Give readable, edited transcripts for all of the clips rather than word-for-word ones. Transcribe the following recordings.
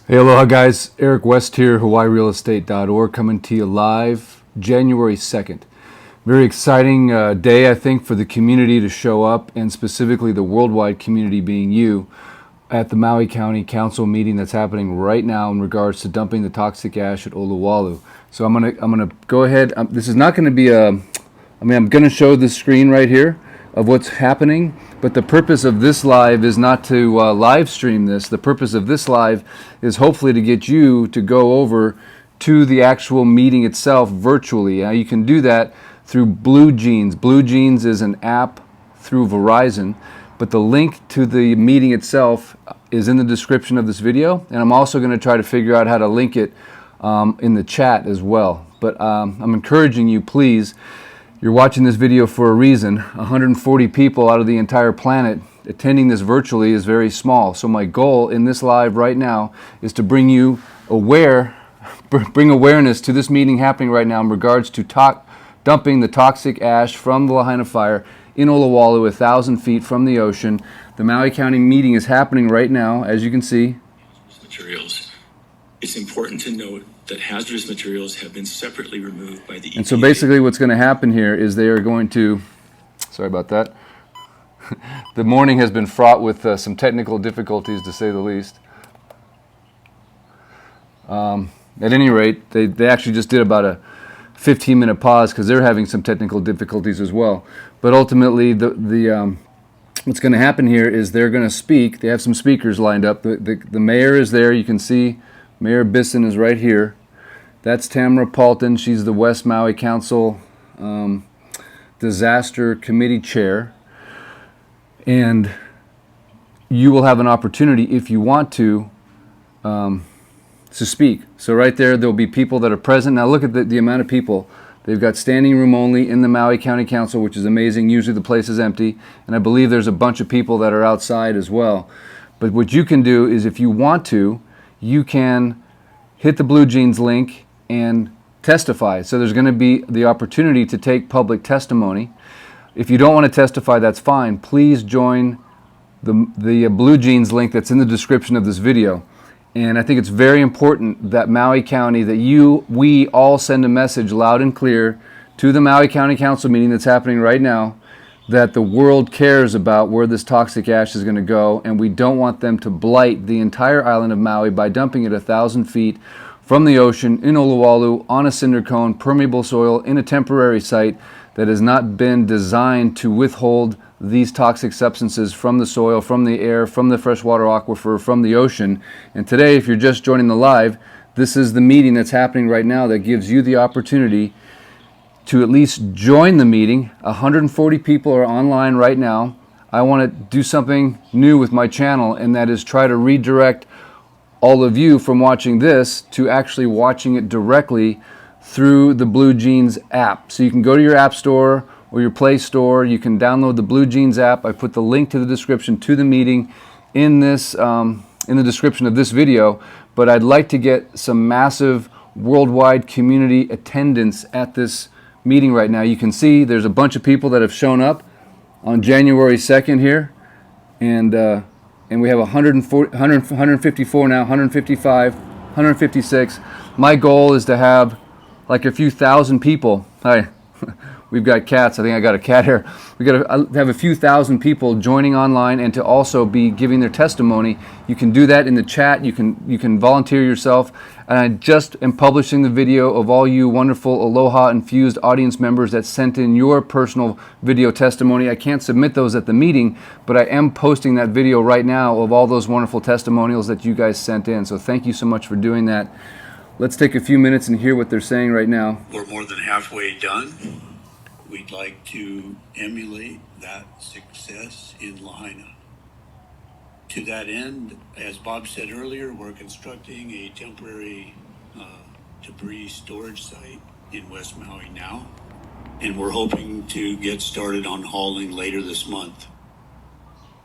Hey, aloha guys. Eric West here, hawaiirealestate.org, coming to you live January 2nd. Very exciting day, I think, for the community to show up, and specifically the worldwide community being you, at the Maui County Council meeting that's happening right now in regards to dumping the toxic ash at Oluwalu. So I'm gonna go ahead. This is not going to be I'm going to show the screen right here of what's happening, but the purpose of this live is not to live stream this. The purpose of this live is hopefully to get you to go over to the actual meeting itself virtually. Now you can do that through Blue Jeans. Blue Jeans is an app through Verizon, but the link to the meeting itself is in the description of this video, and I'm also going to try to figure out how to link it in the chat as well. But I'm encouraging you, please. You're watching this video for a reason. 140 people out of the entire planet attending this virtually is very small. So my goal in this live right now is to bring you bring awareness to this meeting happening right now in regards to dumping the toxic ash from the Lahaina fire in Oluwalu, 1,000 feet from the ocean. The Maui County meeting is happening right now, as you can see. Materials. It's important to note that hazardous materials have been separately removed by the EPA. And so basically what's going to happen here is they are going to, sorry about that, the morning has been fraught with some technical difficulties, to say the least. At any rate, they actually just did about a 15-minute pause because they're having some technical difficulties as well. But ultimately, what's going to happen here is they're going to speak. They have some speakers lined up. The mayor is there. You can see Mayor Bisson is right here. That's Tamara Paulton. She's the West Maui Council Disaster Committee Chair. And you will have an opportunity, if you want to speak. So right there'll be people that are present. Now look at the amount of people. They've got standing room only in the Maui County Council, which is amazing. Usually the place is empty. And I believe there's a bunch of people that are outside as well. But what you can do is, if you want to, you can hit the Blue Jeans link and testify. So there's going to be the opportunity to take public testimony. If you don't want to testify, that's fine. Please join the Blue Jeans link that's in the description of this video. And I think it's very important that Maui County, we all send a message loud and clear to the Maui County Council meeting that's happening right now, that the world cares about where this toxic ash is going to go, and we don't want them to blight the entire island of Maui by dumping it 1,000 feet from the ocean in Oluwalu on a cinder cone, permeable soil, in a temporary site that has not been designed to withhold these toxic substances from the soil, from the air, from the freshwater aquifer, from the ocean. And today, if you're just joining the live, this is the meeting that's happening right now that gives you the opportunity to at least join the meeting. 140 people are online right now. I want to do something new with my channel, and that is try to redirect all of you from watching this to actually watching it directly through the Blue Jeans app. So you can go to your app store or your Play Store. You can download the Blue Jeans app. I put the link to the description to the meeting in the description of this video. But I'd like to get some massive worldwide community attendance at this meeting right now. You can see there's a bunch of people that have shown up on January 2nd here, and we have 154 now, 155, 156. My goal is to have like a few thousand people. Hi, we've got cats. I think I got a cat here. We got to have a few thousand people joining online and to also be giving their testimony. You can do that in the chat. You can volunteer yourself. And I just am publishing the video of all you wonderful Aloha infused audience members that sent in your personal video testimony. I can't submit those at the meeting, but I am posting that video right now of all those wonderful testimonials that you guys sent in. So thank you so much for doing that. Let's take a few minutes and hear what they're saying right now. We're more than halfway done. We'd like to emulate that success in Lahaina. To that end, as Bob said earlier, we're constructing a temporary debris storage site in West Maui now, and we're hoping to get started on hauling later this month.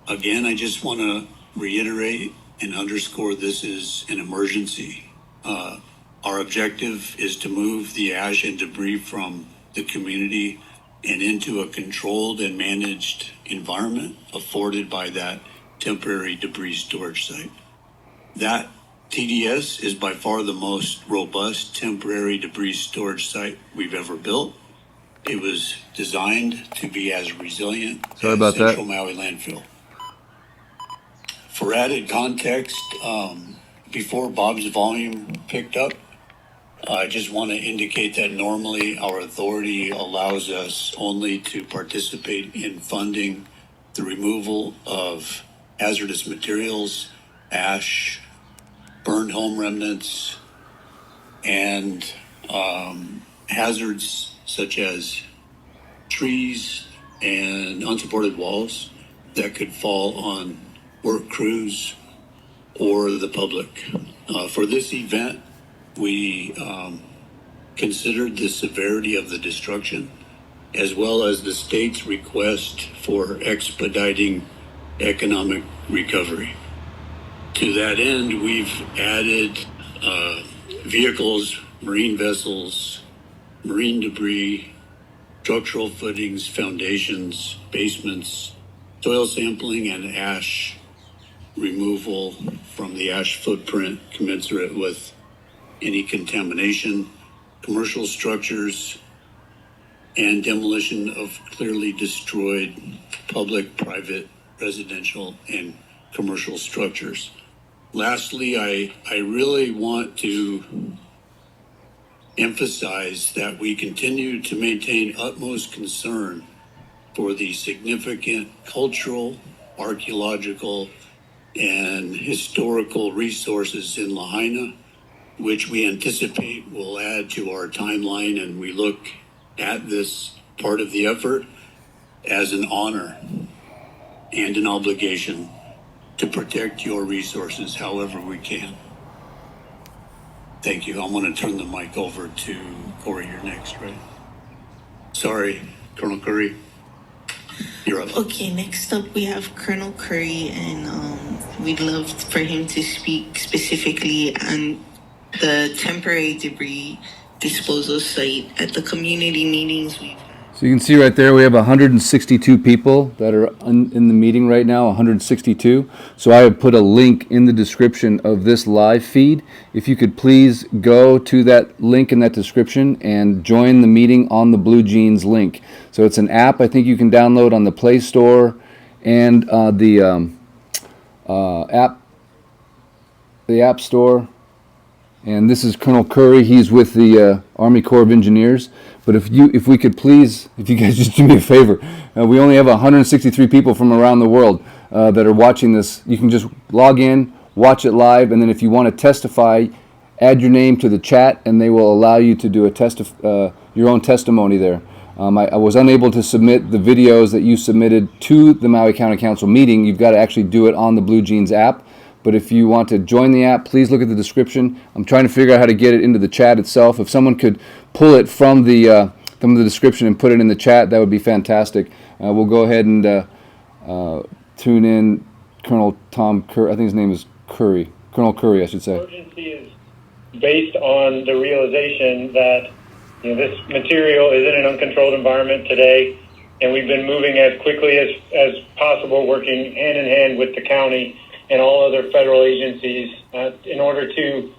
Again, I just want to reiterate and underscore this is an emergency. Our objective is to move the ash and debris from the community and into a controlled and managed environment afforded by that temporary debris storage site. That TDS is by far the most robust temporary debris storage site we've ever built. It was designed to be as resilient Sorry as about that. Central Maui landfill. For added context, before Bob's volume picked up, I just want to indicate that normally our authority allows us only to participate in funding the removal of hazardous materials, ash, burned home remnants, and hazards such as trees and unsupported walls that could fall on work crews or the public. For this event, we considered the severity of the destruction as well as the state's request for expediting economic recovery. To that end, we've added vehicles, marine vessels, marine debris, structural footings, foundations, basements, soil sampling, and ash removal from the ash footprint commensurate with any contamination, commercial structures, and demolition of clearly destroyed public, private, residential, and commercial structures. Lastly, I really want to emphasize that we continue to maintain utmost concern for the significant cultural, archaeological, and historical resources in Lahaina, which we anticipate will add to our timeline, and we look at this part of the effort as an honor and an obligation to protect your resources however we can. Thank you. I'm going to turn the mic over to Corey. You're next, right? Sorry, Colonel Curry. You're up. Okay, next up we have Colonel Curry, and we'd love for him to speak specifically on the temporary debris disposal site at the community meetings we've had. So you can see right there we have 162 people that are in the meeting right now, 162. So I have put a link in the description of this live feed. If you could please go to that link in that description and join the meeting on the Blue Jeans link. So it's an app I think you can download on the Play Store and the App Store. And this is Colonel Curry. He's with the Army Corps of Engineers. But if you guys just do me a favor, we only have 163 people from around the world that are watching this. You can just log in, watch it live, and then if you want to testify, add your name to the chat, and they will allow you to do your own testimony there. I was unable to submit the videos that you submitted to the Maui County Council meeting. You've got to actually do it on the Blue Jeans app. But if you want to join the app, please look at the description. I'm trying to figure out how to get it into the chat itself. If someone could pull it from the description and put it in the chat, that would be fantastic. We'll go ahead and tune in Colonel Tom Curry. I think his name is Curry. Colonel Curry, I should say. Urgency is based on the realization that this material is in an uncontrolled environment today, and we've been moving as quickly as possible, working hand in hand with the county and all other federal agencies in order to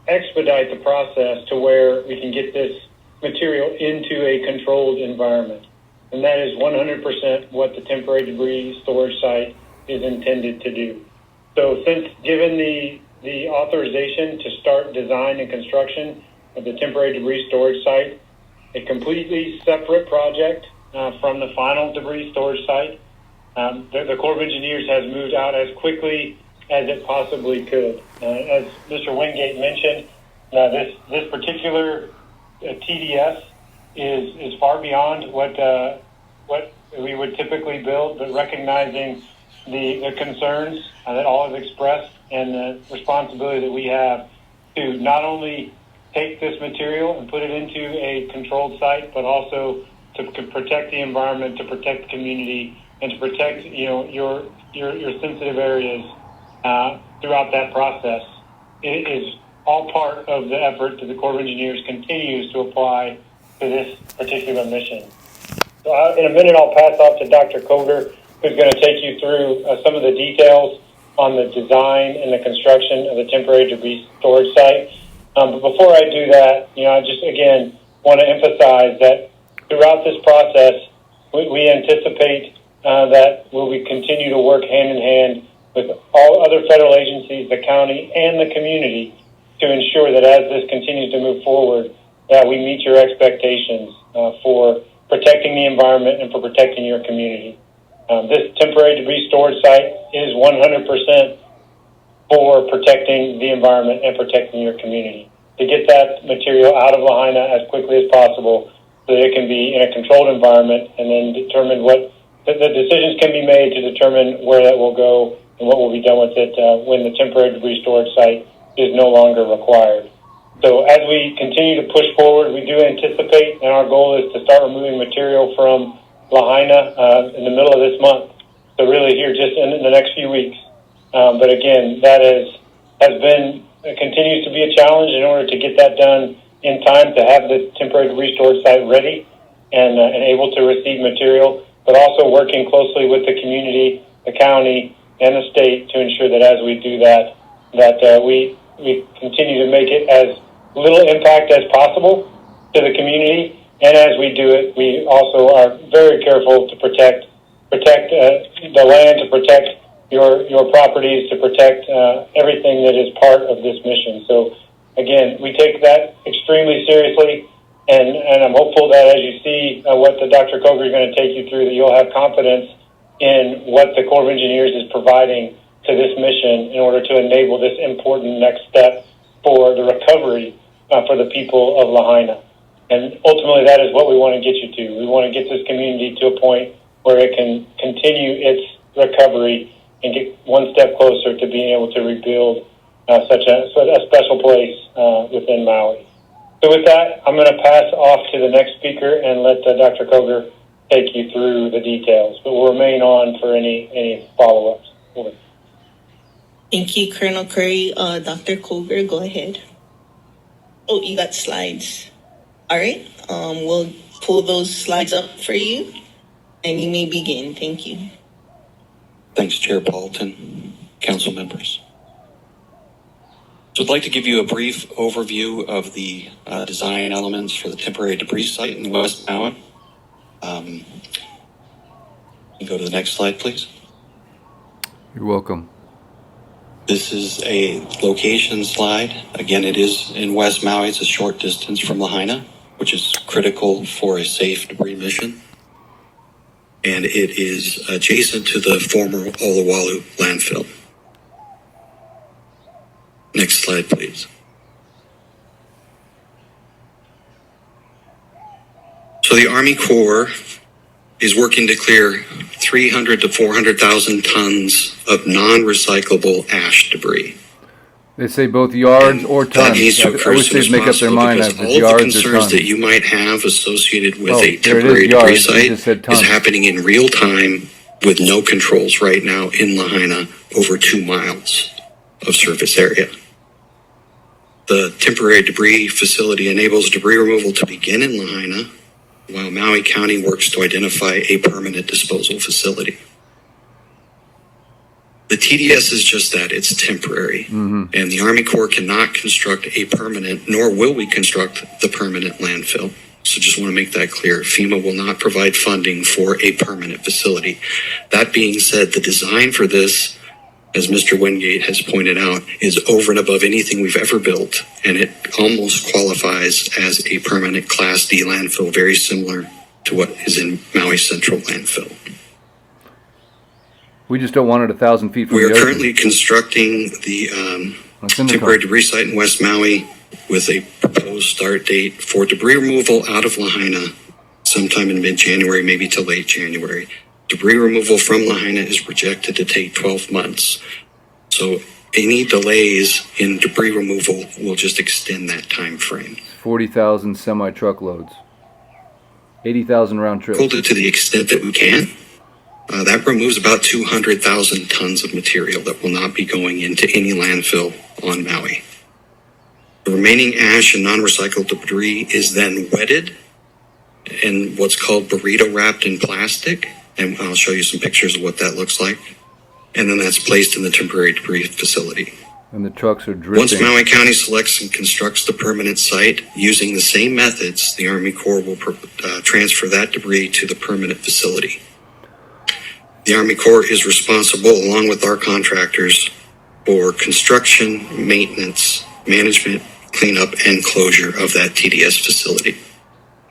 expedite the process to where we can get this material into a controlled environment. And that is 100% what the temporary debris storage site is intended to do. So since given the authorization to start design and construction of the temporary debris storage site, a completely separate project from the final debris storage site, the Corps of Engineers has moved out as quickly as it possibly could. As Mr. Wingate mentioned, this particular TDS is far beyond what we would typically build, but recognizing the concerns that all have expressed and the responsibility that we have to not only take this material and put it into a controlled site, but also to protect the environment, to protect the community, and to protect your sensitive areas throughout that process. It is all part of the effort that the Corps of Engineers continues to apply to this particular mission. So in a minute, I'll pass off to Dr. Coder, who's going to take you through some of the details on the design and the construction of the temporary debris storage site. But before I do that, I just again want to emphasize that throughout this process, we anticipate that we continue to work hand in hand with all other federal agencies, the county, and the community to ensure that as this continues to move forward, that we meet your expectations for protecting the environment and for protecting your community. This temporary debris storage site is 100% for protecting the environment and protecting your community. To get that material out of Lahaina as quickly as possible so that it can be in a controlled environment, and then determine what the decisions can be made to determine where that will go and what will be done with it when the temporary debris storage site is no longer required. So as we continue to push forward, we do anticipate, and our goal is to start removing material from Lahaina in the middle of this month. So really here just in the next few weeks. But again, that continues to be a challenge in order to get that done in time to have the temporary debris storage site ready and able to receive material, but also working closely with the community, the county, and the state to ensure that as we do that, we continue to make it as little impact as possible to the community. And as we do it, we also are very careful to protect the land, to protect your properties, to protect everything that is part of this mission. So again, we take that extremely seriously, and I'm hopeful that as you see what the Dr. Coger is going to take you through, that you'll have confidence in what the Corps of Engineers is providing to this mission in order to enable this important next step for the recovery for the people of Lahaina. And ultimately, that is what we want to get you to. We want to get this community to a point where it can continue its recovery and get one step closer to being able to rebuild such a special place within Maui. So with that, I'm going to pass off to the next speaker and let Dr. Coger take you through the details, but we'll remain on for any follow-ups. Over. Thank you, Colonel Curry. Dr. Coger, go ahead. Oh, you got slides. All right. We'll pull those slides up for you, and you may begin. Thank you. Thanks, Chair Paulton, council members. So I'd like to give you a brief overview of the design elements for the temporary debris site in West Maui. Go to the next slide, please. You're welcome. This is a location slide. Again, it is in West Maui. It's a short distance from Lahaina, which is critical for a safe debris mission. And it is adjacent to the former Oahu landfill. Next slide, please. So the Army Corps is working to clear 300 to 400,000 tons of non-recyclable ash debris. They say both yards or That tons. needs to I occur wish as soon they'd as make up their possible, mind because if all it's of the yards or concerns tons. that you might have associated with Oh, a there it temporary is, debris yards. You site just said is tons. happening in real time with no controls right now in Lahaina over 2 miles of surface area. The temporary debris facility enables debris removal to begin in Lahaina, while Maui County works to identify a permanent disposal facility. The TDS is just that, it's temporary. And the Army Corps cannot construct a permanent, nor will we construct the permanent landfill. So just want to make that clear. FEMA will not provide funding for a permanent facility. That being said, the design for this, as Mr. Wingate has pointed out, is over and above anything we've ever built, and it almost qualifies as a permanent Class D landfill, very similar to what is in Maui Central Landfill. We just don't want it 1,000 feet from We the are ocean. currently constructing the It's in the temporary car. debris site in West Maui with a proposed start date for debris removal out of Lahaina sometime in mid-January, maybe to late January. Debris removal from Lahaina is projected to take 12 months. So any delays in debris removal will just extend that time frame. 40,000 semi-truckloads. 80,000 round trips. Pulled it to the extent that we can. That removes about 200,000 tons of material that will not be going into any landfill on Maui. The remaining ash and non-recycled debris is then wetted and what's called burrito wrapped in plastic. And I'll show you some pictures of what that looks like. and then that's placed in the temporary debris facility. And the trucks are Once dripping. Maui County selects and constructs the permanent site using the same methods, the Army Corps will transfer that debris to the permanent facility. The Army Corps is responsible, along with our contractors, for construction, maintenance, management, cleanup, and closure of that TDS facility.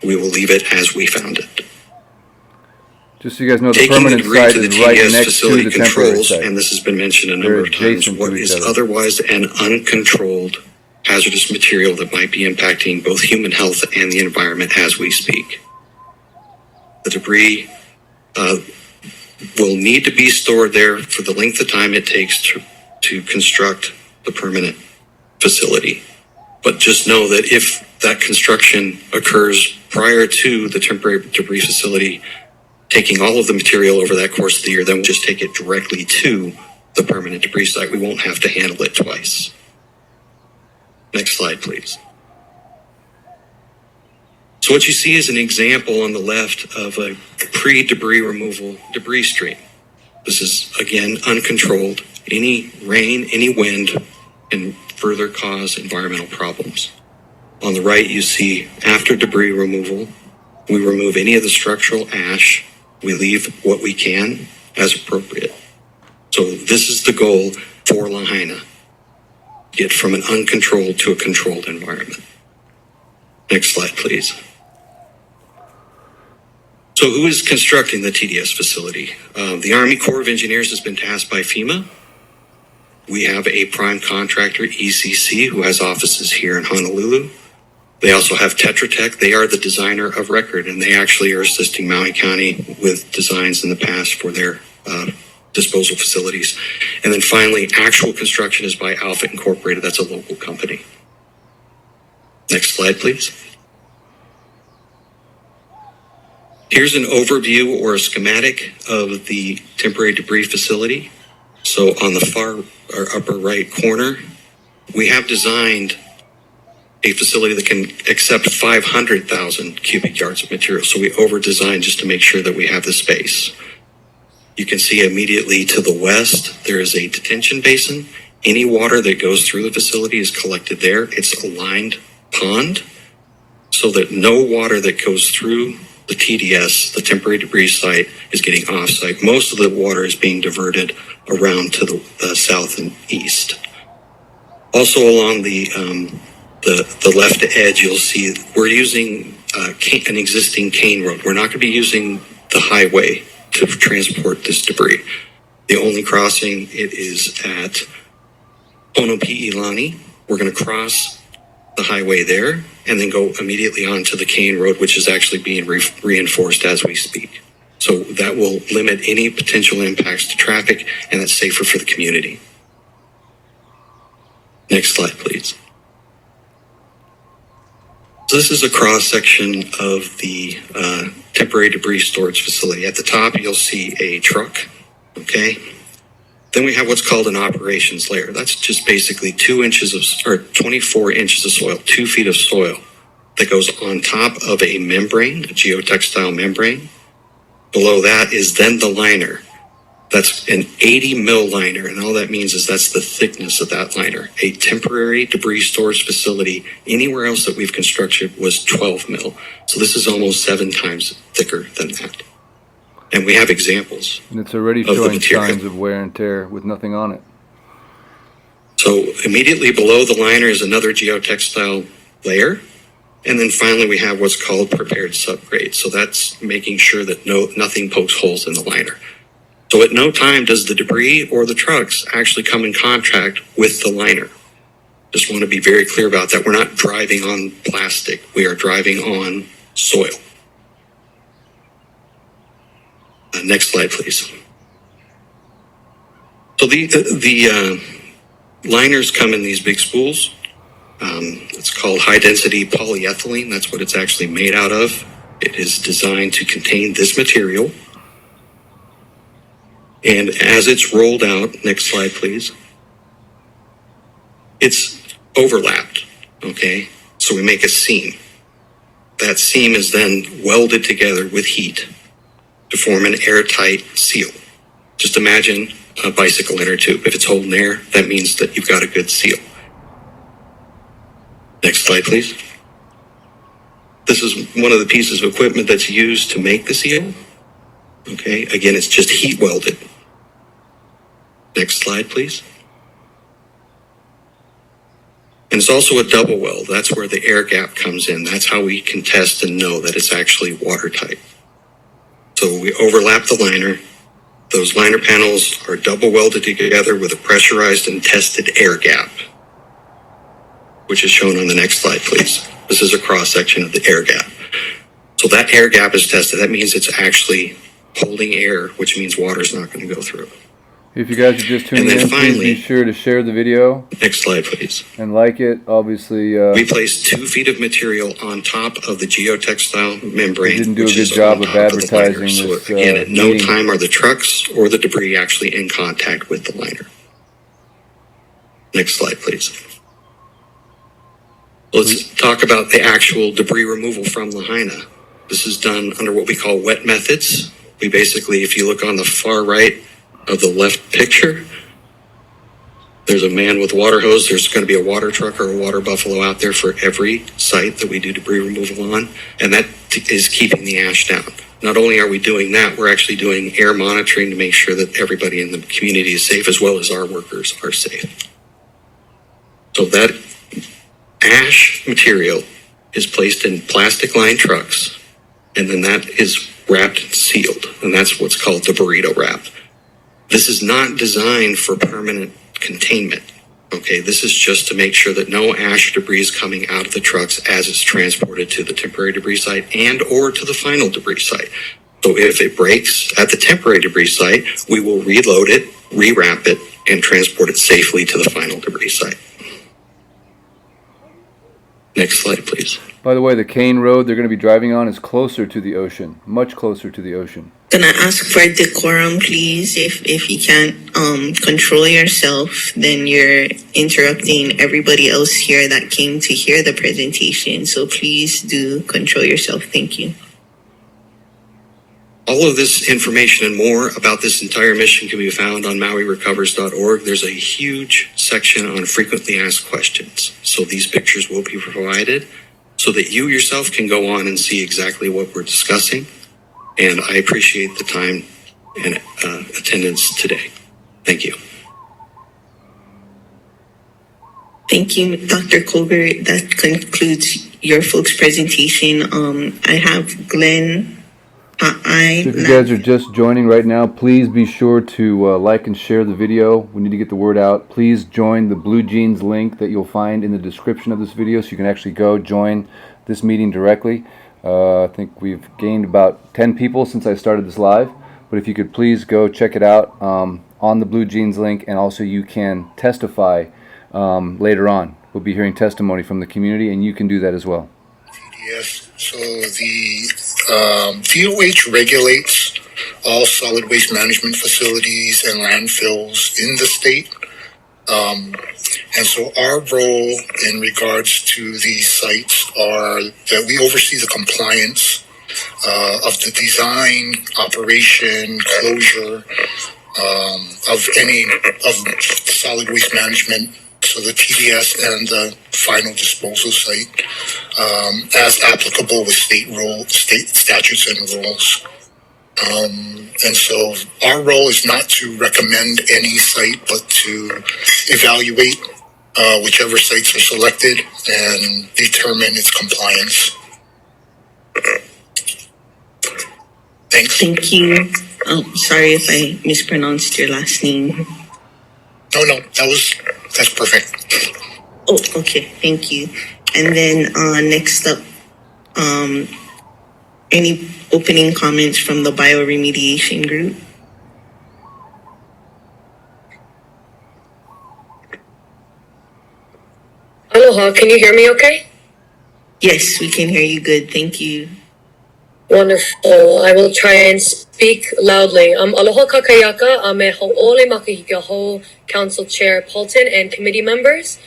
We will leave it as we found it. Just so you guys know, the Taking the permanent debris site to the is right TDS next to facility the temporary controls, site. and this has been mentioned a They're number of times, adjacent what to each is other. otherwise an uncontrolled hazardous material that might be impacting both human health and the environment as we speak. The debris will need to be stored there for the length of time it takes to construct the permanent facility. But just know that if that construction occurs prior to the temporary debris facility taking all of the material over that course of the year, then we'll just take it directly to the permanent debris site. We won't have to handle it twice. Next slide, please. So what you see is an example on the left of a pre-debris removal debris stream. This is, again, uncontrolled. Any rain, any wind can further cause environmental problems. On the right, you see after debris removal, we remove any of the structural ash. We leave what we can as appropriate. So this is the goal for Lahaina. Get from an uncontrolled to a controlled environment. Next slide, please. So who is constructing the TDS facility? The Army Corps of Engineers has been tasked by FEMA. We have a prime contractor, ECC, who has offices here in Honolulu. They also have Tetra Tech. They are the designer of record, and they actually are assisting Maui County with designs in the past for their disposal facilities. And then finally, actual construction is by Alpha Incorporated. That's a local company. Next slide, please. Here's an overview or a schematic of the temporary debris facility. So on the far or upper right corner, we have designed a facility that can accept 500,000 cubic yards of material. So we over-designed just to make sure that we have the space. You can see immediately to the west, there is a detention basin. Any water that goes through the facility is collected there. It's a lined pond so that no water that goes through the TDS, the temporary debris site, is getting off-site. Most of the water is being diverted around to the south and east. Also along the left edge, you'll see we're using an existing cane road. We're not going to be using the highway to transport this debris. The only crossing it is at Ponopi'ilani. We're going to cross the highway there and then go immediately onto the cane road, which is actually being reinforced as we speak. So that will limit any potential impacts to traffic, and that's safer for the community. Next slide, please. So this is a cross-section of the temporary debris storage facility. At the top, you'll see a truck, okay? Then we have what's called an operations layer. That's just basically 24 inches of soil, 2 feet of soil that goes on top of a membrane, a geotextile membrane. Below that is then the liner. That's an 80 mil liner, and all that means is that's the thickness of that liner. A temporary debris storage facility anywhere else that we've constructed was 12 mil. So this is almost 7 times thicker than that. And we have examples. And it's already showing signs of wear and tear with nothing on it. So immediately below the liner is another geotextile layer. And then finally we have what's called prepared subgrade. So that's making sure that nothing pokes holes in the liner. So at no time does the debris or the trucks actually come in contact with the liner. Just want to be very clear about that. We're not driving on plastic. We are driving on soil. Next slide, please. So the liners come in these big spools. It's called high-density polyethylene. That's what it's actually made out of. It is designed to contain this material. And as it's rolled out, next slide, please, it's overlapped, okay? So we make a seam. That seam is then welded together with heat to form an airtight seal. Just imagine a bicycle inner tube. If it's holding air, that means that you've got a good seal. Next slide, please. This is one of the pieces of equipment that's used to make the seal. Okay, again, it's just heat welded. Next slide, please. And it's also a double weld. That's where the air gap comes in. That's how we can test and know that it's actually watertight. So we overlap the liner. Those liner panels are double welded together with a pressurized and tested air gap, which is shown on the next slide, please. This is a cross section of the air gap. So that air gap is tested. That means it's actually holding air, which means water's not going to go through. If you guys are just tuning in, please be sure to share the video. Next slide, please. And like it, obviously. We placed 2 feet of material on top of the geotextile membrane. We didn't do a which good is job on of top of the advertising liner. So this again, at no meeting. time are the trucks or the debris actually in contact with the liner. Next slide, please. Let's talk about the actual debris removal from Lahaina. This is done under what we call wet methods. We basically, if you look on the far right of the left picture, there's a man with a water hose. There's going to be a water truck or a water buffalo out there for every site that we do debris removal on, and that is keeping the ash down. Not only are we doing that, we're actually doing air monitoring to make sure that everybody in the community is safe, as well as our workers are safe. So that ash material is placed in plastic lined trucks, and then that is wrapped and sealed, and that's what's called the burrito wrap. This is not designed for permanent containment. Okay, this is just to make sure that no ash or debris is coming out of the trucks as it's transported to the temporary debris site and or to the final debris site. So if it breaks at the temporary debris site, we will reload it, rewrap it, and transport it safely to the final debris site. Next slide, please. By the way, the Cane Road they're going to be driving on is closer to the ocean, much closer to the ocean. Gonna ask for decorum, please. If you can't control yourself, then you're interrupting everybody else here that came to hear the presentation. So please do control yourself. Thank you. All of this information and more about this entire mission can be found on MauiRecovers.org. There's a huge section on frequently asked questions. So these pictures will be provided so that you yourself can go on and see exactly what we're discussing. And I appreciate the time and attendance today. Thank you. Thank you, Dr. Colbert. That concludes your folks' presentation. I have Glenn. So if you guys are just joining right now, please be sure to like and share the video. We need to get the word out. Please join the Blue Jeans link that you'll find in the description of this video so you can actually go join this meeting directly. I think we've gained about 10 people since I started this live, but if you could please go check it out on the Blue Jeans link, and also you can testify later on. We'll be hearing testimony from the community, and you can do that as well. Yes, so the DOH regulates all solid waste management facilities and landfills in the state. And so our role in regards to these sites are that we oversee the compliance of the design, operation, closure of any of solid waste management, so the TDS and the final disposal site, as applicable with state statutes and rules. And so our role is not to recommend any site, but to evaluate whichever sites are selected and determine its compliance. Thanks. Thank you. Oh, sorry if I mispronounced your last name. No, that's perfect. Oh, okay. Thank you. And then next up, any opening comments from the Bioremediation group? Aloha, can you hear me okay? Yes, we can hear you good. Thank you. Wonderful. I will try and speak loudly. Aloha kakayaka, me ho'ole makahika ho, Council Chair Paulton and committee members.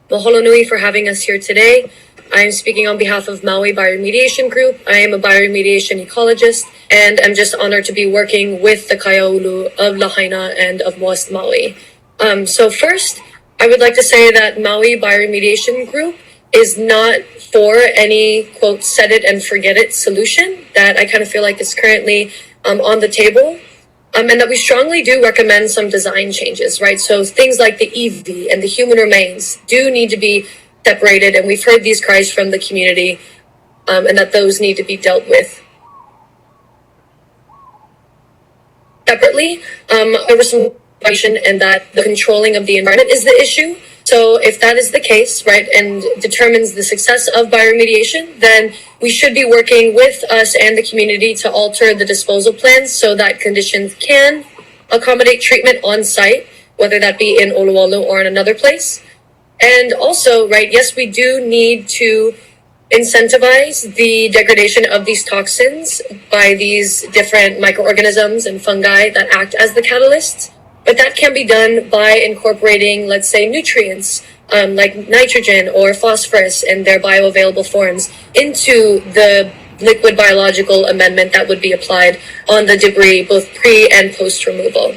Mahalo nui for having us here today. I am speaking on behalf of Maui Bioremediation Group. I am a bioremediation ecologist, and I'm just honored to be working with the Kaiaulu of Lahaina and of West Maui. So first, I would like to say that Maui Bioremediation Group is not for any, quote, set it and forget it solution that I kind of feel like is currently on the table. And that we strongly do recommend some design changes, right? So things like the EV and the human remains do need to be separated, and we've heard these cries from the community, and that those need to be dealt with separately. There was some question, and that the controlling of the environment is the issue. So if that is the case, right, and determines the success of bioremediation, then we should be working with us and the community to alter the disposal plans so that conditions can accommodate treatment on site, whether that be in Oluwalu or in another place. And also, right, yes, we do need to incentivize the degradation of these toxins by these different microorganisms and fungi that act as the catalysts. But that can be done by incorporating, let's say, nutrients like nitrogen or phosphorus in their bioavailable forms into the liquid biological amendment that would be applied on the debris, both pre and post removal.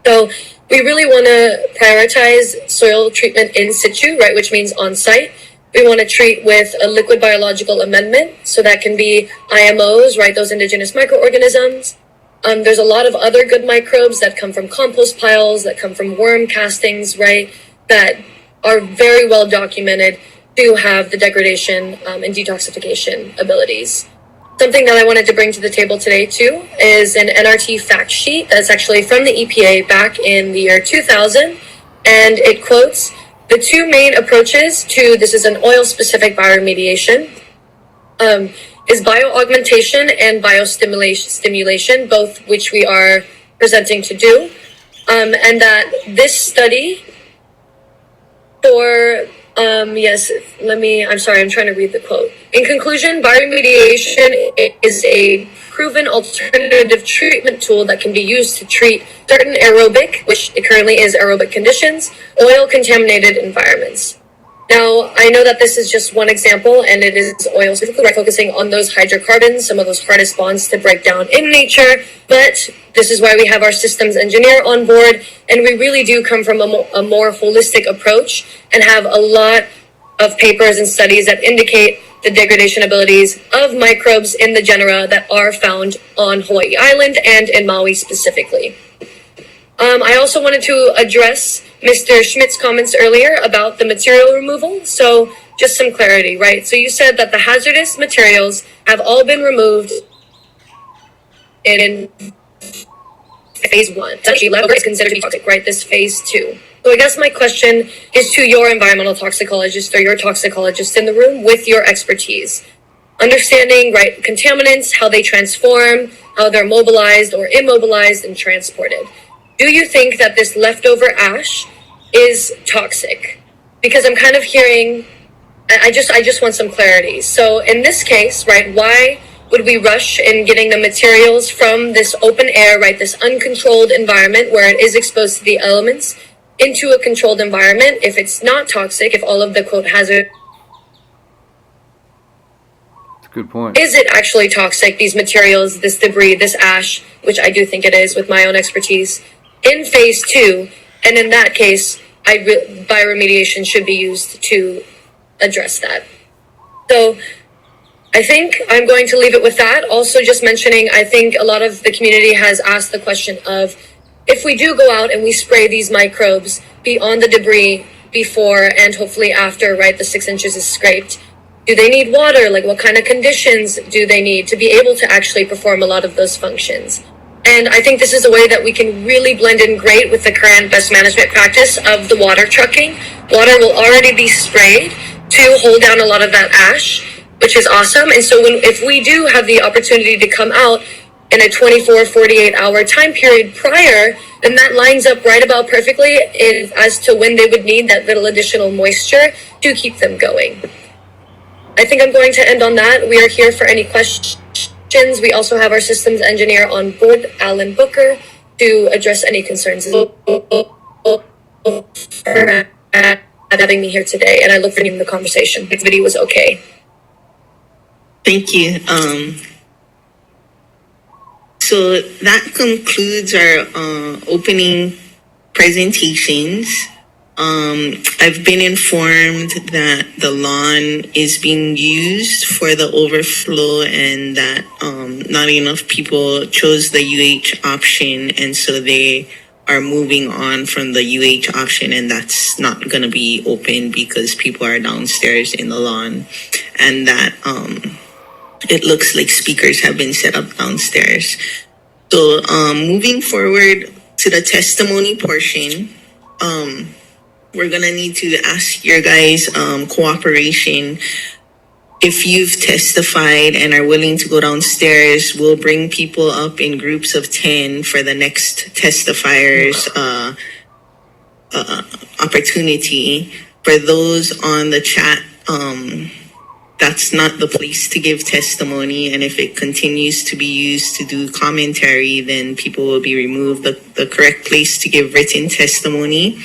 So we really want to prioritize soil treatment in situ, right, which means on site. We want to treat with a liquid biological amendment, so that can be IMOs, right, those indigenous microorganisms. There's a lot of other good microbes that come from compost piles, that come from worm castings, right, that are very well documented to have the degradation and detoxification abilities. Something that I wanted to bring to the table today, too, is an NRT fact sheet that's actually from the EPA back in the year 2000, and it quotes, the two main approaches to, this is an oil-specific bioremediation, is bioaugmentation and biostimulation, both which we are presenting to do. And that this study for, I'm sorry, I'm trying to read the quote. In conclusion, bioremediation is a proven alternative treatment tool that can be used to treat certain aerobic, which it currently is aerobic conditions, oil-contaminated environments. Now, I know that this is just one example, and it is oil specifically, right, focusing on those hydrocarbons, some of those hardest bonds to break down in nature, but this is why we have our systems engineer on board, and we really do come from a more holistic approach and have a lot of papers and studies that indicate the degradation abilities of microbes in the genera that are found on Hawaii Island and in Maui specifically. I also wanted to address Mr. Schmidt's comments earlier about the material removal. So just some clarity, right? So you said that the hazardous materials have all been removed in phase 1. Essentially, lead is considered to be toxic, right? This phase 2. So I guess my question is to your environmental toxicologist or your toxicologist in the room with your expertise. Understanding, right, contaminants, how they transform, how they're mobilized or immobilized and transported. Do you think that this leftover ash is toxic? Because I'm kind of hearing, I just want some clarity. So in this case, right, why would we rush in getting the materials from this open air, right, this uncontrolled environment where it is exposed to the elements into a controlled environment if it's not toxic, if all of the, quote, hazard. Good point. Is it actually toxic, these materials, this debris, this ash, which I do think it is with my own expertise, in phase 2, and in that case, bioremediation should be used to address that. So I think I'm going to leave it with that. Also just mentioning, I think a lot of the community has asked the question of, if we do go out and we spray these microbes beyond the debris before and hopefully after, right, the 6 inches is scraped, do they need water? Like, what kind of conditions do they need to be able to actually perform a lot of those functions? And I think this is a way that we can really blend in great with the current best management practice of the water trucking. Water will already be sprayed to hold down a lot of that ash, which is awesome. And so if we do have the opportunity to come out in a 24, 48-hour time period prior, then that lines up right about perfectly as to when they would need that little additional moisture to keep them going. I think I'm going to end on that. We are here for any questions. We also have our systems engineer on board, Alan Booker, to address any concerns. For having me here today, and I look forward to the conversation. This video was okay. Thank you. So that concludes our opening presentations. I've been informed that the lawn is being used for the overflow and that not enough people chose the UH option, and so they are moving on from the UH option, and that's not going to be open because people are downstairs in the lawn, and that it looks like speakers have been set up downstairs. So moving forward to the testimony portion, we're gonna need to ask your guys' cooperation. If you've testified and are willing to go downstairs, we'll bring people up in groups of 10 for the next testifiers opportunity. For those on the chat, that's not the place to give testimony, and if it continues to be used to do commentary, then people will be removed. The correct place to give written testimony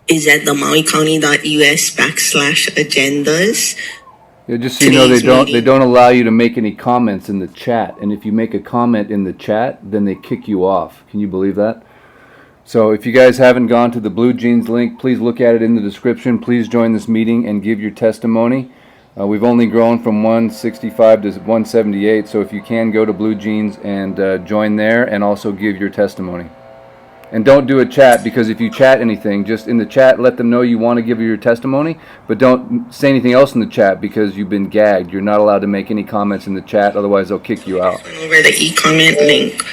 is at the mauicounty.us/agendas. Yeah, just so you know, they don't allow you to make any comments in the chat, and if you make a comment in the chat, then they kick you off. Can you believe that? So if you guys haven't gone to the Blue Jeans link, please look at it in the description. Please join this meeting and give your testimony. We've only grown from 165 to 178, so if you can, go to Blue Jeans and join there and also give your testimony. And don't do a chat, because if you chat anything, just in the chat let them know you want to give your testimony, but don't say anything else in the chat because you've been gagged. You're not allowed to make any comments in the chat, otherwise they'll kick you out. Over the e-comment link.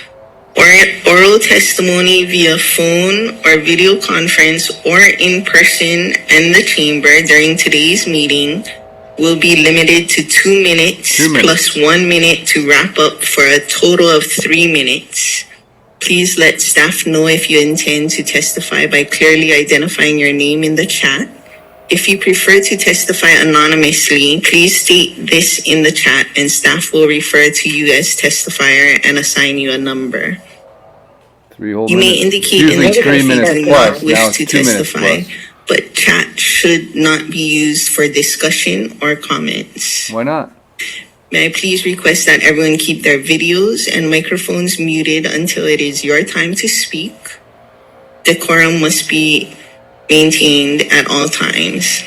Oral testimony via phone or video conference or in person in the chamber during today's meeting will be limited to 2 minutes, plus 1 minute to wrap up for a total of 3 minutes. Please let staff know if you intend to testify by clearly identifying your name in the chat. If you prefer to testify anonymously, please state this in the chat and staff will refer to you as testifier and assign you a number. 3 whole You minutes. may indicate in the chat if you do not wish to testify, but chat should not be used for discussion or comments. Why not? May I please request that everyone keep their videos and microphones muted until it is your time to speak. Decorum must be maintained at all times.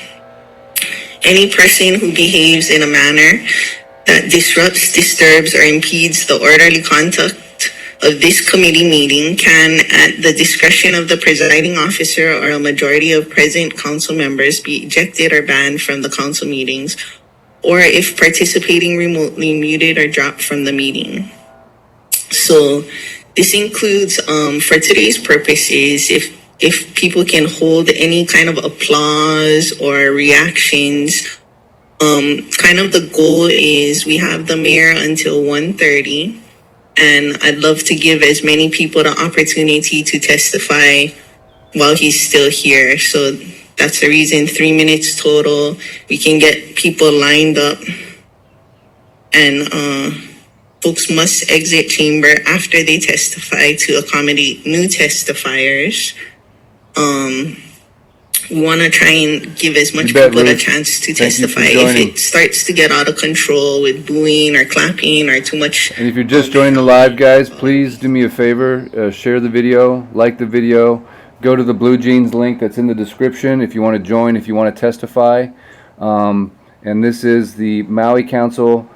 Any person who behaves in a manner that disrupts, disturbs, or impedes the orderly conduct of this committee meeting can, at the discretion of the presiding officer or a majority of present council members, be ejected or banned from the council meetings, or if participating remotely, muted or dropped from the meeting. So this includes, for today's purposes, if people can hold any kind of applause or reactions, kind of the goal is we have the mayor until 1:30. And I'd love to give as many people the opportunity to testify while he's still here. So that's the reason 3 minutes total. We can get people lined up. And folks must exit chamber after they testify to accommodate new testifiers. We want to try and give as much people a chance to testify. If it starts to get out of control with booing or clapping or too much. And if you're just joining the live, guys, please do me a favor, share the video, like the video, go to the Blue Jeans link that's in the description if you want to join, if you want to testify. And this is the Maui Council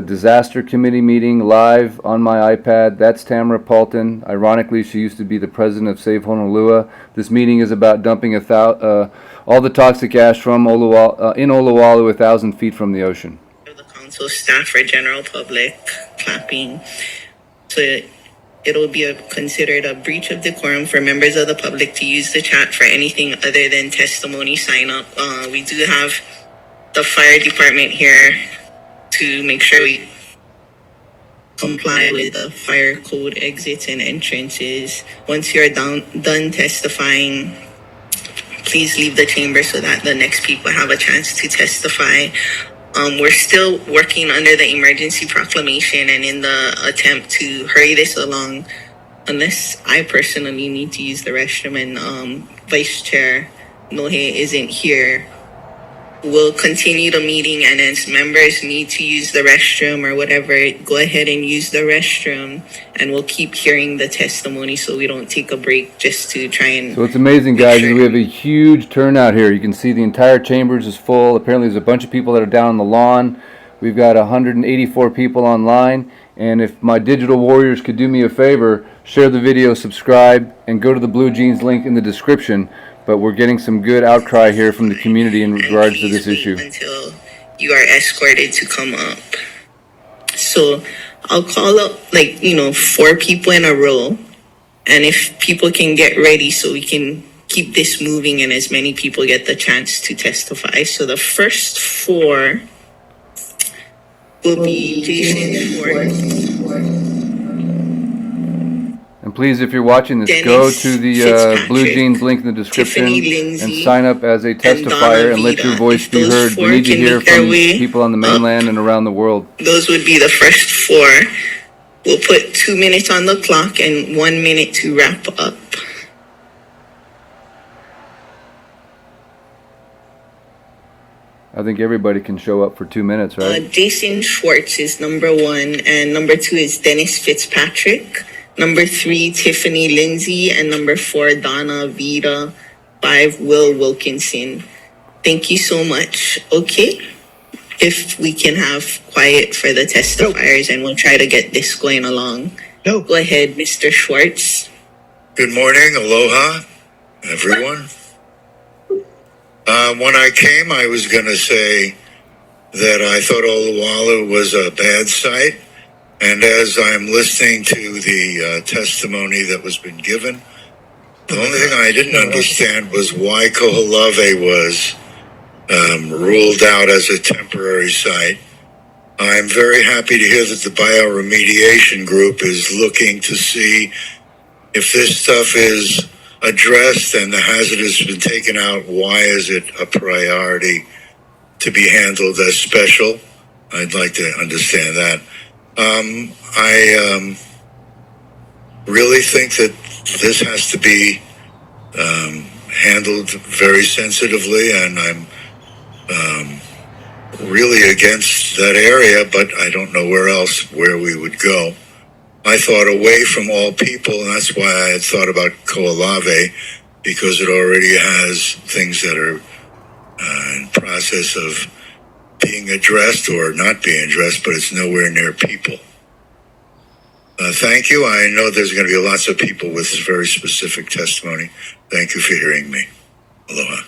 Disaster Committee meeting live on my iPad. That's Tamara Paulton. Ironically, she used to be the president of Save Honolulu. This meeting is about dumping all the toxic ash from in Oluwalu 1,000 feet from the ocean. The council staff or general public clapping. So it'll be considered a breach of decorum for members of the public to use the chat for anything other than testimony sign up. We do have the fire department here to make sure we comply with the fire code exits and entrances. Once you're done testifying, please leave the chamber so that the next people have a chance to testify. We're still working under the emergency proclamation and in the attempt to hurry this along, unless I personally need to use the restroom and Vice Chair Nohe isn't here. we'll continue the meeting, and as members need to use the restroom or whatever, go ahead and use the restroom, and we'll keep hearing the testimony so we don't take a break just to try and... So it's amazing, guys. sure. We have a huge turnout here. You can see the entire chambers is full. Apparently there's a bunch of people that are down on the lawn. We've got 184 people online. And if my digital warriors could do me a favor, share the video, subscribe, and go to the Blue Jeans link in the description. But we're getting some good outcry here from the community in regards to this issue. Until you are escorted to come up. So I'll call up 4 people in a row. And if people can get ready so we can keep this moving and as many people get the chance to testify. So the first 4 will be Jason Schwartz. And please, if you're watching this, Dennis go to the Fitzpatrick, Blue Jeans link in the description Tiffany Lindsay, and sign up as a Donna testifier and let Vida. your voice If be those heard. 4 We need to can hear make their from way people on the mainland and around the world. Those would be the first 4. We'll put 2 minutes on the clock and 1 minute to wrap up. I think everybody can show up for 2 minutes, right? Jason Schwartz is number 1, and number 2 is Dennis Fitzpatrick. Number 3, Tiffany Lindsay, and number 4, Donna Vida. 5, Will Wilkinson. Thank you so much. Okay, if we can have quiet for the testifiers, and we'll try to get this going along. Go ahead, Mr. Schwartz. Good morning, aloha, everyone. When I came, I was going to say that I thought Oluwala was a bad site. And as I'm listening to the testimony that was been given, the only thing I didn't understand was why Kohalave was ruled out as a temporary site. I'm very happy to hear that the Bioremediation group is looking to see if this stuff is addressed and the hazard has been taken out. Why is it a priority to be handled as special? I'd like to understand that. I really think that this has to be handled very sensitively, and I'm really against that area, but I don't know where we would go. I thought away from all people, and that's why I had thought about Kohalave, because it already has things that are in process of being addressed or not being addressed, but it's nowhere near people. Thank you. I know there's going to be lots of people with very specific testimony. Thank you for hearing me. Aloha.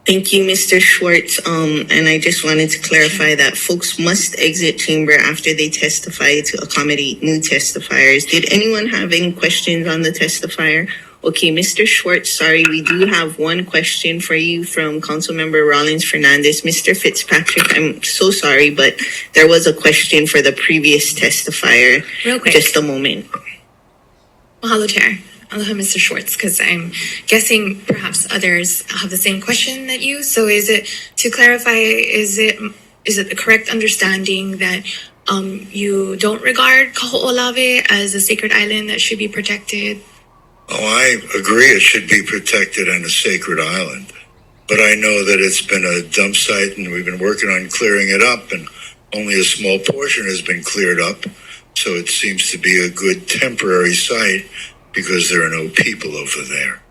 Thank you, Mr. Schwartz. And I just wanted to clarify that folks must exit chamber after they testify to accommodate new testifiers. Did anyone have any questions on the testifier? Okay, Mr. Schwartz, sorry, we do have one question for you from Councilmember Rollins Fernandez. Mr. Fitzpatrick, I'm so sorry, but there was a question for the previous testifier. Real quick. Just a moment. Mahalo, Chair. Aloha, Mr. Schwartz, because I'm guessing perhaps others have the same question that you. So is it, to clarify, is it the correct understanding that you don't regard Kaho'olawe as a sacred island that should be protected? Oh, I agree it should be protected and a sacred island. But I know that it's been a dump site and we've been working on clearing it up, and only a small portion has been cleared up. So it seems to be a good temporary site because there are no people over there.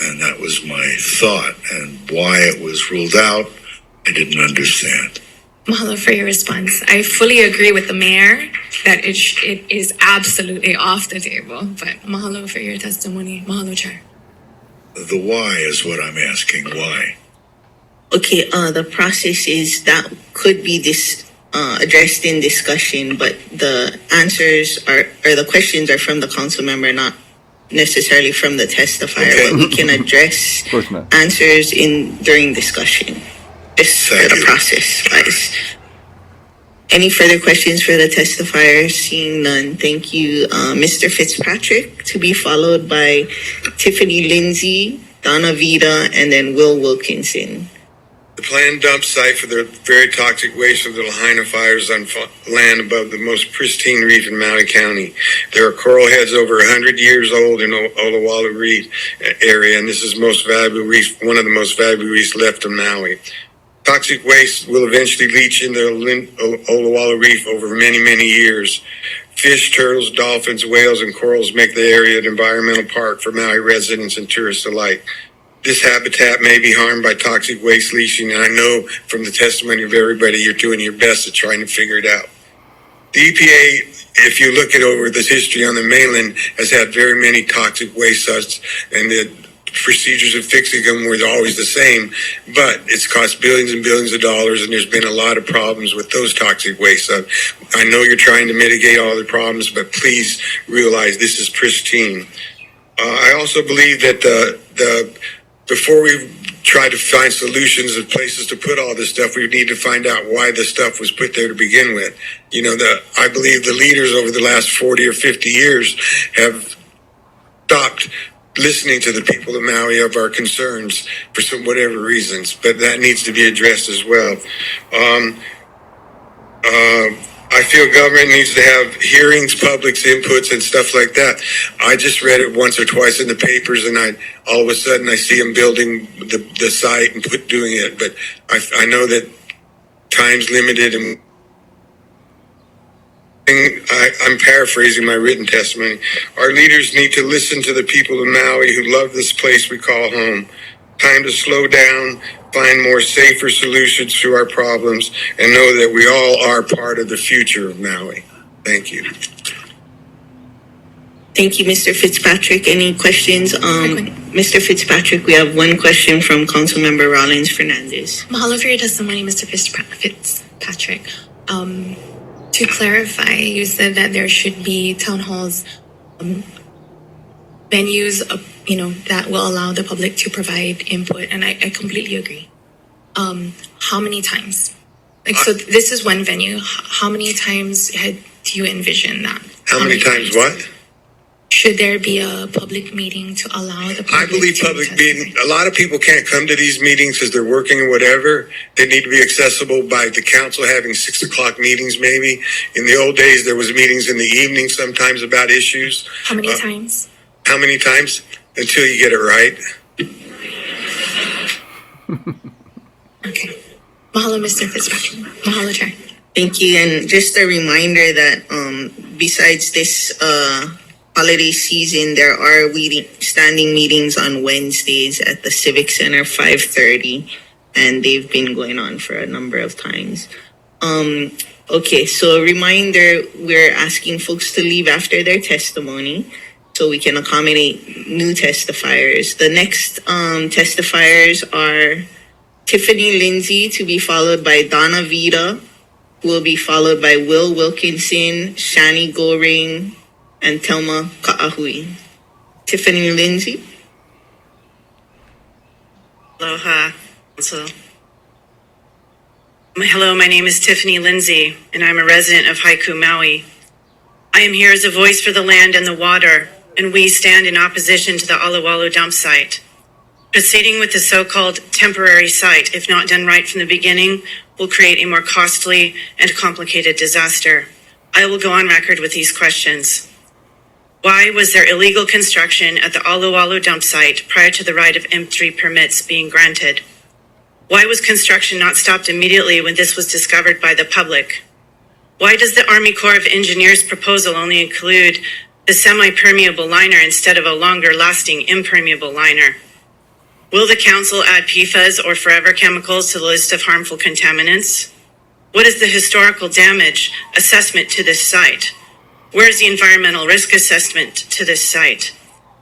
And that was my thought, and why it was ruled out, I didn't understand. Mahalo for your response. I fully agree with the mayor that it is absolutely off the table, but mahalo for your testimony. Mahalo, Chair. The why is what I'm asking. Why? Okay, the process is that could be addressed in discussion, but the answers or the questions are from the council member, not necessarily from the testifier. Okay. But we can address answers during discussion. Just for the process wise. Any further questions for the testifier? Seeing none, thank you, Mr. Fitzpatrick, to be followed by Tiffany Lindsay, Donna Vida, and then Will Wilkinson. The planned dump site for the very toxic waste of the Lahaina fires on land above the most pristine reef in Maui County. There are coral heads over 100 years old in Olawalu Reef area, and this is most valuable reef, one of the most valuable reefs left in Maui. Toxic waste will eventually leach into Olawalu Reef over many, many years. Fish, turtles, dolphins, whales, and corals make the area an environmental park for Maui residents and tourists alike. This habitat may be harmed by toxic waste leaching, and I know from the testimony of everybody you're doing your best at trying to figure it out. The EPA, if you look at over this history on the mainland, has had very many toxic waste sites, and the procedures of fixing them were always the same, but it's cost billions and billions of dollars, and there's been a lot of problems with those toxic waste. I know you're trying to mitigate all the problems, but please realize this is pristine. I also believe that before we try to find solutions of places to put all this stuff, we need to find out why the stuff was put there to begin with. You know, I believe the leaders over the last 40 or 50 years have stopped listening to the people of Maui of our concerns for whatever reasons, but that needs to be addressed as well. I feel government needs to have hearings, public's inputs, and stuff like that. I just read it once or twice in the papers, and all of a sudden I see them building the site and doing it. But I know that time's limited, and I'm paraphrasing my written testimony. Our leaders need to listen to the people of Maui who love this place we call home. Time to slow down, find more safer solutions to our problems, and know that we all are part of the future of Maui. Thank you. Thank you, Mr. Fitzpatrick. Any questions? Mr. Fitzpatrick, we have one question from Councilmember Rollins Fernandez. Mahalo for your testimony, Mr. Fitzpatrick. To clarify, you said that there should be town halls, venues, that will allow the public to provide input, and I completely agree. How many times? So this is one venue. How many times do you envision that? How many times what? Should there be a public meeting to allow the public? I believe public meeting. A lot of people can't come to these meetings because they're working or whatever. They need to be accessible by the council having 6 o'clock meetings. Maybe in the old days there was meetings in the evening sometimes about issues. How many times? How many times? Until you get it right. Okay. Mahalo, Mr. Fitzpatrick. Mahalo, Chair. Thank you. And just a reminder that besides this holiday season, there are standing meetings on Wednesdays at the Civic Center, 5:30, and they've been going on for a number of times. Okay, so a reminder, we're asking folks to leave after their testimony so we can accommodate new testifiers. The next testifiers are Tiffany Lindsay, to be followed by Donna Vida, who will be followed by Will Wilkinson, Shani Goring, and Telma Ka'ahui. Tiffany Lindsay. Aloha. Hello, my name is Tiffany Lindsay, and I'm a resident of Haiku, Maui. I am here as a voice for the land and the water, and we stand in opposition to the Olawalu dump site. Proceeding with the so-called temporary site, if not done right from the beginning, will create a more costly and complicated disaster. I will go on record with these questions. Why was there illegal construction at the Olawalu dump site prior to the right of M3 permits being granted? Why was construction not stopped immediately when this was discovered by the public? Why does the Army Corps of Engineers proposal only include the semi-permeable liner instead of a longer-lasting impermeable liner? Will the council add PFAS or forever chemicals to the list of harmful contaminants? What is the historical damage assessment to this site? Where is the environmental risk assessment to this site?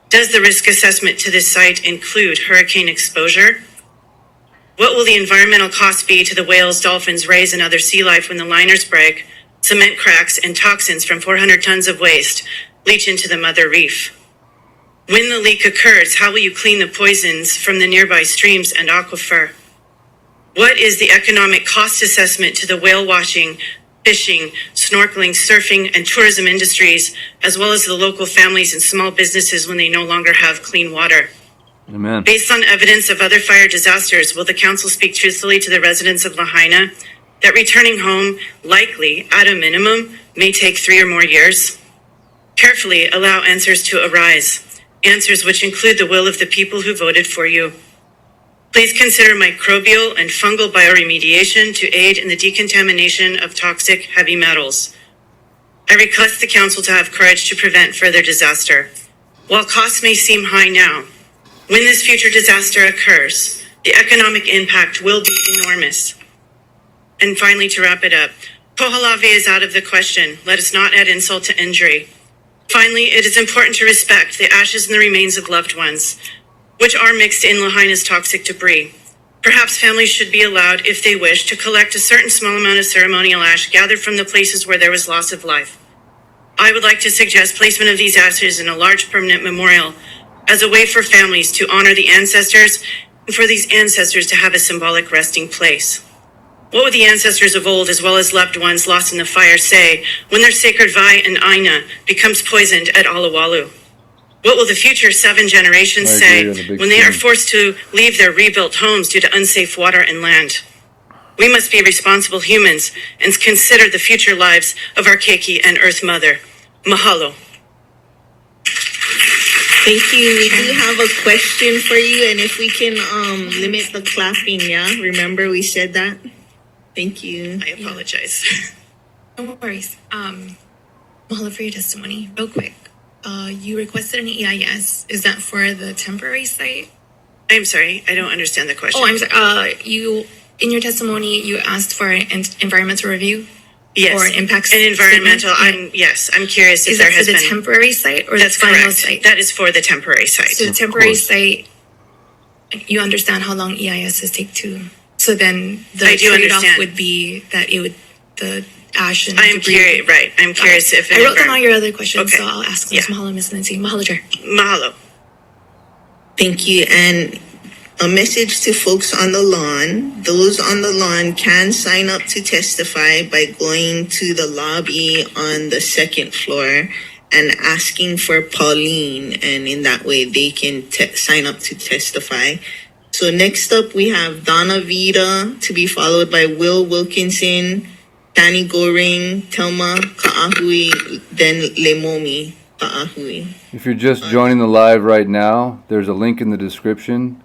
Does the risk assessment to this site include hurricane exposure? What will the environmental cost be to the whales, dolphins, rays, and other sea life when the liners break, cement cracks, and toxins from 400 tons of waste leach into the mother reef? When the leak occurs, how will you clean the poisons from the nearby streams and aquifer? What is the economic cost assessment to the whale watching, fishing, snorkeling, surfing, and tourism industries, as well as the local families and small businesses when they no longer have clean water? Amen. Based on evidence of other fire disasters, will the council speak truthfully to the residents of Lahaina that returning home, likely, at a minimum, may take 3 or more years? Carefully allow answers to arise, answers which include the will of the people who voted for you. Please consider microbial and fungal bioremediation to aid in the decontamination of toxic heavy metals. I request the council to have courage to prevent further disaster. While costs may seem high now, when this future disaster occurs, the economic impact will be enormous. And finally, to wrap it up, Pohalave is out of the question. Let us not add insult to injury. Finally, it is important to respect the ashes and the remains of loved ones, which are mixed in Lahaina's toxic debris. Perhaps families should be allowed, if they wish, to collect a certain small amount of ceremonial ash gathered from the places where there was loss of life. I would like to suggest placement of these ashes in a large permanent memorial as a way for families to honor the ancestors and for these ancestors to have a symbolic resting place. What would the ancestors of old, as well as loved ones lost in the fire, say when their sacred vai and aina becomes poisoned at Alawalu? What will the future 7 generations say when they are forced to leave their rebuilt homes due to unsafe water and land? We must be responsible humans and consider the future lives of our keiki and Earth Mother. Mahalo. Thank you. We do have a question for you, and if we can limit the clapping, yeah? Remember we said that? Thank you. I apologize. No worries. Mahalo for your testimony. Real quick. You requested an EIS. Is that for the temporary site? I'm sorry, I don't understand the question. Oh, I'm sorry. You in your testimony you asked for an environmental review? Yes. Or an impact An environmental, statement? I'm curious if Is there that for has the been. temporary site or the That's final correct. site? That is for the temporary site. So the Of temporary course. site, you understand how long EISs take to. So then the I do trade-off understand. would be that the ash and I'm debris. curious, right, I'm curious if. I wrote down all your other questions, Okay. so I'll ask Yeah. those. Mahalo, Ms. Lindsay. Mahalo, Chair. Mahalo. Thank you. And a message to folks on the lawn. Those on the lawn can sign up to testify by going to the lobby on the 2nd floor and asking for Pauline. And in that way, they can sign up to testify. So next up, we have Donna Vida to be followed by Will Wilkinson, Tani Goring, Telma Ka'ahui, then Lemomi Ka'ahui. If you're just joining the live right now, there's a link in the description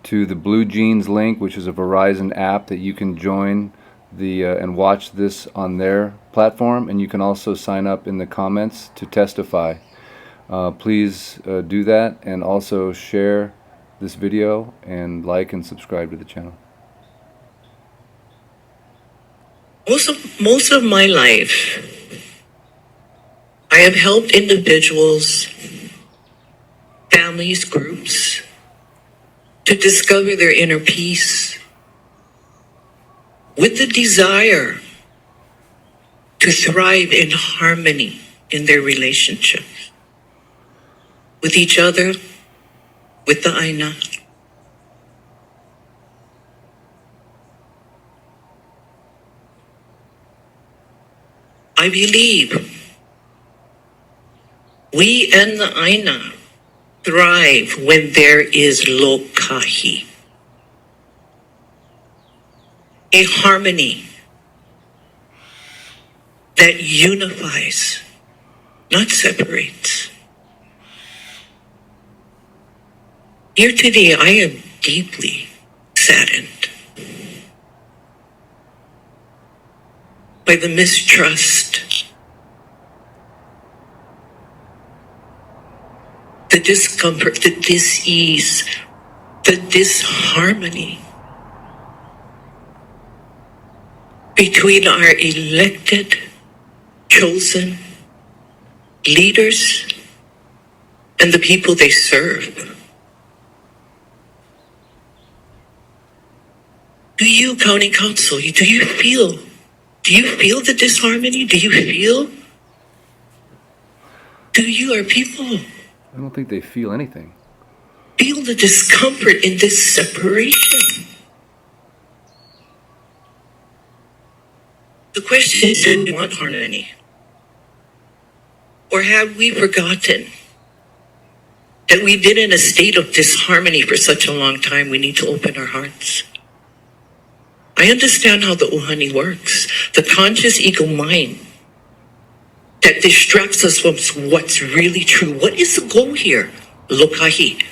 to the Blue Jeans link, which is a Verizon app that you can join and watch this on their platform, and you can also sign up in the comments to testify. Please do that, and also share this video and like and subscribe to the channel. Most of my life, I have helped individuals, families, groups to discover their inner peace with the desire to thrive in harmony in their relationships with each other, with the Aina. I believe we and the Aina thrive when there is lokahi, a harmony that unifies, not separates. Here today, I am deeply saddened by the mistrust, the discomfort, the dis-ease, the disharmony between our elected, chosen leaders and the people they serve. Do you, County Council, do you feel the disharmony? Do you, our people, I don't think they feel anything. feel the discomfort in this separation? The question is, do we want harmony? Or have we forgotten that we've been in a state of disharmony for such a long time. We need to open our hearts. I understand how the ohani works, the conscious ego mind that distracts us from what's really true. What is the goal here? Lokahi,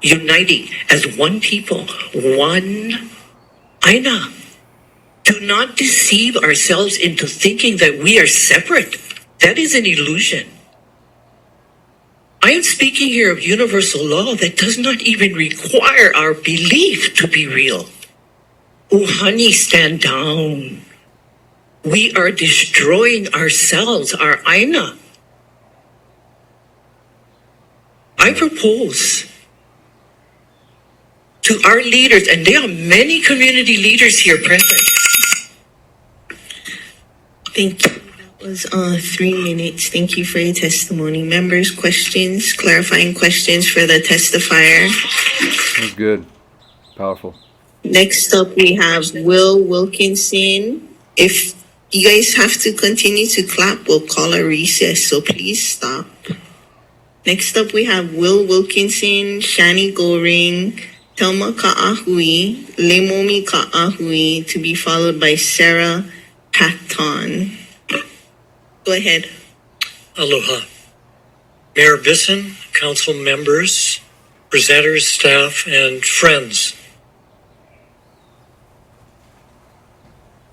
uniting as one people, one aina. Do not deceive ourselves into thinking that we are separate. That is an illusion. I am speaking here of universal law that does not even require our belief to be real. Ohani, stand down. We are destroying ourselves, our aina. I propose to our leaders, and there are many community leaders here present. Thank you. That was 3 minutes. Thank you for your testimony. Members, questions, clarifying questions for the testifier. That was good. Powerful. Next up, we have Will Wilkinson. If you guys have to continue to clap, we'll call a recess, so please stop. Next up, we have Will Wilkinson, Shani Goring, Telma Ka'ahui, Lemomi Ka'ahui, to be followed by Sarah Patton. Go ahead. Aloha. Mayor Bisson, council members, presenters, staff, and friends.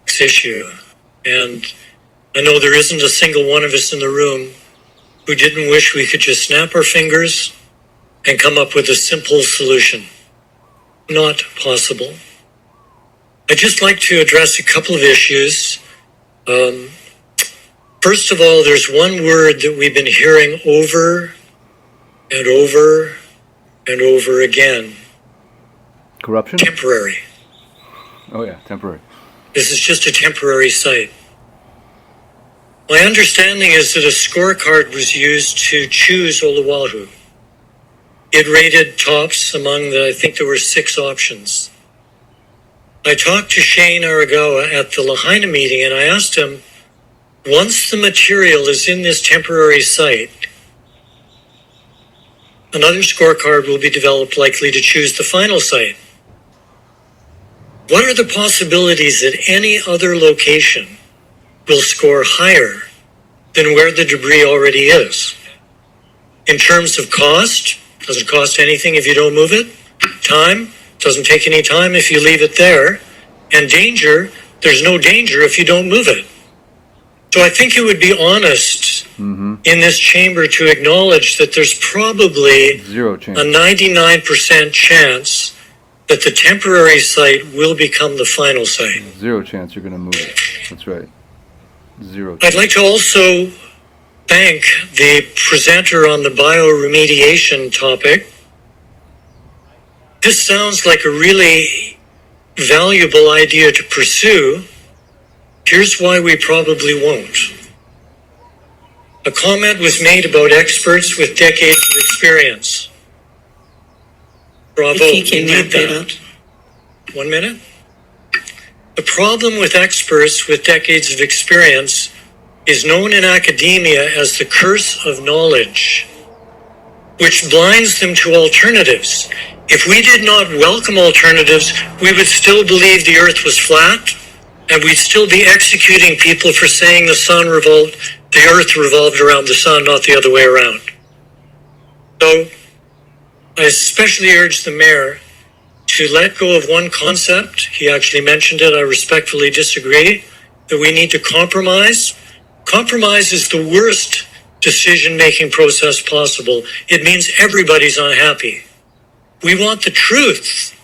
This issue. And I know there isn't a single one of us in the room who didn't wish we could just snap our fingers and come up with a simple solution. Not possible. I'd just like to address a couple of issues. First of all, there's one word that we've been hearing over and over and over again. Corruption? Temporary. Oh yeah, temporary. This is just a temporary site. My understanding is that a scorecard was used to choose Oahu. It rated tops among I think there were 6 options. I talked to Shane Aragawa at the Lahaina meeting and I asked him, once the material is in this temporary site, another scorecard will be developed likely to choose the final site. What are the possibilities that any other location will score higher than where the debris already is? In terms of cost, doesn't cost anything if you don't move it. Time, doesn't take any time if you leave it there. And danger, there's no danger if you don't move it. So I think it would be honest in this chamber to acknowledge that there's probably Zero chance. a 99% chance that the temporary site will become the final site. Zero chance you're going to move it. That's right. Zero chance. I'd like to also thank the presenter on the bioremediation topic. This sounds like a really valuable idea to pursue. Here's why we probably won't. A comment was made about experts with decades of experience. Bravo, If you can we need wrap it that. 1 minute. The problem with experts with decades of experience is known in academia as the curse of knowledge, which blinds them to alternatives. If we did not welcome alternatives, we would still believe the earth was flat, and we'd still be executing people for saying the earth revolved around the sun, not the other way around. So, I especially urge the mayor to let go of one concept. He actually mentioned it. I respectfully disagree that we need to compromise. Compromise is the worst decision-making process possible. It means everybody's unhappy. We want the truth,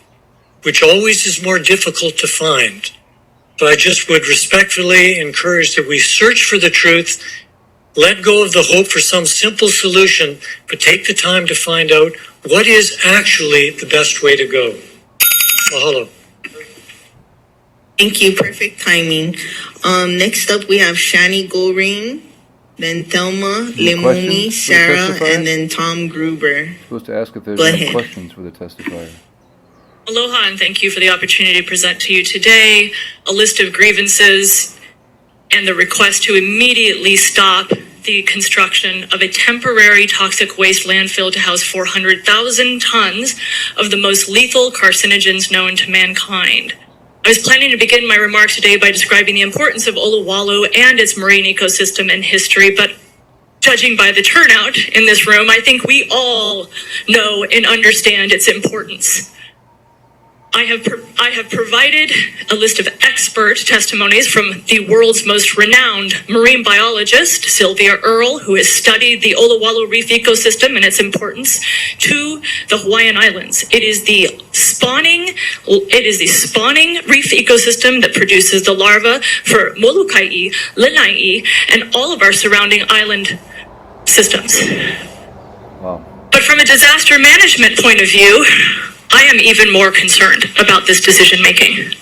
which always is more difficult to find. But I just would respectfully encourage that we search for the truth, let go of the hope for some simple solution, but take the time to find out what is actually the best way to go. Mahalo. Thank you. Perfect timing. Next up, we have Shani Goring, then Thelma, Any Lemoni, questions for the Sarah, testifier? and then Tom Gruber. Supposed to ask if there's Go any ahead. questions for the testifier. Aloha, and thank you for the opportunity to present to you today a list of grievances and the request to immediately stop the construction of a temporary toxic waste landfill to house 400,000 tons of the most lethal carcinogens known to mankind. I was planning to begin my remarks today by describing the importance of Olowalu and its marine ecosystem and history, but judging by the turnout in this room, I think we all know and understand its importance. I have provided a list of expert testimonies from the world's most renowned marine biologist, Sylvia Earle, who has studied the Olowalu Reef ecosystem and its importance to the Hawaiian Islands. It is the spawning reef ecosystem that produces the larvae for Molokai, Lanai, and all of our surrounding island systems. Wow. But from a disaster management point of view, I am even more concerned about this decision making.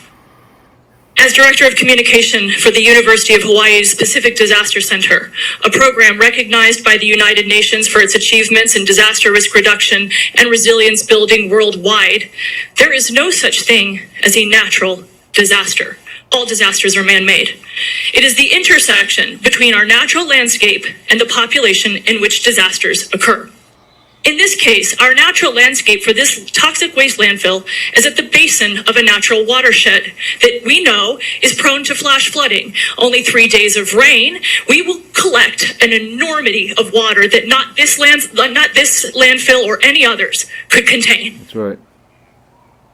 As Director of Communication for the University of Hawaii's Pacific Disaster Center, a program recognized by the United Nations for its achievements in disaster risk reduction and resilience building worldwide, there is no such thing as a natural disaster. All disasters are man-made. It is the intersection between our natural landscape and the population in which disasters occur. In this case, our natural landscape for this toxic waste landfill is at the basin of a natural watershed that we know is prone to flash flooding. Only 3 days of rain, we will collect an enormity of water that not this landfill or any others could contain. That's right.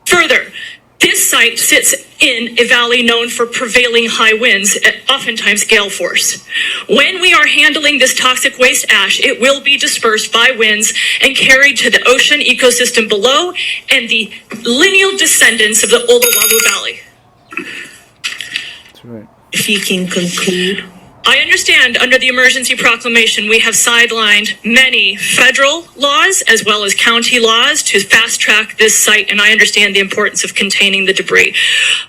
Further, this site sits in a valley known for prevailing high winds, oftentimes gale force. When we are handling this toxic waste ash, it will be dispersed by winds and carried to the ocean ecosystem below and the lineal descendants of the Olowalu Valley. That's right. If you can conclude. I understand under the emergency proclamation, we have sidelined many federal laws as well as county laws to fast track this site, and I understand the importance of containing the debris.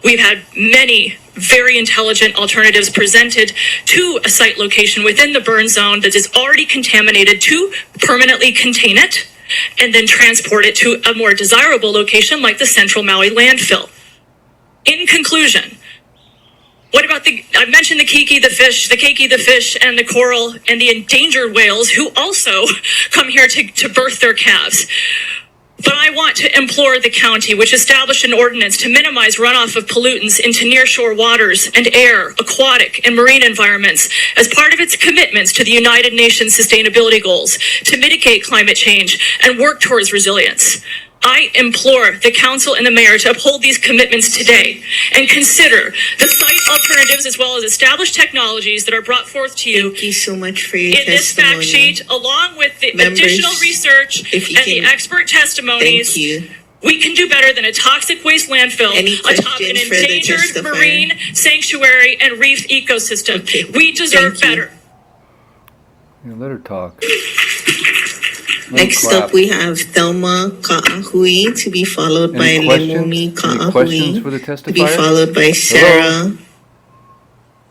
We've had many very intelligent alternatives presented to a site location within the burn zone that is already contaminated to permanently contain it and then transport it to a more desirable location like the Central Maui landfill. In conclusion, what about I mentioned the keiki, the fish, and the coral, and the endangered whales who also come here to birth their calves. But I want to implore the county, which established an ordinance to minimize runoff of pollutants into nearshore waters and air, aquatic, and marine environments as part of its commitments to the United Nations sustainability goals to mitigate climate change and work towards resilience. I implore the council and the mayor to uphold these commitments today and consider the site alternatives as well as established technologies that are brought forth to you. Thank you so much for your in this fact sheet, along with the additional research and the expert testimonies. Thank you. We can do better than a toxic waste landfill atop an endangered marine sanctuary and reef ecosystem. Okay. We deserve better. Yeah, let her talk. Next up, we have Thelma Ka'ahui to be followed by Lemumi Ka'ahui to be followed by Sarah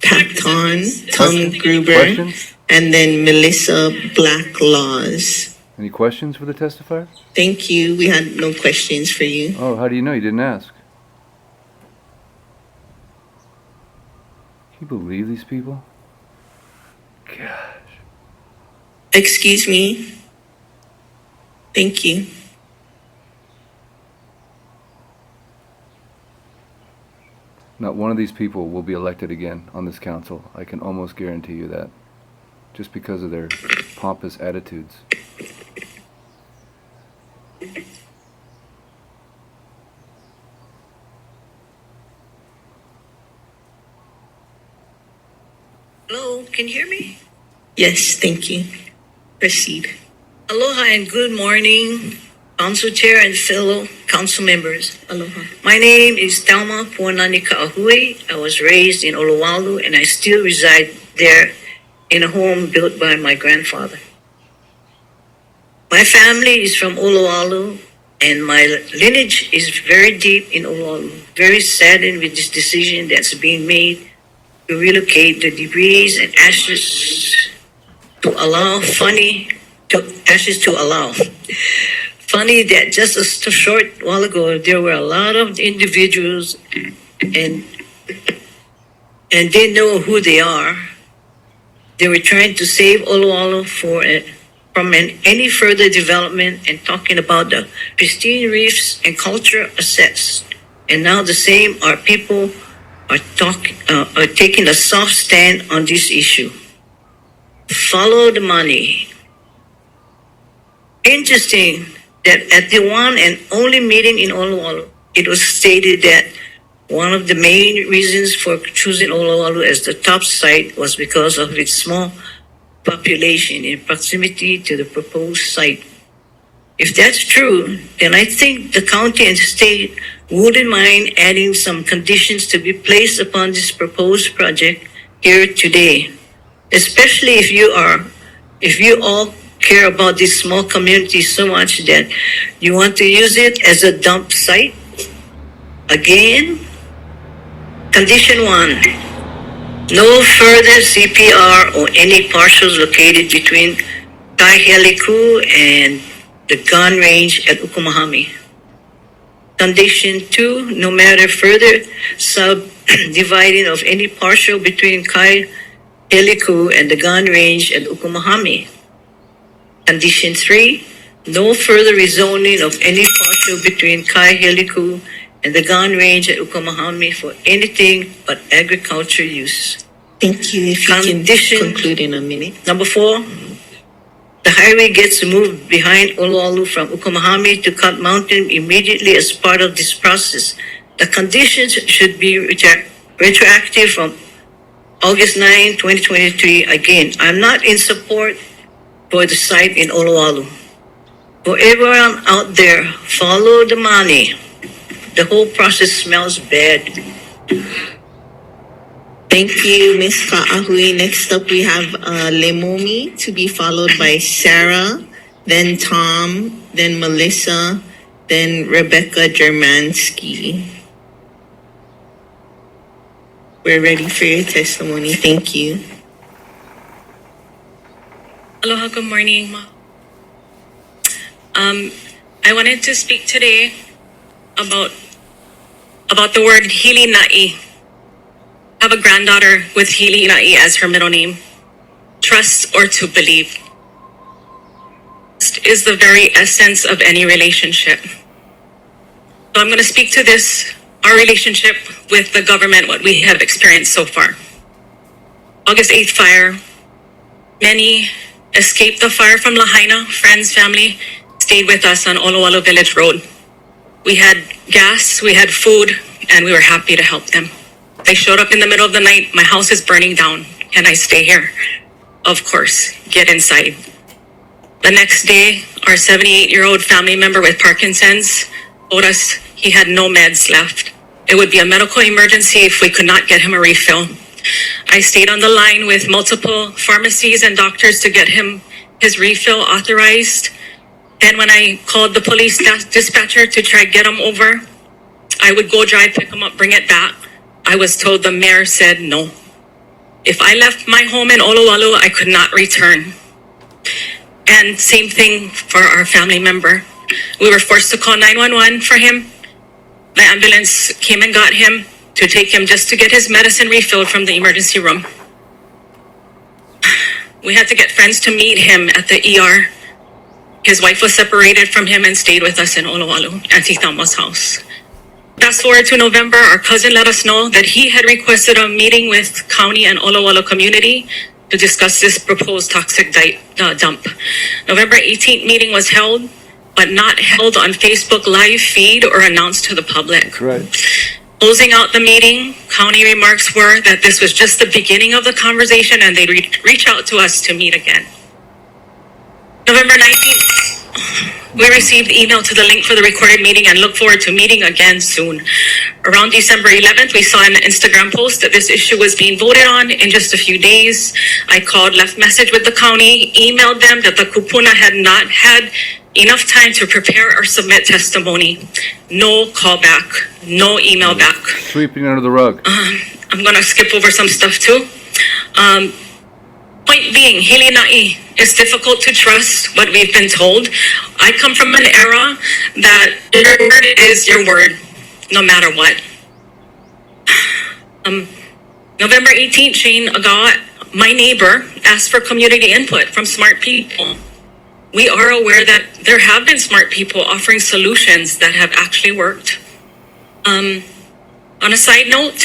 Patton, Tom Gruber, and then Melissa Blacklaws. Any questions for the testifier? Thank you. We had no questions for you. Oh, how do you know? You didn't ask. Can you believe these people? Gosh. Excuse me. Thank you. Not one of these people will be elected again on this council. I can almost guarantee you that. Just because of their pompous attitudes. Hello, can you hear me? Yes, thank you. Proceed. Aloha and good morning, Council Chair and fellow council members. Aloha. My name is Thelma Puanani Ka'ahui. I was raised in Olowalu and I still reside there in a home built by my grandfather. My family is from Olowalu and my lineage is very deep in Olowalu. Very saddened with this decision that's being made to relocate the debris and ashes to allow Funny that just a short while ago, there were a lot of individuals and and they know who they are. They were trying to save Oloalo from any further development and talking about the pristine reefs and culture assets. And now the same people are taking a soft stand on this issue. Follow the money. Interesting that at the one and only meeting in Oloalo, it was stated that one of the main reasons for choosing Oloalo as the top site was because of its small population in proximity to the proposed site. If that's true, then I think the county and state wouldn't mind adding some conditions to be placed upon this proposed project here today, especially if you all care about this small community so much that you want to use it as a dump site. Again, condition 1, no further CPR or any parcels located between Kaiheliku and the gun range at Ukumahami. Condition 2, no matter further subdividing of any partial between Kaiheliku and the gun range at Ukumahami. Condition 3, no further rezoning of any partial between Kaiheliku and the gun range at Ukumahami for anything but agriculture use. Thank you. If you can conclude in a minute. Number 4, the highway gets moved behind Oloalo from Ukumahami to Cut Mountain immediately as part of this process. The conditions should be retroactive from August 9, 2023. Again, I'm not in support for the site in Oloalo. For everyone out there, follow the money. The whole process smells bad. Thank you, Ms. Ka'ahui. Next up, we have Lemomi to be followed by Sarah, then Tom, then Melissa, then Rebecca Germansky. We're ready for your testimony. Thank you. Aloha, good morning. I wanted to speak today about the word hili na'i. I have a granddaughter with hili na'i as her middle name. Trust or to believe. Trust is the very essence of any relationship. So I'm going to speak to this, our relationship with the government, what we have experienced so far. August 8th fire. Many escaped the fire from Lahaina. Friends, family stayed with us on Oloalo Village Road. We had gas, we had food, and we were happy to help them. They showed up in the middle of the night. My house is burning down. Can I stay here? Of course, get inside. The next day, our 78-year-old family member with Parkinson's told us he had no meds left. It would be a medical emergency if we could not get him a refill. I stayed on the line with multiple pharmacies and doctors to get him his refill authorized. Then when I called the police dispatcher to try to get him over, I would go drive, pick him up, bring it back. I was told the mayor said no. If I left my home in Oloalo, I could not return. And same thing for our family member. We were forced to call 911 for him. The ambulance came and got him to take him just to get his medicine refilled from the emergency room. We had to get friends to meet him at the ER. His wife was separated from him and stayed with us in Oloalo, Auntie Thelma's house. Fast forward to November, our cousin let us know that he had requested a meeting with county and Oloalo community to discuss this proposed toxic dump. November 18th meeting was held, but not held on Facebook live feed or announced to the public. Right. Closing out the meeting, county remarks were that this was just the beginning of the conversation and they'd reach out to us to meet again. November 19th, we received email to the link for the recorded meeting and look forward to meeting again soon. Around December 11th, we saw an Instagram post that this issue was being voted on in just a few days. I called, left message with the county, emailed them that the kupuna had not had enough time to prepare or submit testimony. No call back, no email back. Sweeping under the rug. I'm going to skip over some stuff too. Point being, hili na'i. It's difficult to trust what we've been told. I come from an era that your word is your word, no matter what. November 18th, Shane Agat, my neighbor, asked for community input from smart people. We are aware that there have been smart people offering solutions that have actually worked. On a side note,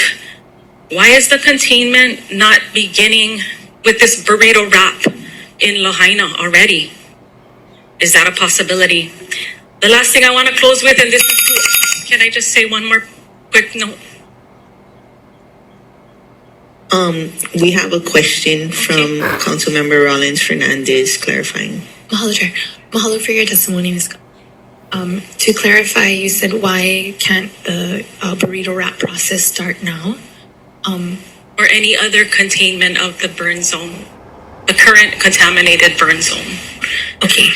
why is the containment not beginning with this burrito wrap in Lahaina already? Is that a possibility? The last thing I want to close with, and this is, can I just say one more quick note? We have a question from Councilmember Rollins Fernandez clarifying. Mahalo, Chair. Mahalo for your testimony, Ms. To clarify, you said why can't the burrito wrap process start now? Or any other containment of the burn zone, the current contaminated burn zone. Okay,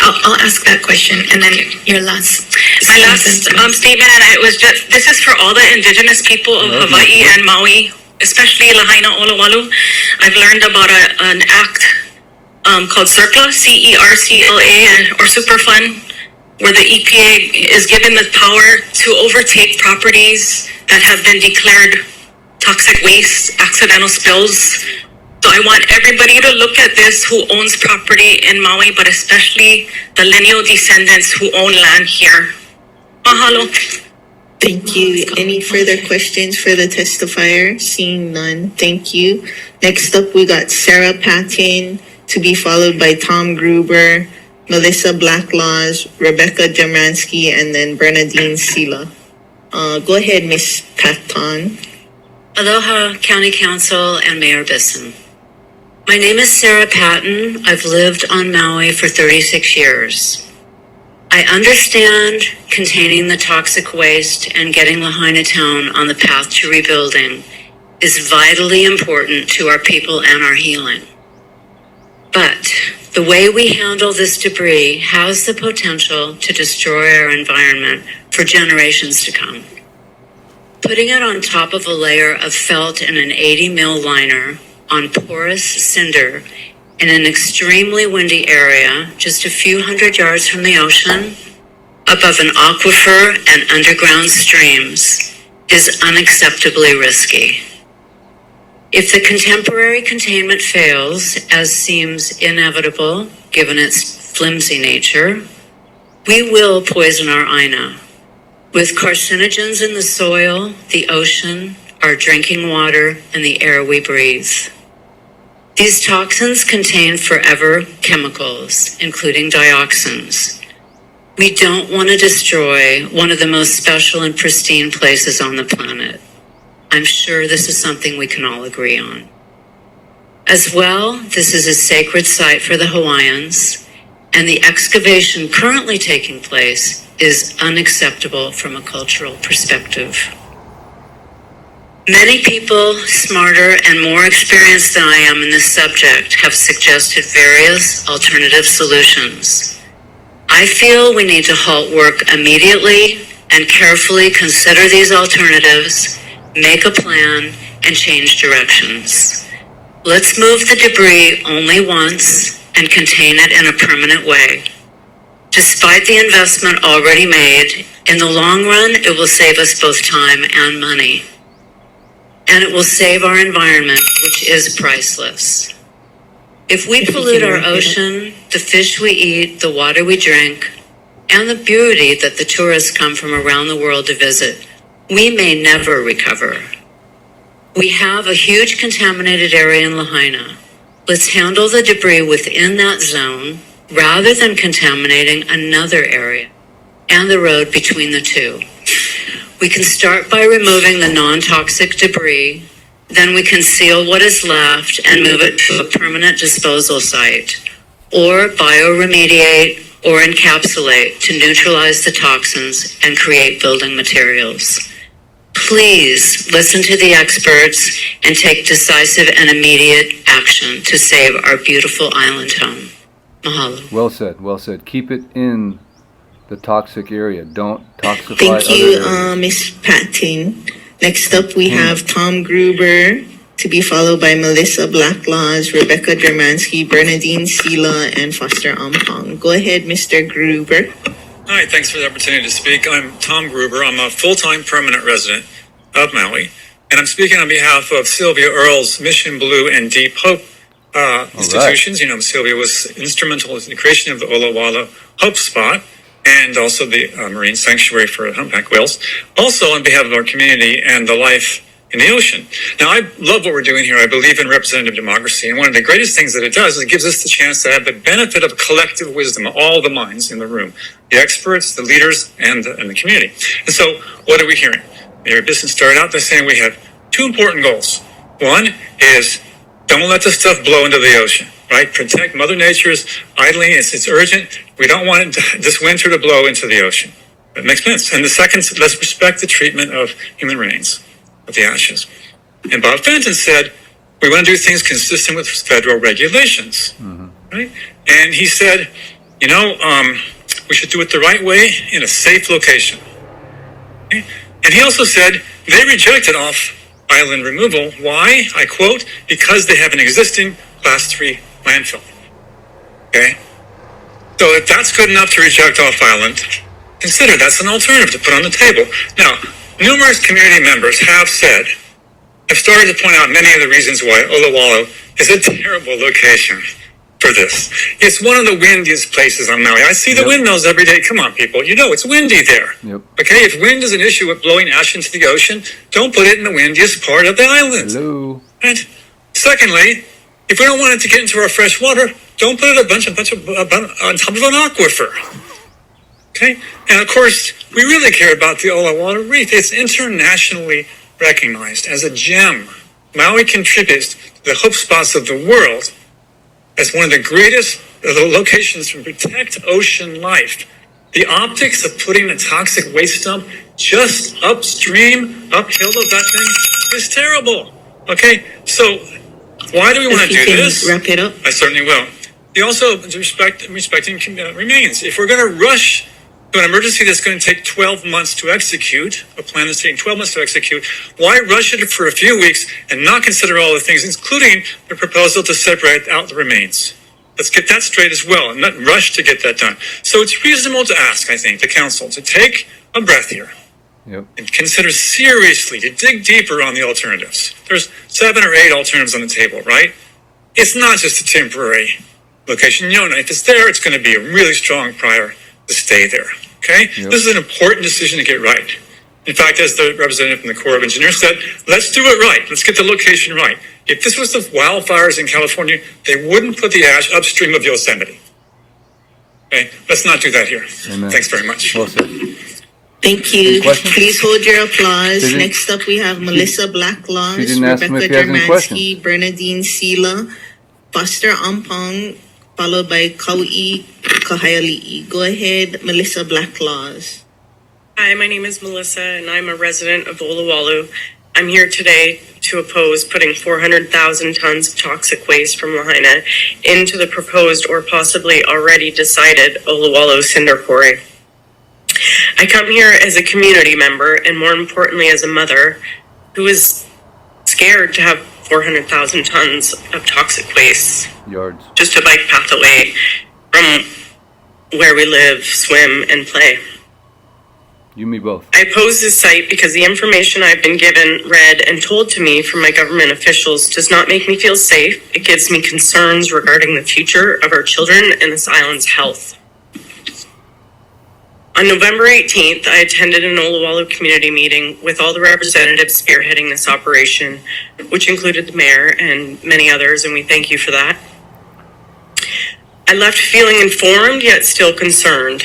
I'll ask that question, and then your last. My last statement, and it was just, this is for all the indigenous people of Hawaii and Maui, especially Lahaina, Olowalu. I've learned about an act called CERCLA, CERCLA, or Superfund, where the EPA is given the power to overtake properties that have been declared toxic waste, accidental spills. So I want everybody to look at this who owns property in Maui, but especially the lineal descendants who own land here. Mahalo. Thank you. Any further questions for the testifier? Seeing none, thank you. Next up, we got Sarah Patton, to be followed by Tom Gruber, Melissa Blacklaws, Rebecca Jamansky, and then Bernadine Sila. Go ahead, Ms. Patton. Aloha, County Council and Mayor Bisson. My name is Sarah Patton. I've lived on Maui for 36 years. I understand containing the toxic waste and getting Lahaina Town on the path to rebuilding is vitally important to our people and our healing. But the way we handle this debris has the potential to destroy our environment for generations to come. Putting it on top of a layer of felt in an 80 mil liner on porous cinder in an extremely windy area just a few hundred yards from the ocean, above an aquifer and underground streams, is unacceptably risky. If the contemporary containment fails, as seems inevitable given its flimsy nature, we will poison our Aina with carcinogens in the soil, the ocean, our drinking water, and the air we breathe. These toxins contain forever chemicals, including dioxins. We don't want to destroy one of the most special and pristine places on the planet. I'm sure this is something we can all agree on. As well, this is a sacred site for the Hawaiians, and the excavation currently taking place is unacceptable from a cultural perspective. Many people smarter and more experienced than I am in this subject have suggested various alternative solutions. I feel we need to halt work immediately and carefully consider these alternatives, make a plan, and change directions. Let's move the debris only once and contain it in a permanent way. Despite the investment already made, in the long run, it will save us both time and money. And it will save our environment, which is priceless. If we pollute our ocean, the fish we eat, the water we drink, and the beauty that the tourists come from around the world to visit, we may never recover. We have a huge contaminated area in Lahaina. Let's handle the debris within that zone rather than contaminating another area and the road between the two. We can start by removing the non-toxic debris, then we can seal what is left and move it to a permanent disposal site, or bioremediate or encapsulate to neutralize the toxins and create building materials. Please listen to the experts and take decisive and immediate action to save our beautiful island home. Mahalo. Well said, well said. Keep it in the toxic area. Don't toxify Thank you, other areas. Ms. Patton. Next up, we have Tom Gruber, to be followed by Melissa Blacklaws, Rebecca Dermansky, Bernadine Sila, and Foster Ampong. Go ahead, Mr. Gruber. Hi, thanks for the opportunity to speak. I'm Tom Gruber. I'm a full-time permanent resident of Maui. And I'm speaking on behalf of Sylvia Earle's Mission Blue and Deep Hope institutions. You know, Sylvia was instrumental in the creation of the Olawala Hope Spot and also the Marine Sanctuary for humpback whales. Also on behalf of our community and the life in the ocean. Now, I love what we're doing here. I believe in representative democracy. And one of the greatest things that it does is it gives us the chance to have the benefit of collective wisdom, all the minds in the room, the experts, the leaders, and the community. And so what are we hearing? Mayor Bisson started out by saying we have two important goals. One is don't let the stuff blow into the ocean, right? Protect Mother Nature's idling. It's urgent. We don't want this winter to blow into the ocean. That makes sense. And the second, let's respect the treatment of human remains, of the ashes. And Bob Fenton said, we want to do things consistent with federal regulations, right? And he said, you know, we should do it the right way in a safe location. Okay? And he also said they rejected off-island removal. Why? I quote, because they have an existing Class 3 landfill. Okay? So if that's good enough to reject off-island, consider that's an alternative to put on the table. Now, numerous community members have started to point out many of the reasons why Olawalo is a terrible location for this. It's one of the windiest places on Maui. I see the windmills every day. Come on, people. You know it's windy there. Okay, if wind is an issue with blowing ash into the ocean, don't put it in the windiest part of the island. Hello. And secondly, if we don't want it to get into our fresh water, don't put it on top of an aquifer. Okay, and of course, we really care about the Olawalo Reef. It's internationally recognized as a gem. Maui contributes to the hope spots of the world as one of the greatest locations to protect ocean life. The optics of putting a toxic waste dump just upstream, uphill of that thing is terrible. Okay, so why do we want to do this? Wrap it up. I certainly will. He also respecting remains. If we're going to rush to an emergency that's going to take 12 months to execute, a plan that's taking 12 months to execute, why rush it for a few weeks and not consider all the things, including the proposal to separate out the remains? Let's get that straight as well and not rush to get that done. So it's reasonable to ask, I think, the council to take a breath here and consider seriously to dig deeper on the alternatives. There's 7 or 8 alternatives on the table, right? It's not just a temporary location. You know, if it's there, it's going to be a really strong prior to stay there. Okay? This is an important decision to get right. In fact, as the representative from the Corps of Engineers said, let's do it right. Let's get the location right. If this was the wildfires in California, they wouldn't put the ash upstream of Yosemite. Okay? Let's not do that here. Amen. Thanks very much. Well said. Thank you. Please hold your applause. Next up, we have Melissa Blacklaws, Rebecca Germansky, Bernadine Sila, Foster Ampong, followed by Kau'i Kahaiali'i. Go ahead, Melissa Blacklaws. Hi, my name is Melissa, and I'm a resident of Oluwalu. I'm here today to oppose putting 400,000 tons of toxic waste from Lahaina into the proposed or possibly already decided Oluwalu Cinder Quarry. I come here as a community member, and more importantly, as a mother who is scared to have 400,000 tons of toxic waste just a bike path away from where we live, swim, and play. You, me both. I oppose this site because the information I've been given, read, and told to me from my government officials does not make me feel safe. It gives me concerns regarding the future of our children and this island's health. On November 18th, I attended an Oluwalu community meeting with all the representatives spearheading this operation, which included the mayor and many others, and we thank you for that. I left feeling informed, yet still concerned.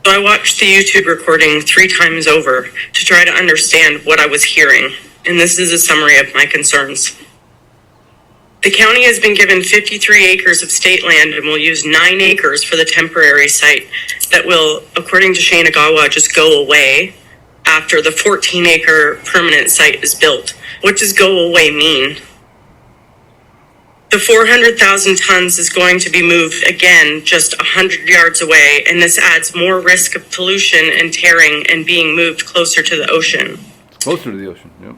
So I watched the YouTube recording 3 times over to try to understand what I was hearing, and this is a summary of my concerns. The county has been given 53 acres of state land and will use 9 acres for the temporary site that will, according to Shane Agawa, just go away after the 14-acre permanent site is built. What does go away mean? The 400,000 tons is going to be moved again just 100 yards away, and this adds more risk of pollution and tearing and being moved closer to the ocean. Closer to the ocean, yep.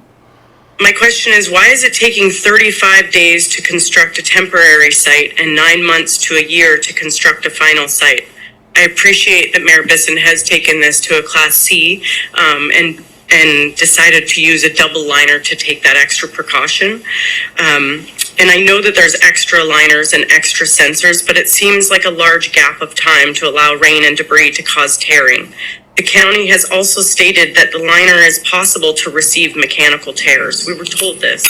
My question is, why is it taking 35 days to construct a temporary site and 9 months to a year to construct a final site? I appreciate that Mayor Bisson has taken this to a Class C and and decided to use a double liner to take that extra precaution. And I know that there's extra liners and extra sensors, but it seems like a large gap of time to allow rain and debris to cause tearing. The county has also stated that the liner is possible to receive mechanical tears. We were told this,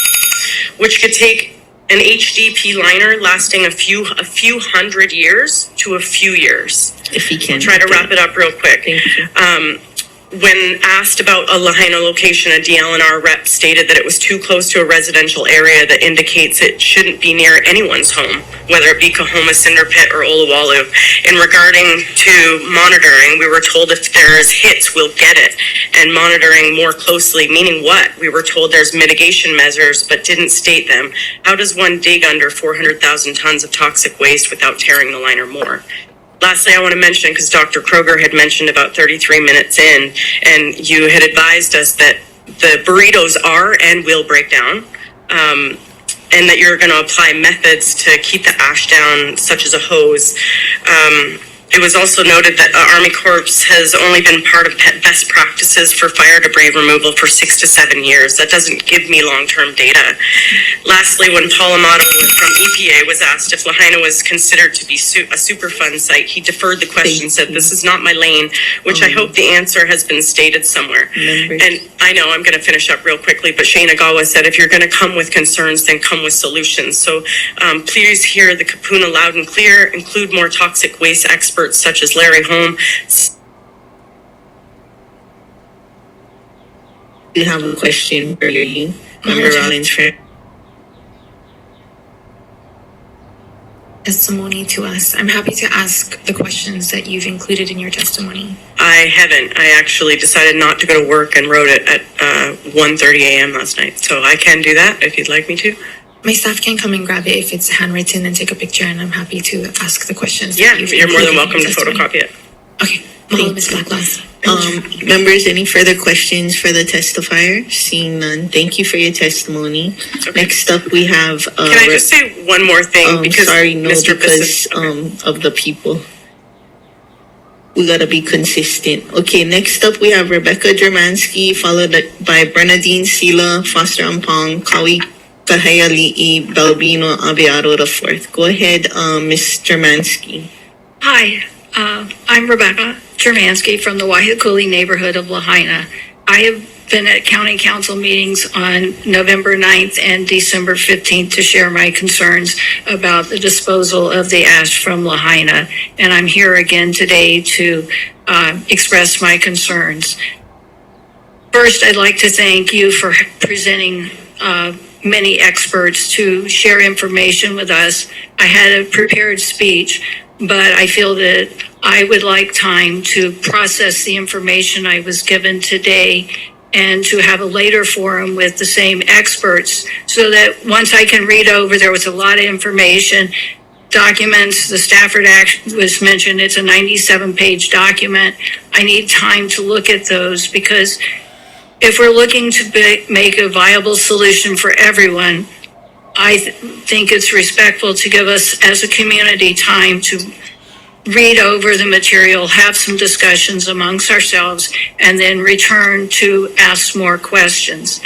which could take an HDP liner lasting a few hundred years to a few years. If you can. I'll try to wrap it up real quick. Thank you. When asked about a Lahaina location, a DLNR rep stated that it was too close to a residential area that indicates it shouldn't be near anyone's home, whether it be Kahoma, Cinder Pit, or Olowalu. And regarding to monitoring, we were told if there's hits, we'll get it. And monitoring more closely, meaning what? We were told there's mitigation measures, but didn't state them. How does one dig under 400,000 tons of toxic waste without tearing the liner more? Lastly, I want to mention, because Dr. Kroger had mentioned about 33 minutes in, and you had advised us that the burritos are and will break down, and that you're going to apply methods to keep the ash down, such as a hose. It was also noted that Army Corps has only been part of best practices for fire debris removal for 6 to 7 years. That doesn't give me long-term data. Lastly, when Paul Amato from EPA was asked if Lahaina was considered to be a Superfund site, he deferred the question, said, "This is not my lane," which I hope the answer has been stated somewhere. And I know I'm going to finish up real quickly, but Shane Agawa said, if you're going to come with concerns, then come with solutions. So please hear the Kapuna loud and clear, include more toxic waste experts such as Larry Holm. We have a question for you, Member Rollins. Testimony to us. I'm happy to ask the questions that you've included in your testimony. I haven't. I actually decided not to go to work and wrote it at 1:30 a.m. last night. So I can do that if you'd like me to. My staff can come and grab it if it's handwritten and take a picture, and I'm happy to ask the questions. Yeah, you're more than welcome to photocopy it. Okay. Mahalo, Ms. Blacklass. Members, any further questions for the testifier? Seeing none, thank you for your testimony. Okay. Next up, we have... Can I just say one more thing? Because Mr. because of the people. We gotta be consistent. Okay, next up, we have Rebecca Jermansky, followed by Bernadine Sila, Foster Ampong, Kawi Kahayali'i, Balbino Abiaro IV. Go ahead, Ms. Jermansky. Hi, I'm Rebecca Jermansky from the Waihakuli neighborhood of Lahaina. I have been at county council meetings on November 9th and December 15th to share my concerns about the disposal of the ash from Lahaina. And I'm here again today to express my concerns. First, I'd like to thank you for presenting many experts to share information with us. I had a prepared speech, but I feel that I would like time to process the information I was given today and to have a later forum with the same experts so that once I can read over, there was a lot of information, documents, the Stafford Act was mentioned, it's a 97-page document. I need time to look at those because if we're looking to make a viable solution for everyone, I think it's respectful to give us as a community time to read over the material, have some discussions amongst ourselves, and then return to ask more questions.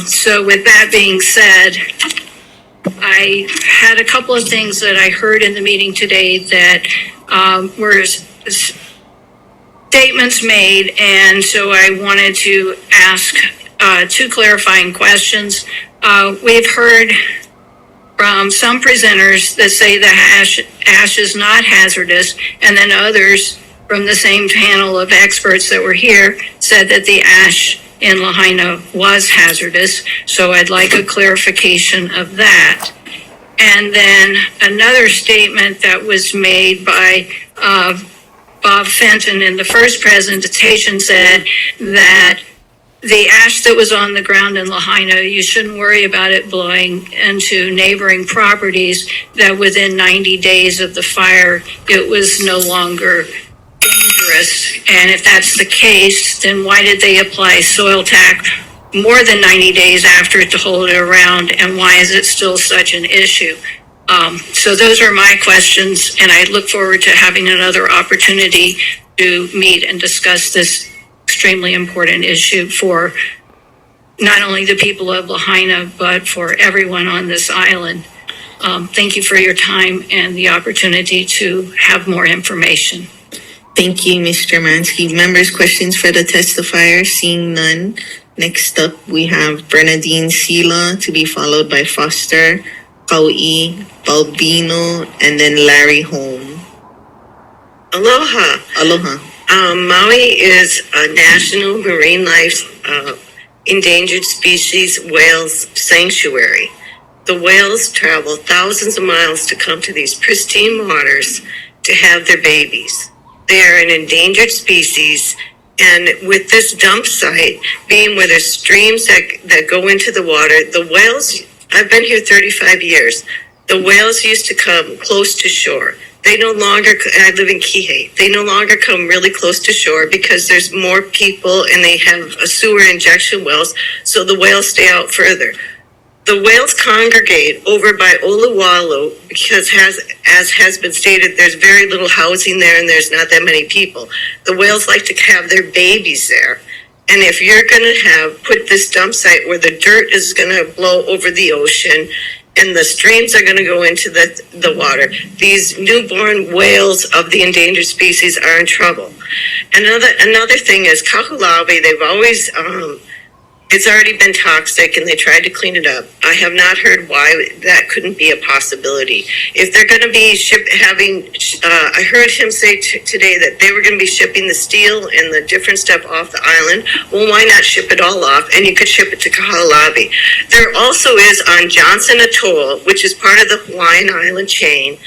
So with that being said, I had a couple of things that I heard in the meeting today that were statements made, and so I wanted to ask two clarifying questions. We've heard from some presenters that say the ash is not hazardous, and then others from the same panel of experts that were here said that the ash in Lahaina was hazardous. So I'd like a clarification of that. And then another statement that was made by Bob Fenton in the first presentation said that the ash that was on the ground in Lahaina, you shouldn't worry about it blowing into neighboring properties, that within 90 days of the fire, it was no longer dangerous. And if that's the case, then why did they apply soil tack more than 90 days after to hold it around? And why is it still such an issue? So those are my questions, and I look forward to having another opportunity to meet and discuss this extremely important issue for not only the people of Lahaina, but for everyone on this island. Thank you for your time and the opportunity to have more information. Thank you, Mr. Mansky. Members, questions for the testifier? Seeing none. Next up, we have Bernadine Sila to be followed by Foster, Kau'i, Balbino, and then Larry Holm. Aloha. Aloha. Maui is a national marine life endangered species whales sanctuary. The whales travel thousands of miles to come to these pristine waters to have their babies. They are an endangered species, and with this dump site being where there's streams that go into the water, the whales, I've been here 35 years, the whales used to come close to shore. They no longer, I live in Kihei, they no longer come really close to shore because there's more people and they have a sewer injection wells, so the whales stay out further. The whales congregate over by Oluwalu because, as has been stated, there's very little housing there and there's not that many people. The whales like to have their babies there. And if you're going to put this dump site where the dirt is going to blow over the ocean and the streams are going to go into the water, these newborn whales of the endangered species are in trouble. Another thing is Kahulawi, they've always... it's already been toxic and they tried to clean it up. I have not heard why that couldn't be a possibility. If they're going to be I heard him say today that they were going to be shipping the steel and the different stuff off the island. Well, why not ship it all off? And you could ship it to Kahalabi. There also is on Johnson Atoll, which is part of the Hawaiian island chain,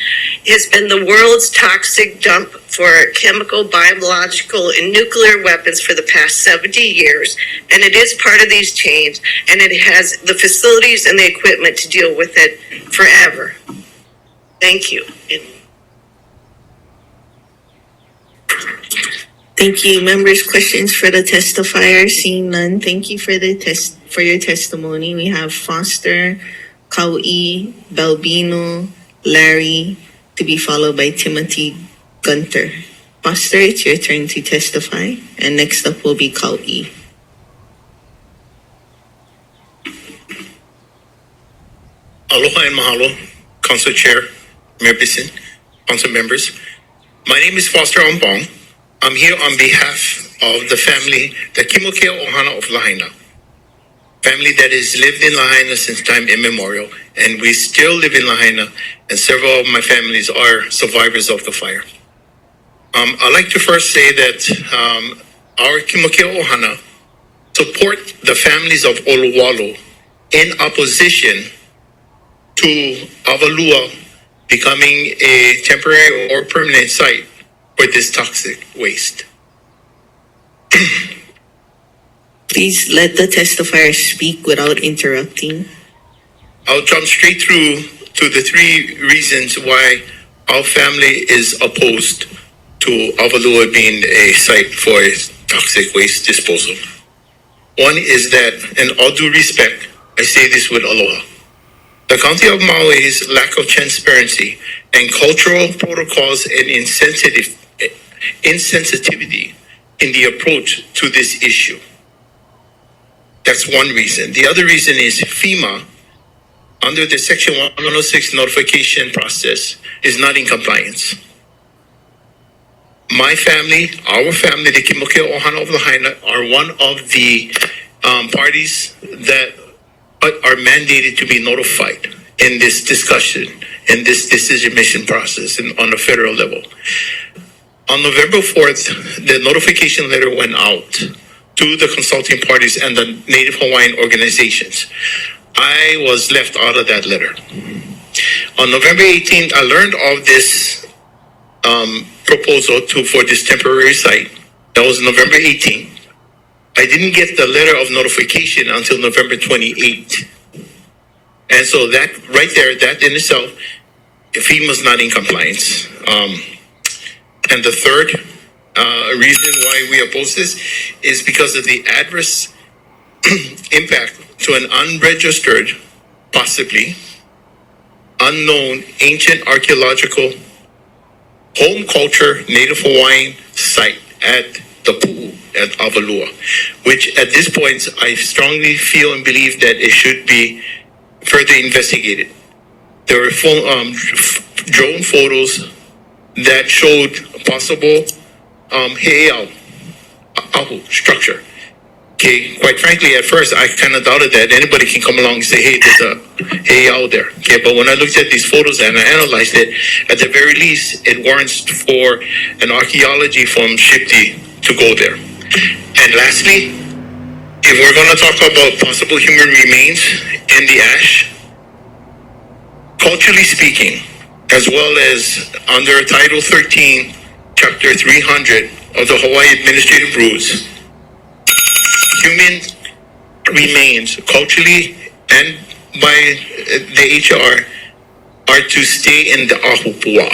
has been the world's toxic dump for chemical, biological, and nuclear weapons for the past 70 years. And it is part of these chains, and it has the facilities and the equipment to deal with it forever. Thank you. Thank you. Members, questions for the testifier? Seeing none, thank you for your testimony. We have Foster, Kau'i, Balbino, Larry, to be followed by Timothy Gunter. Foster, it's your turn to testify, and next up will be Kau'i. Aloha and mahalo, Council Chair, Mayor Bisson, Council members. My name is Foster Ombong. I'm here on behalf of the family, the Kimokea Ohana of Lahaina. Family that has lived in Lahaina since time immemorial, and we still live in Lahaina, and several of my families are survivors of the fire. I'd like to first say that our Kimokea Ohana support the families of Oluwalu in opposition to Avalua becoming a temporary or permanent site for this toxic waste. Please let the testifier speak without interrupting. I'll jump straight through to the three reasons why our family is opposed to Avalua being a site for toxic waste disposal. One is that, in all due respect, I say this with aloha. The County of Maui's lack of transparency and cultural protocols and insensitivity in the approach to this issue. That's one reason. The other reason is FEMA, under the Section 106 notification process, is not in compliance. My family, our family, the Kimokea Ohana of Lahaina, are one of the parties that are mandated to be notified in this discussion, in this decision-making process on a federal level. On November 4th, the notification letter went out to the consulting parties and the Native Hawaiian organizations. I was left out of that letter. On November 18th, I learned of this proposal for this temporary site. That was November 18th. I didn't get the letter of notification until November 28th. And so that right there, that in itself, FEMA's not in compliance. And the third reason why we oppose this is because of the adverse impact to an unregistered, possibly unknown ancient archaeological home culture Native Hawaiian site at the pool at Avalua, which at this point I strongly feel and believe that it should be further investigated. There were drone photos that showed possible ahu structure. Okay, quite frankly, at first I kind of doubted that anybody can come along and say, "Hey, there's a out there." Okay, but when I looked at these photos and I analyzed it, at the very least, it warrants for an archaeology from Shipti to go there. And lastly, if we're going to talk about possible human remains in the ash, culturally speaking, as well as under Title 13, Chapter 300 of the Hawaii Administrative Rules, human remains, culturally and by the HR, are to stay in the ahupua.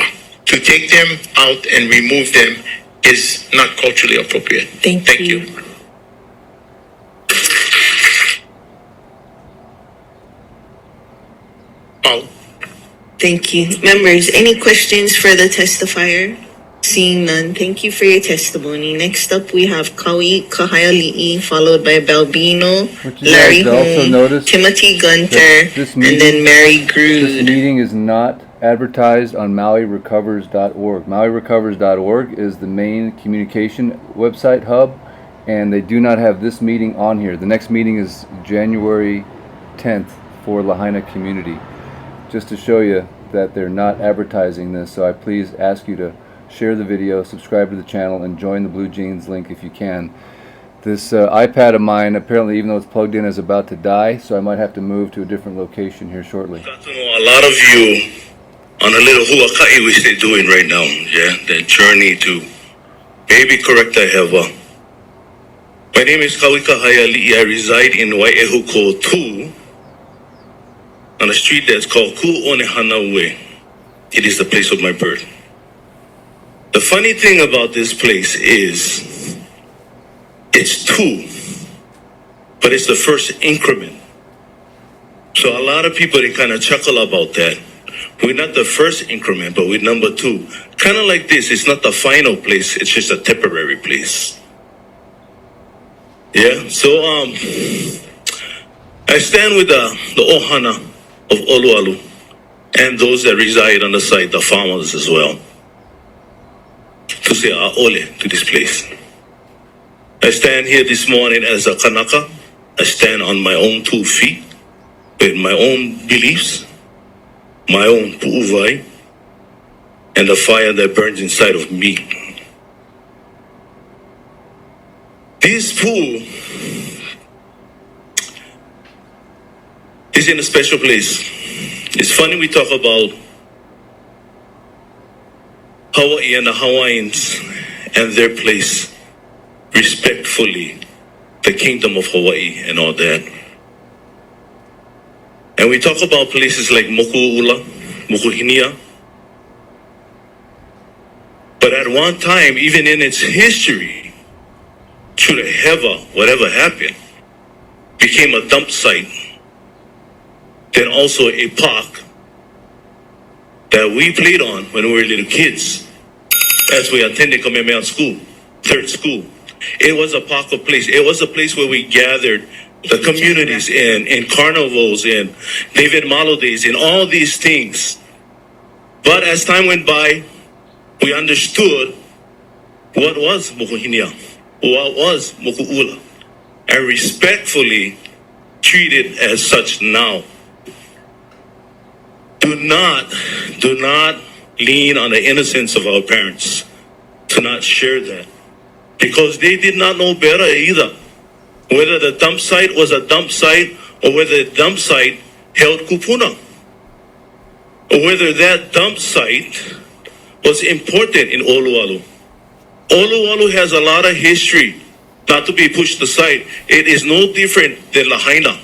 To take them out and remove them is not culturally appropriate. Thank you. Paul. Thank you. Members, any questions for the testifier? Seeing none, thank you for your testimony. Next up, we have Kaui Kahaiali'i, followed by Balbino, Larry Holm, Timothy Gunter, and then Mary Grood. This meeting is not advertised on MauiRecovers.org. MauiRecovers.org is the main communication website hub, and they do not have this meeting on here. The next meeting is January 10th for Lahaina community. Just to show you that they're not advertising this, so I please ask you to share the video, subscribe to the channel, and join the Blue Jeans link if you can. This iPad of mine, apparently, even though it's plugged in, is about to die, so I might have to move to a different location here shortly. Got to know a lot of you on a little huaka'i which they're doing right now, yeah? That journey to maybe correct the heva. My name is Kawika Hayali'i. I reside in Wai'ehuko 2 on a street that's called Ku'onehanaue. It is the place of my birth. The funny thing about this place is it's 2, but it's the first increment. So a lot of people, they kind of chuckle about that. We're not the first increment, but we're number 2. Kind of like this, it's not the final place, it's just a temporary place. Yeah, so I stand with the ohana of Oluwalu and those that reside on the site, the farmers as well, to say a'ole to this place. I stand here this morning as a Kanaka. I stand on my own 2 feet with my own beliefs, my own pu'uvai, and the fire that burns inside of me. This pool is in a special place. It's funny we talk about Hawaii and the Hawaiians and their place, respectfully, the kingdom of Hawaii and all that. And we talk about places like Moku'ula, Mokuhinia. But at one time, even in its history, Chureheva, whatever happened, became a dump site. Then also a park that we played on when we were little kids as we attended Kamehameha School, 3rd school. It was a park of place. It was a place where we gathered the communities in carnivals and David Malo days and all these things. But as time went by, we understood what was Mokuhinia, what was Moku'ula, and respectfully treated as such now. Do not lean on the innocence of our parents to not share that, because they did not know better either. Whether the dump site was a dump site or whether the dump site held kupuna, or whether that dump site was important in Oluwalu. Oluwalu has a lot of history, not to be pushed aside. It is no different than Lahaina.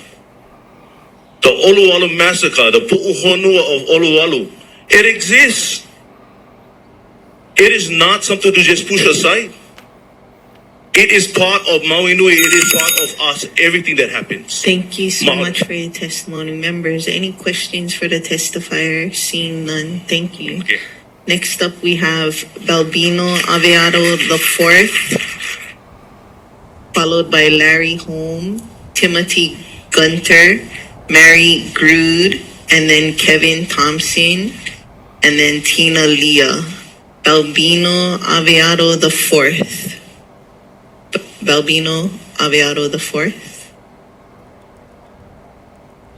The Oluwalu massacre, the Pu'uhonua of Oluwalu, it exists. It is not something to just push aside. It is part of Maui Nui. It is part of us, everything that happens. Thank you so much for your testimony. Members, any questions for the testifier? Seeing none, thank you. Okay. Next up, we have Balbino Aveado IV, followed by Larry Holm, Timothy Gunter, Mary Grude, and then Kevin Thompson, and then Tina Leah. Balbino Aviado the Fourth. Balbino Aviado the Fourth.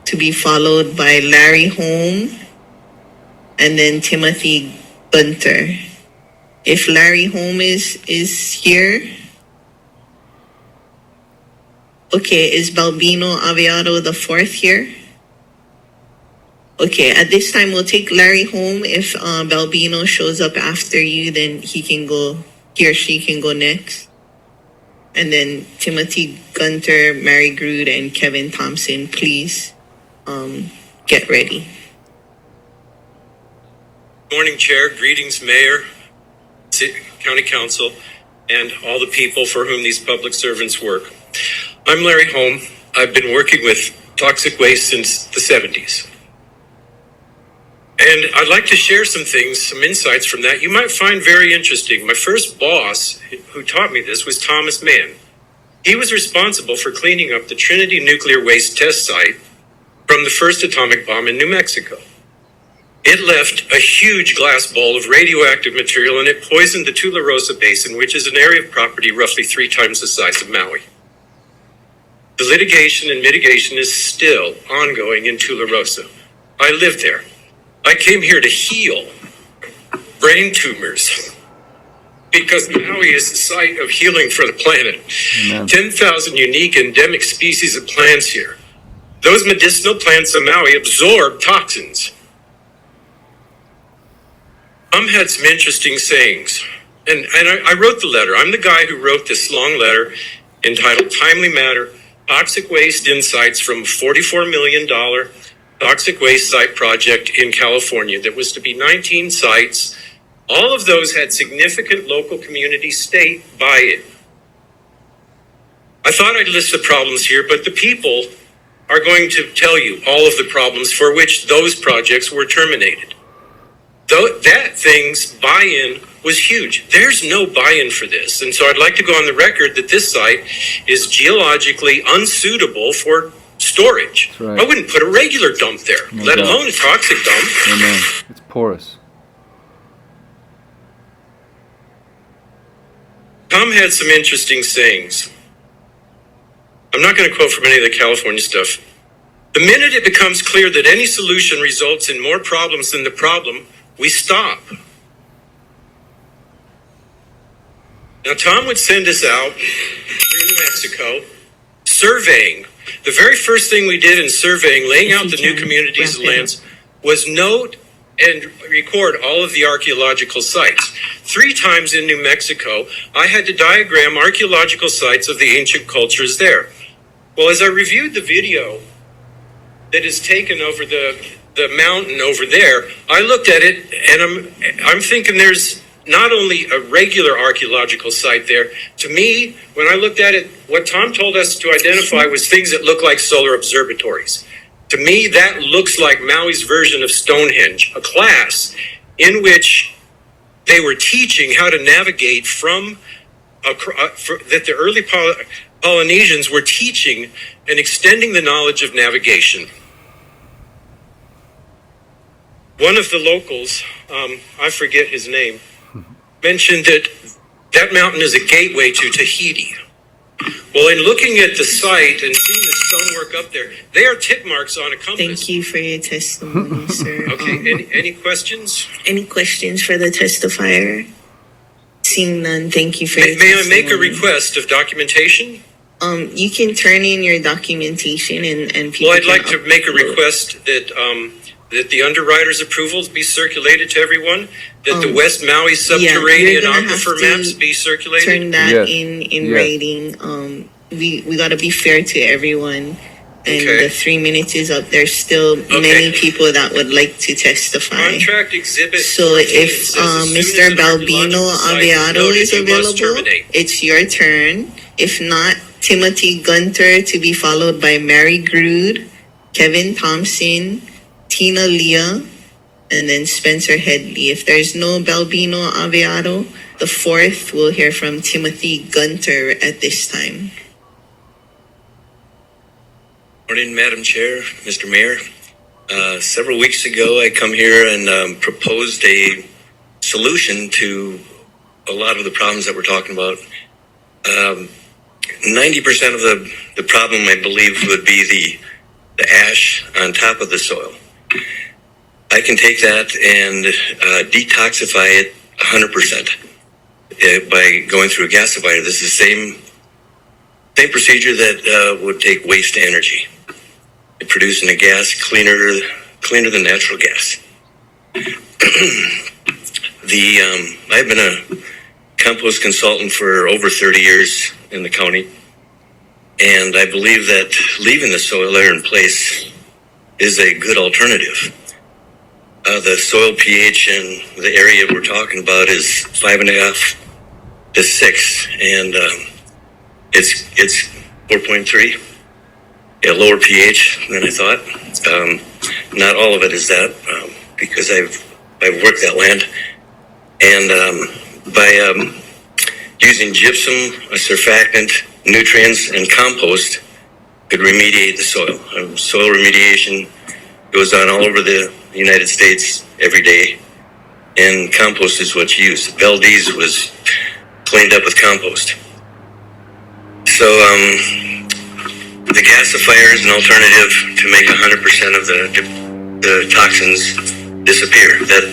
To be followed by Larry Holm, and then Timothy Gunter. If Larry Holm is here. Okay, is Balbino Aviado the Fourth here? Okay, at this time we'll take Larry home. If Balbino shows up after you, then he or she can go next. And then Timothy Gunter, Mary Grude, and Kevin Thompson, please get ready. Morning, Chair. Greetings, Mayor, County Council, and all the people for whom these public servants work. I'm Larry Holm. I've been working with toxic waste since the 70s. And I'd like to share some insights from that you might find very interesting. My first boss who taught me this was Thomas Mann. He was responsible for cleaning up the Trinity nuclear waste test site from the first atomic bomb in New Mexico. It left a huge glass bowl of radioactive material and it poisoned the Tularosa Basin, which is an area of property roughly 3 times the size of Maui. The litigation and mitigation is still ongoing in Tularosa. I lived there. I came here to heal brain tumors because Maui is the site of healing for the planet. 10,000 unique endemic species of plants here. Those medicinal plants of Maui absorb toxins. Tom had some interesting sayings, and I wrote the letter. I'm the guy who wrote this long letter entitled Timely Matter, Toxic Waste Insights from a $44 million toxic waste site project in California that was to be 19 sites. All of those had significant local community state buy-in. I thought I'd list the problems here, but the people are going to tell you all of the problems for which those projects were terminated. That thing's buy-in was huge. There's no buy-in for this. And so I'd like to go on the record that this site is geologically unsuitable for storage. Right. I wouldn't put a regular dump there, let alone a toxic dump. Amen. It's porous. Tom had some interesting sayings. I'm not going to quote from any of the California stuff. The minute it becomes clear that any solution results in more problems than the problem, we stop. Now, Tom would send us out through New Mexico surveying. The very first thing we did in surveying, laying out the new communities and lands, was note and record all of the archaeological sites. 3 times in New Mexico, I had to diagram archaeological sites of the ancient cultures there. Well, as I reviewed the video that is taken over the mountain over there, I looked at it and I'm thinking there's not only a regular archaeological site there. To me, when I looked at it, what Tom told us to identify was things that look like solar observatories. To me, that looks like Maui's version of Stonehenge, a class in which they were teaching how to navigate that the early Polynesians were teaching and extending the knowledge of navigation. One of the locals, I forget his name, mentioned that mountain is a gateway to Tahiti. Well, in looking at the site and seeing the stonework up there, they are tick marks on a compass. Thank you for your testimony, sir. Okay, any questions? Any questions for the testifier? Seeing none, thank you for your May I testimony. make a request of documentation? You can turn in your documentation and people Well, I'd can like to make a request that the underwriter's approvals be circulated to everyone, that the West Maui subterranean aquifer maps be circulated. turn that in writing. We got to be fair to everyone. And the 3 minutes is up. There's still many people that would like to testify. Contract exhibit. So if Mr. Balbino Aviado is available, it's your turn. If not, Timothy Gunter, to be followed by Mary Grude, Kevin Thompson, Tina Leah, and then Spencer Headley. If there's no Balbino Aviado, the fourth, we'll hear from Timothy Gunter at this time. Morning, Madam Chair, Mr. Mayor. Several weeks ago, I come here and proposed a solution to a lot of the problems that we're talking about. 90% of the problem, I believe, would be the ash on top of the soil. I can take that and detoxify it 100% by going through a gasifier. This is the same procedure that would take waste energy. Producing a gas cleaner than natural gas. I've been a compost consultant for over 30 years in the county, and I believe that leaving the soil layer in place is a good alternative. The soil pH in the area we're talking about is 5.5 to 6, and it's 4.3. A lower pH than I thought. Not all of it is that, because I've worked that land, and by using gypsum, a surfactant, nutrients, and compost, could remediate the soil. Soil remediation goes on all over the United States every day, and compost is what's used. Valdez was cleaned up with compost. So, the gasifier is an alternative to make 100% of the toxins disappear. That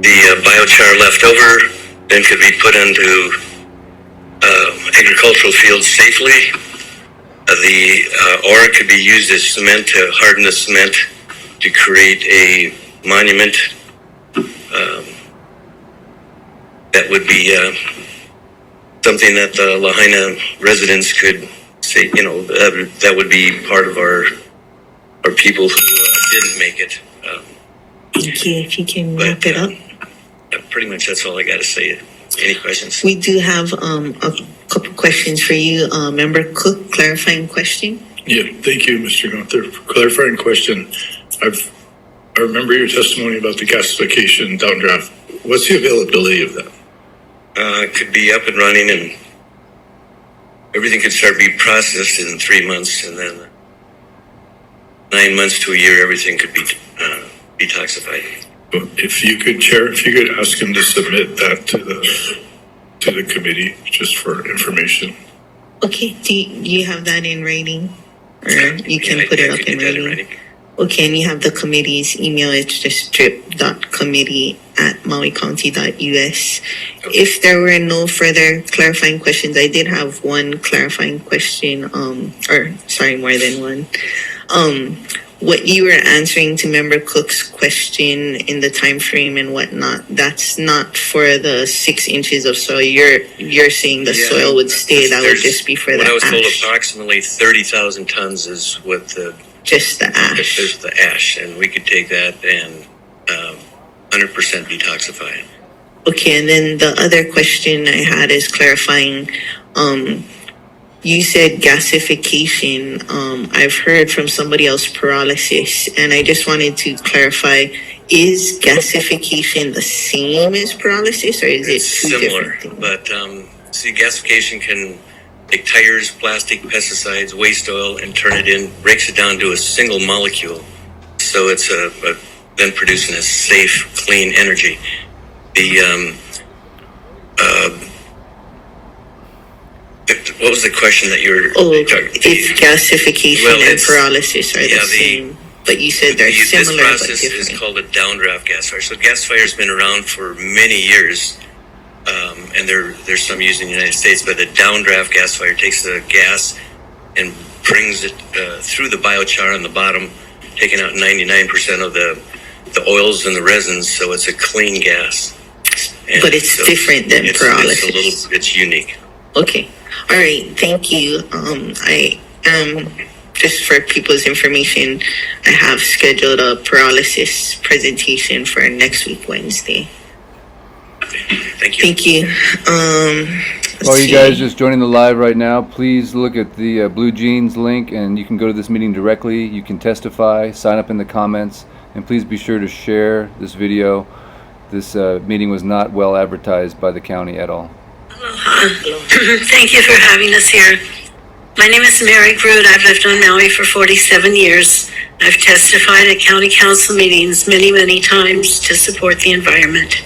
the biochar left over then could be put into agricultural fields safely. Or it could be used as cement to harden the cement to create a monument that would be something that the Lahaina residents could say, that would be part of our people who didn't make it. Thank you. If you can wrap it up. Pretty much that's all I got to say. Any questions? We do have a couple questions for you. Member Cook, clarifying question. Yeah, thank you, Mr. Gunther. For clarifying question, I remember your testimony about the gasification downdraft. What's the availability of that? It could be up and running, and everything could start being processed in 3 months, and then 9 months to a year, everything could be detoxified. If you could, Chair, if you could ask him to submit that to the committee, just for information. Okay, do you have that in writing? Or you can put it up in writing? Okay, and you have the committee's email. It's just drip.committee@mauicounty.us. Okay. If there were no further clarifying questions, I did have one clarifying question, more than one. What you were answering to Member Cook's question in the time frame and whatnot, that's not for the 6 inches of soil. You're saying the soil would stay. That would just be for the ash. What I was told, approximately 30,000 tons is what just the ash. There's the ash, and we could take that and 100% detoxify it. Okay, and then the other question I had is clarifying. You said gasification. I've heard from somebody else pyrolysis, and I just wanted to clarify: is gasification the same as pyrolysis, or is it similar? But gasification can take tires, plastic, pesticides, waste oil, and breaks it down to a single molecule. So it's then producing a safe, clean energy. What was the question that you were talking about? If gasification and pyrolysis are the same, but you said they're similar but different. This process is called a downdraft gasifier. So gasifier has been around for many years, and there's some used in the United States, but the downdraft gasifier takes the gas and brings it through the biochar on the bottom, taking out 99% of the oils and the resins, so it's a clean gas. And but it's different than pyrolysis. It's unique. Okay. All right. Thank you. I just for people's information, I have scheduled a pyrolysis presentation for next week, Wednesday. Thank you. Thank you. All you guys just joining the live right now, please look at the Blue Jeans link, and you can go to this meeting directly. You can testify, sign up in the comments, and please be sure to share this video. This meeting was not well advertised by the county at all. Aloha. Thank you for having us here. My name is Mary Groot. I've lived on Maui for 47 years. I've testified at county council meetings many, many times to support the environment.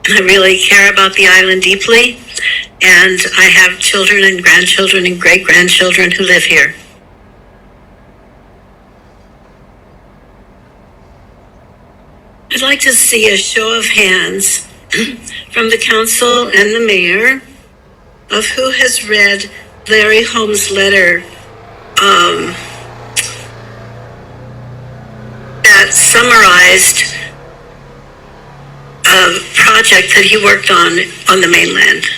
I really care about the island deeply, and I have children and grandchildren and great-grandchildren who live here. I'd like to see a show of hands from the council and the mayor of who has read Larry Holmes' letter that summarized a project that he worked on the mainland.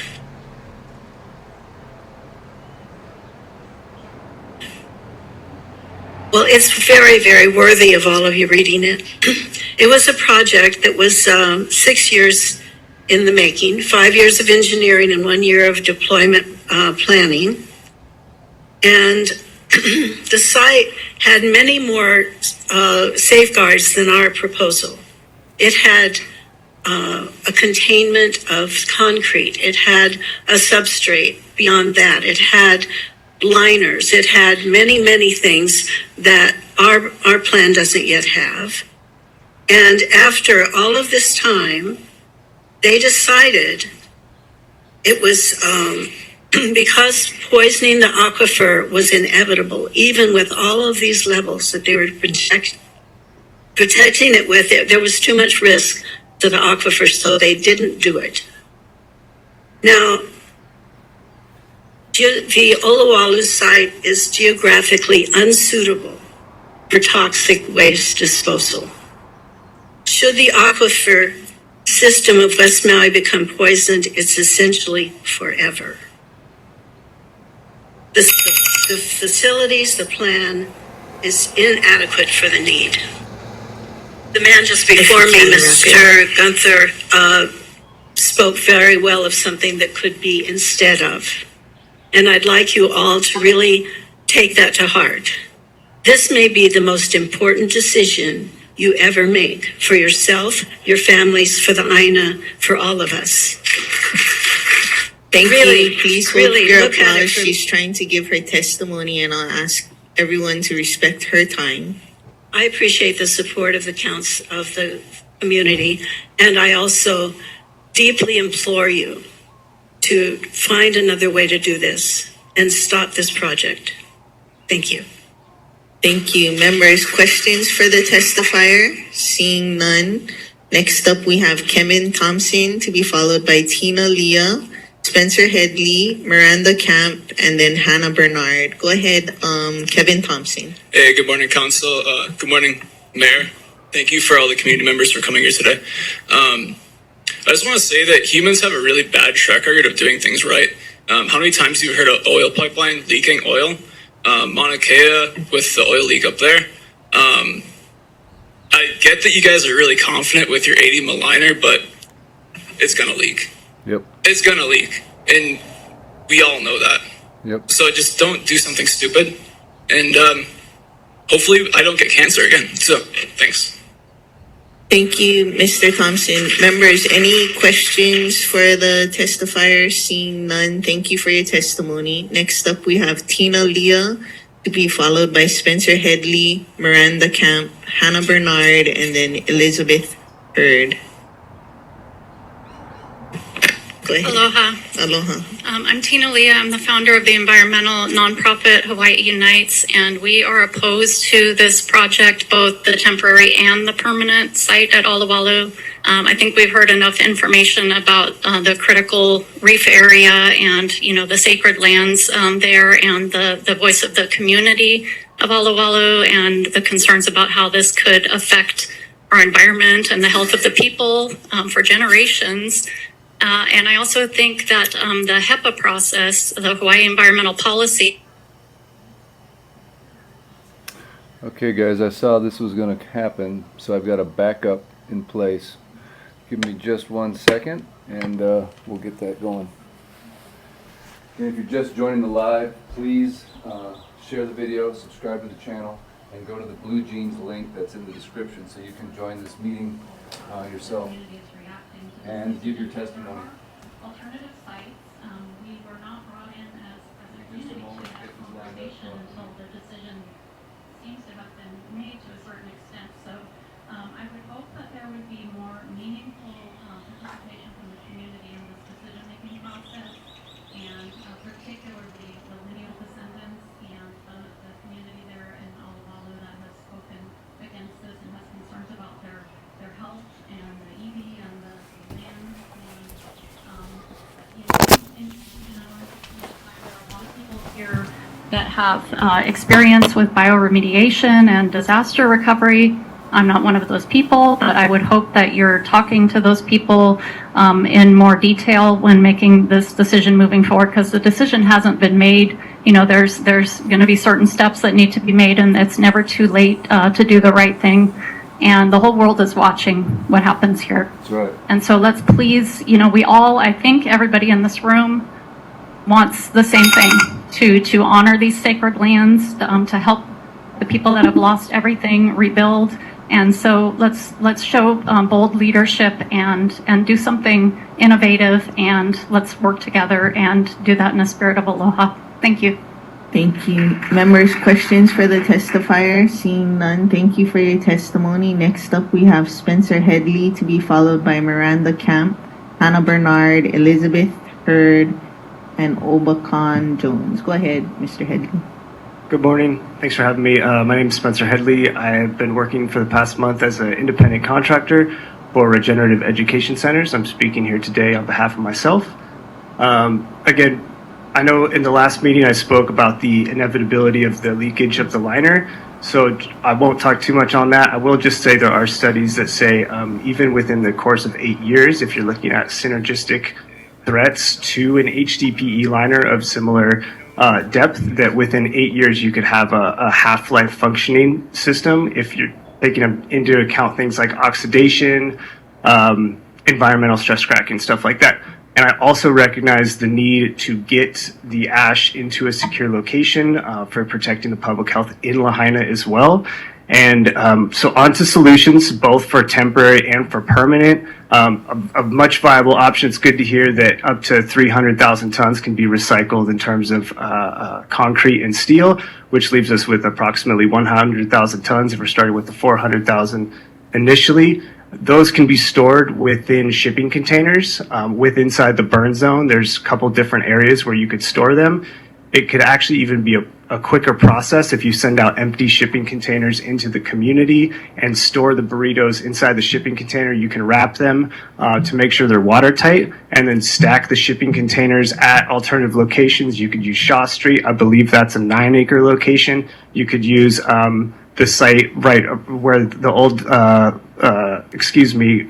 Well, it's very, very worthy of all of you reading it. It was a project that was 6 years in the making, 5 years of engineering and 1 year of deployment planning. And the site had many more safeguards than our proposal. It had a containment of concrete. It had a substrate beyond that. It had liners. It had many, many things that our plan doesn't yet have. And after all of this time, they decided it was because poisoning the aquifer was inevitable, even with all of these levels that they were protecting it with, there was too much risk to the aquifer, so they didn't do it. Now, the Olowalu site is geographically unsuitable for toxic waste disposal. Should the aquifer system of West Maui become poisoned, it's essentially forever. The facilities, the plan is inadequate for the need. The man just before me, Mr. Gunther, spoke very well of something that could be instead of. And I'd like you all to really take that to heart. This may be the most important decision you ever make for yourself, your families, for the Aina, for all of us. Thank you. Please hold your look at it applause. She's trying to give her testimony, and I'll ask everyone to respect her time. I appreciate the support of the community, and I also deeply implore you to find another way to do this and stop this project. Thank you. Thank you. Members, questions for the testifier? Seeing none. Next up, we have Kevin Thompson, to be followed by Tina Leah, Spencer Headley, Miranda Camp, and then Hannah Bernard. Go ahead, Kevin Thompson. Hey, good morning, Council. Good morning, Mayor. Thank you for all the community members for coming here today. I just want to say that humans have a really bad track record of doing things right. How many times have you heard of oil pipeline leaking oil? Mauna Kea with the oil leak up there. I get that you guys are really confident with your 80 liner, but it's going to leak. Yep. It's going to leak. And we all know that. Yep. So just don't do something stupid. And hopefully I don't get cancer again. So thanks. Thank you, Mr. Thompson. Members, any questions for the testifier? Seeing none, thank you for your testimony. Next up, we have Tina Leah, to be followed by Spencer Headley, Miranda Camp, Hannah Bernard, and then Elizabeth Hurd. Go ahead. Aloha. Aloha. I'm Tina Leah. I'm the founder of the environmental nonprofit Hawaii Unites, and we are opposed to this project, both the temporary and the permanent site at Olowalu. I think we've heard enough information about the critical reef area and, the sacred lands there, and the voice of the community of Olowalu, and the concerns about how this could affect our environment and the health of the people for generations. And I also think that the HEPA process, the Hawaii Environmental Policy. Okay, guys, I saw this was going to happen, so I've got a backup in place. Give me just 1 second, and we'll get that going. And if you're just joining the live, please share the video, subscribe to the channel, and go to the Blue Jeans link that's in the description so you can join this meeting yourself and give your testimony. Alternative sites, we were not brought in as a Just a moment to get this line conversation until the decision seems to have been made to a certain extent. So I would hope that there would be more meaningful participation from the community in this decision-making process, and particularly the lineal descendants and the community there in Oahu that has spoken against this and has concerns about their health and the EV and the land. And there are a lot of people here that have experience with bioremediation and disaster recovery. I'm not one of those people, but I would hope that you're talking to those people in more detail when making this decision moving forward, because the decision hasn't been made. You know, there's going to be certain steps that need to be made, and it's never too late to do the right thing. And the whole world is watching what happens here. That's right. And so let's please, you know, we all, I think everybody in this room wants the same thing, to honor these sacred lands, to help the people that have lost everything rebuild. And so let's show bold leadership and do something innovative, and let's work together and do that in a spirit of aloha. Thank you. Thank you. Members, questions for the testifier? Seeing none, thank you for your testimony. Next up, we have Spencer Headley, to be followed by Miranda Camp, Hannah Bernard, Elizabeth Hurd, and Obakan Jones. Go ahead, Mr. Headley. Good morning. Thanks for having me. My name is Spencer Headley. I have been working for the past month as an independent contractor for regenerative education centers. I'm speaking here today on behalf of myself. Again, I know in the last meeting I spoke about the inevitability of the leakage of the liner, so I won't talk too much on that. I will just say there are studies that say even within the course of 8 years, if you're looking at synergistic threats to an HDPE liner of similar depth, that within 8 years you could have a half-life functioning system if you're taking into account things like oxidation, environmental stress cracking, stuff like that. And I also recognize the need to get the ash into a secure location for protecting the public health in Lahaina as well. And so on to solutions, both for temporary and for permanent. A much viable option. It's good to hear that up to 300,000 tons can be recycled in terms of concrete and steel, which leaves us with approximately 100,000 tons if we're starting with the 400,000 initially. Those can be stored within shipping containers inside the burn zone. There's a couple different areas where you could store them. It could actually even be a quicker process if you send out empty shipping containers into the community and store the burritos inside the shipping container. You can wrap them to make sure they're watertight, and then stack the shipping containers at alternative locations. You could use Shaw Street. I believe that's a 9-acre location. You could use the site right where the old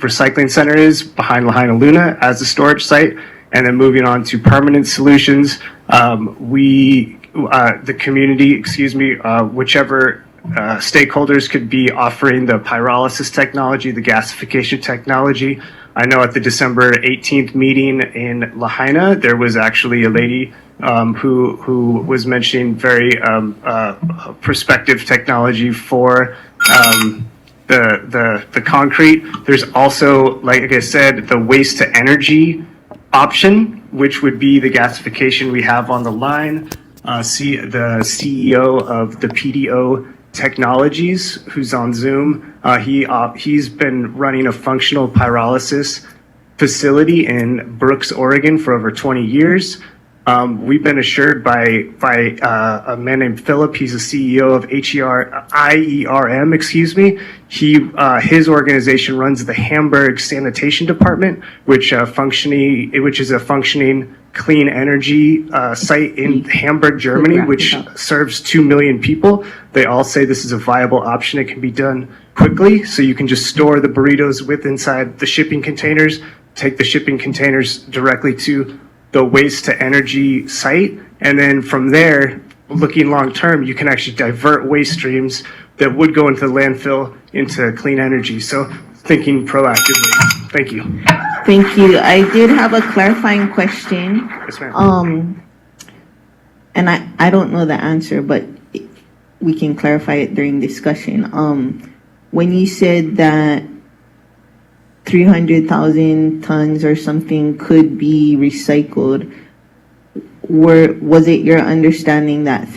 recycling center is behind Lahaina Luna as a storage site. And then moving on to permanent solutions, the community, whichever stakeholders could be offering the pyrolysis technology, the gasification technology. I know at the December 18th meeting in Lahaina, there was actually a lady who was mentioning very prospective technology for the concrete. There's also, like I said, the waste to energy option, which would be the gasification we have on the line. The CEO of the PDO Technologies, who's on Zoom, he's been running a functional pyrolysis facility in Brooks, Oregon for over 20 years. We've been assured by a man named Philip. He's the CEO of IERM. His organization runs the Hamburg Sanitation Department, which is a functioning clean energy site in Hamburg, Germany, which serves 2 million people. They all say this is a viable option. It can be done quickly, so you can just store the burritos inside the shipping containers, take the shipping containers directly to the waste to energy site, and then from there, looking long term, you can actually divert waste streams that would go into the landfill into clean energy. So thinking proactively. Thank you. Thank you. I did have a clarifying question. Yes, ma'am. And I don't know the answer, but we can clarify it during discussion. When you said that 300,000 tons or something could be recycled, was it your understanding that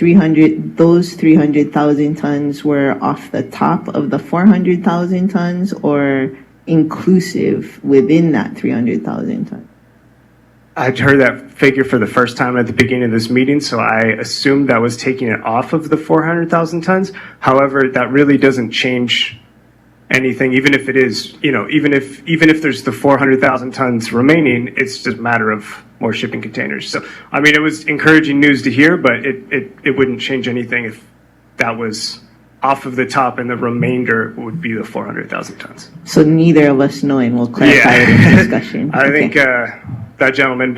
those 300,000 tons were off the top of the 400,000 tons, or inclusive within that 300,000 tons? I'd heard that figure for the first time at the beginning of this meeting, so I assumed that was taking it off of the 400,000 tons. However, that really doesn't change anything, even if it is, even if there's the 400,000 tons remaining, it's just a matter of more shipping containers. So, I mean, it was encouraging news to hear, but it wouldn't change anything if that was off of the top and the remainder would be the 400,000 tons. So neither of us know, and we'll clarify it in the discussion. I think that gentleman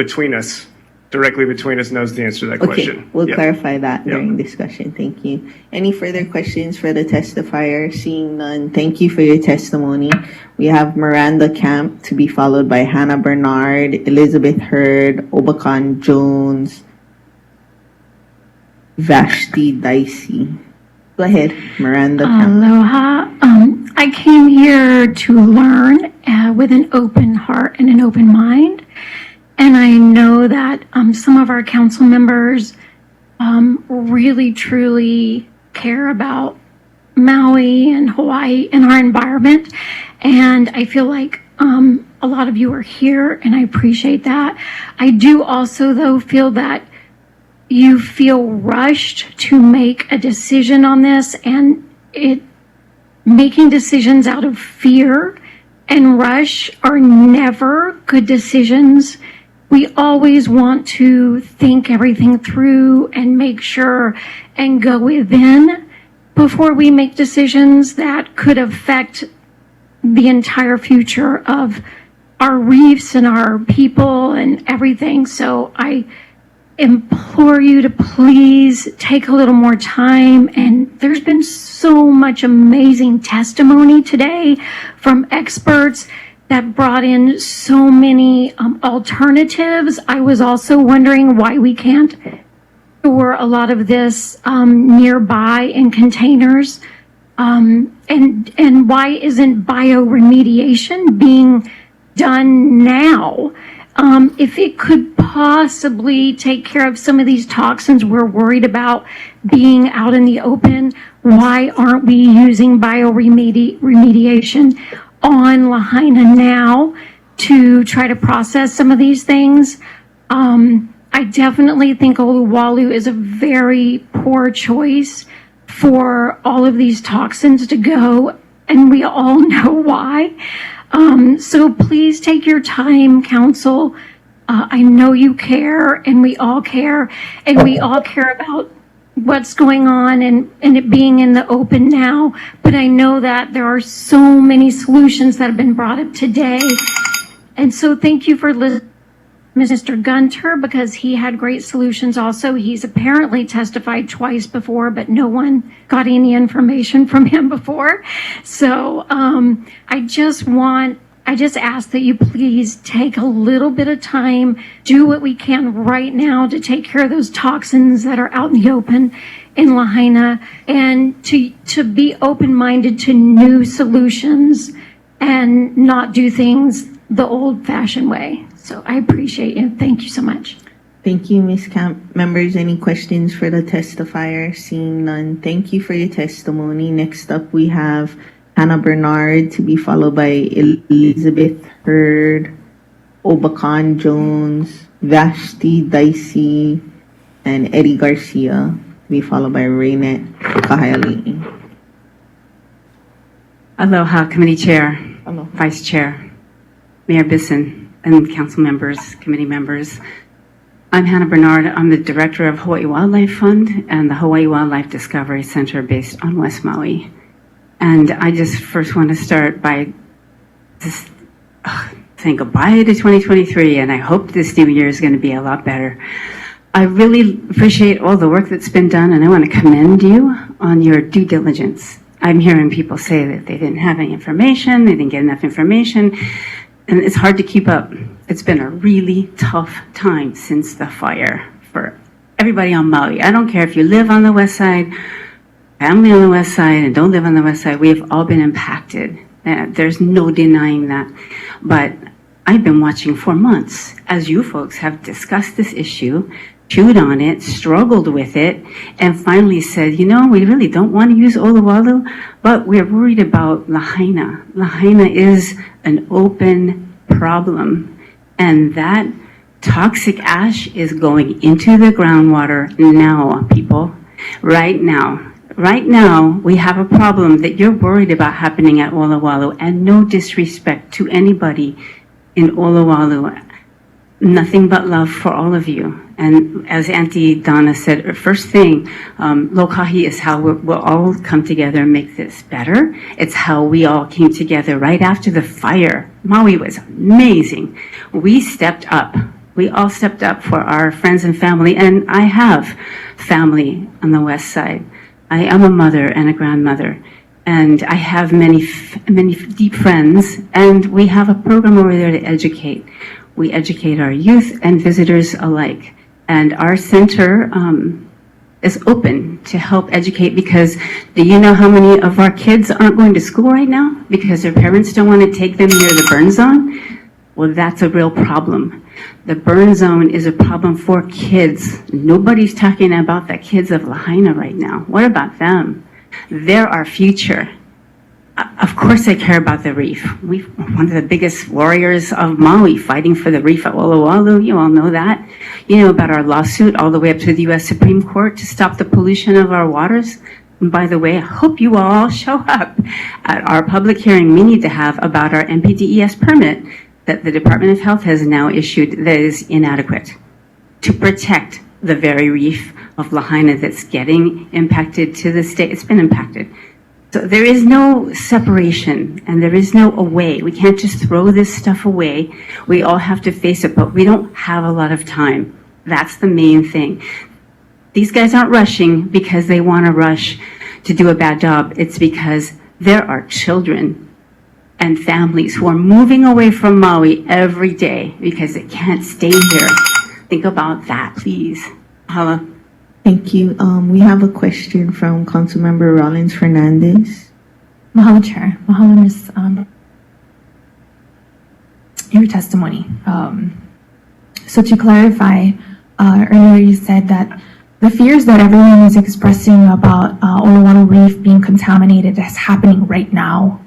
directly between us knows the answer to that question. We'll clarify that during discussion. Thank you. Any further questions for the testifier? Seeing none, thank you for your testimony. We have Miranda Camp to be followed by Hannah Bernard, Elizabeth Hurd, Obakan Jones, Vashti Dicey. Go ahead, Miranda Camp. Aloha. I came here to learn with an open heart and an open mind. And I know that some of our council members really, truly care about Maui and Hawaii and our environment. And I feel like a lot of you are here, and I appreciate that. I do also, though, feel that you feel rushed to make a decision on this, and making decisions out of fear and rush are never good decisions. We always want to think everything through and make sure and go within before we make decisions that could affect the entire future of our reefs and our people and everything. So I implore you to please take a little more time. And there's been so much amazing testimony today from experts that brought in so many alternatives. I was also wondering why we can't store a lot of this nearby in containers, and why isn't bioremediation being done now? If it could possibly take care of some of these toxins we're worried about being out in the open, why aren't we using bioremediation on Lahaina now to try to process some of these things? I definitely think Oluwalu is a very poor choice for all of these toxins to go, and we all know why. So please take your time, council. I know you care, and we all care, and we all care about what's going on and it being in the open now. But I know that there are so many solutions that have been brought up today. And so thank you for listening, Mr. Gunter, because he had great solutions also. He's apparently testified twice before, but no one got any information from him before. So I just ask that you please take a little bit of time, do what we can right now to take care of those toxins that are out in the open in Lahaina, and to be open-minded to new solutions and not do things the old-fashioned way. So I appreciate you. Thank you so much. Thank you, Ms. Camp. Members, any questions for the testifier? Seeing none, thank you for your testimony. Next up, we have Hannah Bernard to be followed by Elizabeth Hurd, Obakan Jones, Vashti Dicey, and Eddie Garcia to be followed by Raynette Kahayali. Aloha, Committee Chair, Hello. Vice Chair, Mayor Bisson, and council members, committee members. I'm Hannah Bernard. I'm the director of Hawaii Wildlife Fund and the Hawaii Wildlife Discovery Center based on West Maui. And I just first want to start by just saying goodbye to 2023, and I hope this new year is going to be a lot better. I really appreciate all the work that's been done, and I want to commend you on your due diligence. I'm hearing people say that they didn't have any information, they didn't get enough information, and it's hard to keep up. It's been a really tough time since the fire for everybody on Maui. I don't care if you live on the west side, family on the west side, and don't live on the west side. We have all been impacted. There's no denying that. But I've been watching for months as you folks have discussed this issue, chewed on it, struggled with it, and finally said, you know, we really don't want to use Olowalu, but we're worried about Lahaina. Lahaina is an open problem, and that toxic ash is going into the groundwater now, people. Right now. Right now, we have a problem that you're worried about happening at Olowalu, and no disrespect to anybody in Olowalu. Nothing but love for all of you. And as Auntie Donna said, first thing, Lokahi is how we'll all come together and make this better. It's how we all came together right after the fire. Maui was amazing. We stepped up. We all stepped up for our friends and family, and I have family on the west side. I am a mother and a grandmother, and I have many deep friends, and we have a program over there to educate. We educate our youth and visitors alike, and our center is open to help educate, because do you know how many of our kids aren't going to school right now because their parents don't want to take them near the burn zone? Well, that's a real problem. The burn zone is a problem for kids. Nobody's talking about the kids of Lahaina right now. What about them? They're our future. Of course I care about the reef. We're one of the biggest warriors of Maui, fighting for the reef at Olowalu. You all know that. You know about our lawsuit all the way up to the U.S. Supreme Court to stop the pollution of our waters. And by the way, I hope you all show up at our public hearing we need to have about our MPDES permit that the Department of Health has now issued that is inadequate to protect the very reef of Lahaina that's getting impacted to the state. It's been impacted. So there is no separation and there is no away. We can't just throw this stuff away. We all have to face it, but we don't have a lot of time. That's the main thing. These guys aren't rushing because they want to rush to do a bad job. It's because there are children and families who are moving away from Maui every day because they can't stay here. Think about that, please. Hala. Thank you. We have a question from Councilmember Rollins Fernandez. Mahalo, Chair. Mahalo, Ms. Your testimony. So to clarify, earlier you said that the fears that everyone is expressing about Olowalu Reef being contaminated is happening right now.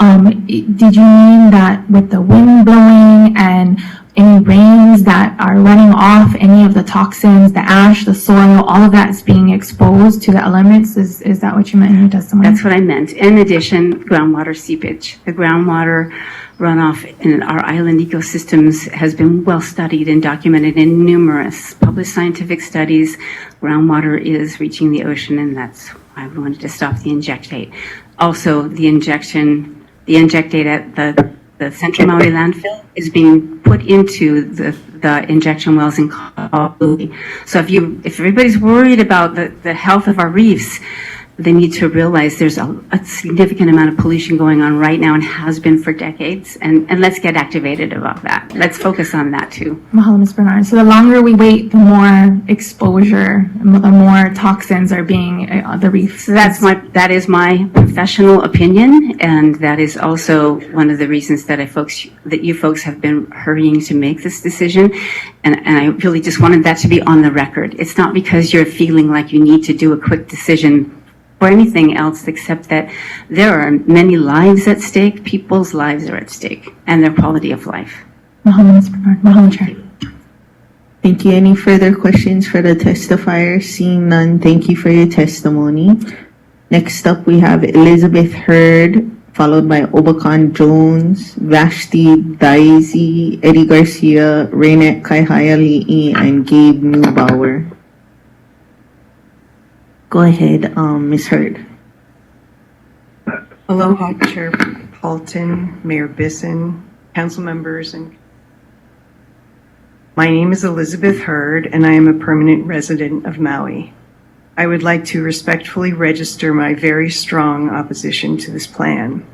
Did you mean that with the wind blowing and any rains that are running off any of the toxins, the ash, the soil, all of that is being exposed to the elements? Is that what you meant in your testimony? That's what I meant. In addition, groundwater seepage. The groundwater runoff in our island ecosystems has been well studied and documented in numerous published scientific studies. Groundwater is reaching the ocean, and that's why we wanted to stop the injectate. Also, the injectate at the Central Maui landfill is being put into the injection wells in Maui. So if everybody's worried about the health of our reefs, they need to realize there's a significant amount of pollution going on right now and has been for decades. And let's get activated about that. Let's focus on that too. Mahalo, Ms. Bernard. So the longer we wait, the more exposure, the more toxins are being the reefs. So that is my professional opinion, and that is also one of the reasons that you folks have been hurrying to make this decision. And I really just wanted that to be on the record. It's not because you're feeling like you need to do a quick decision or anything else, except that there are many lives at stake. People's lives are at stake, and their quality of life. Mahalo, Ms. Bernard. Mahalo, Chair. Thank you. Any further questions for the testifier? Seeing none, thank you for your testimony. Next up, we have Elizabeth Hurd, followed by Obakan Jones, Vashti Daisy, Eddie Garcia, Raynette Kaihaya Li'i, and Gabe Neubauer. Go ahead, Ms. Hurd. Aloha, Chair Paulton, Mayor Bisson, council members, and my name is Elizabeth Hurd, and I am a permanent resident of Maui. I would like to respectfully register my very strong opposition to this plan.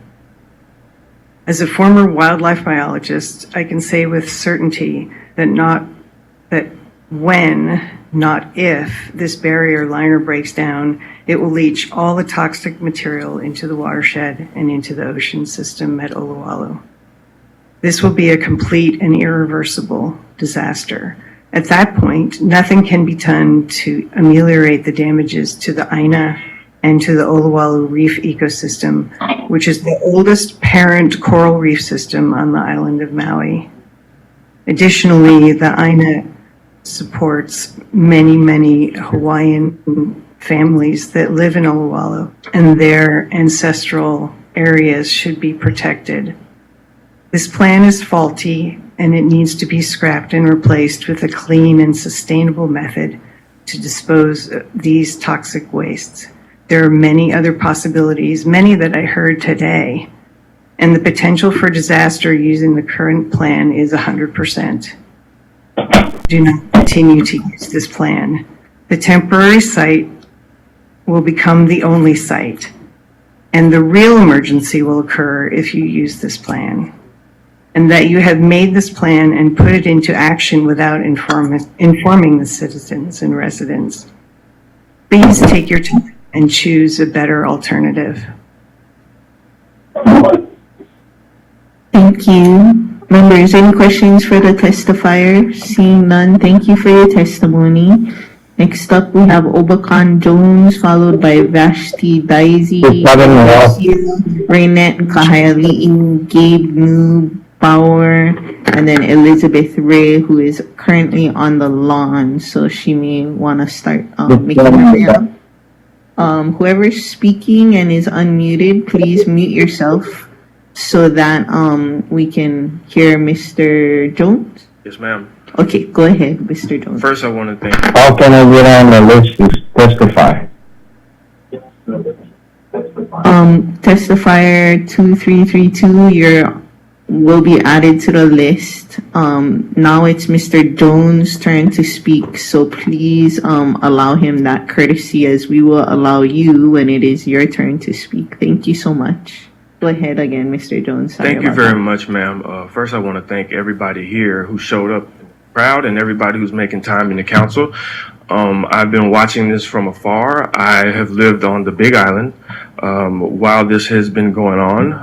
As a former wildlife biologist, I can say with certainty that when, not if, this barrier liner breaks down, it will leach all the toxic material into the watershed and into the ocean system at Olowalu. This will be a complete and irreversible disaster, At that point, nothing can be done to ameliorate the damages to the Aina and to the Olowalu Reef ecosystem, which is the oldest parent coral reef system on the island of Maui. Additionally, the Aina supports many, many Hawaiian families that live in Olowalu, and their ancestral areas should be protected. This plan is faulty, and it needs to be scrapped and replaced with a clean and sustainable method to dispose of these toxic wastes. There are many other possibilities, many that I heard today, and the potential for disaster using the current plan is 100%. Do not continue to use this plan. The temporary site will become the only site, and the real emergency will occur if you use this plan. And that you have made this plan and put it into action without informing the citizens and residents. Please take your time and choose a better alternative. Thank you. Members, any questions for the testifier? Seeing none, thank you for your testimony. Next up, we have Obakan Jones, followed by Vashti Daisy, Raynette Kahayali'ing, Gabe Neubauer, and then Elizabeth Ray, who is currently on the lawn, so she may want to start making her way up. Whoever's speaking and is unmuted, please mute yourself so that we can hear Mr. Jones. Yes, ma'am. Okay, go ahead, Mr. Jones. First, I want to thank. How can I get on the list to testify? Testifier 2332, will be added to the list. Now it's Mr. Jones' turn to speak, so please allow him that courtesy as we will allow you when it is your turn to speak. Thank you so much. Go ahead again, Mr. Jones. Sorry Thank you about very that. much, ma'am. First, I want to thank everybody here who showed up in the crowd and everybody who's making time in the council. I've been watching this from afar. I have lived on the Big Island while this has been going on.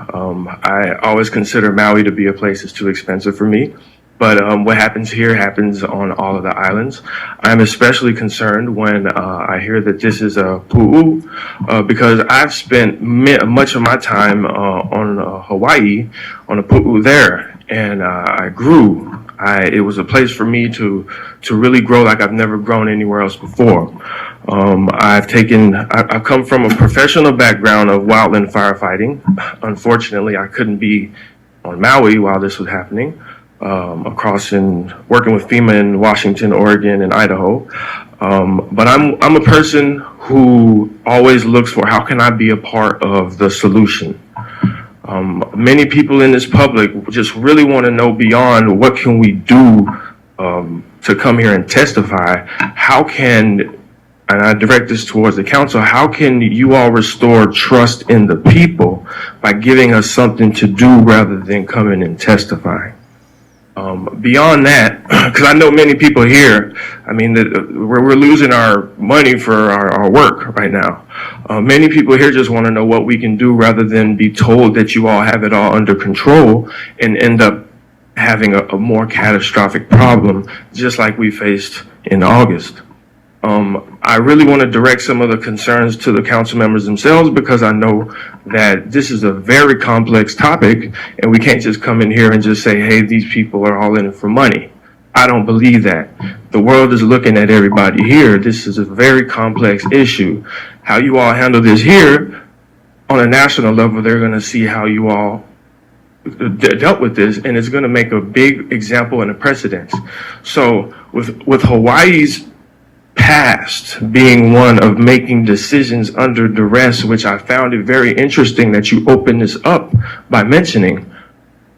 I always consider Maui to be a place that's too expensive for me. But what happens here happens on all of the islands. I'm especially concerned when I hear that this is a pu'u because I've spent much of my time on Hawaii, on a pu'u there, and I grew. It was a place for me to really grow like I've never grown anywhere else before. I've come from a professional background of wildland firefighting. Unfortunately, I couldn't be on Maui while this was happening. Across and working with FEMA in Washington, Oregon, and Idaho. But I'm a person who always looks for how can I be a part of the solution. Many people in this public just really want to know beyond what can we do to come here and testify. How can, and I direct this towards the council, how can you all restore trust in the people by giving us something to do rather than coming and testifying? Beyond that, because I know many people here, I mean, we're losing our money for our work right now. Many people here just want to know what we can do rather than be told that you all have it all under control and end up having a more catastrophic problem, just like we faced in August. I really want to direct some of the concerns to the council members themselves because I know that this is a very complex topic and we can't just come in here and just say, hey, these people are all in it for money. I don't believe that. The world is looking at everybody here. This is a very complex issue. How you all handle this here on a national level, they're going to see how you all dealt with this, and it's going to make a big example and a precedent. So with Hawaii's past being one of making decisions under duress, which I found it very interesting that you opened this up by mentioning,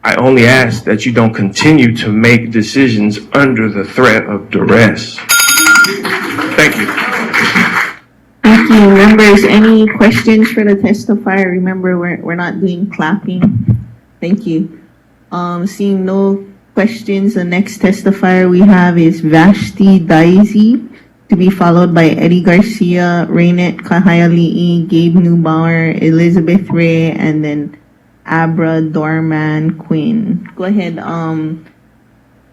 I only ask that you don't continue to make decisions under the threat of duress. Thank you. Thank you. Members, any questions for the testifier? Remember, we're not doing clapping. Thank you. Seeing no questions, the next testifier we have is Vashti Daisy, to be followed by Eddie Garcia, Raynette Kahayali'i, Gabe Neubauer, Elizabeth Ray, and then Abra Dorman Quinn. Go ahead,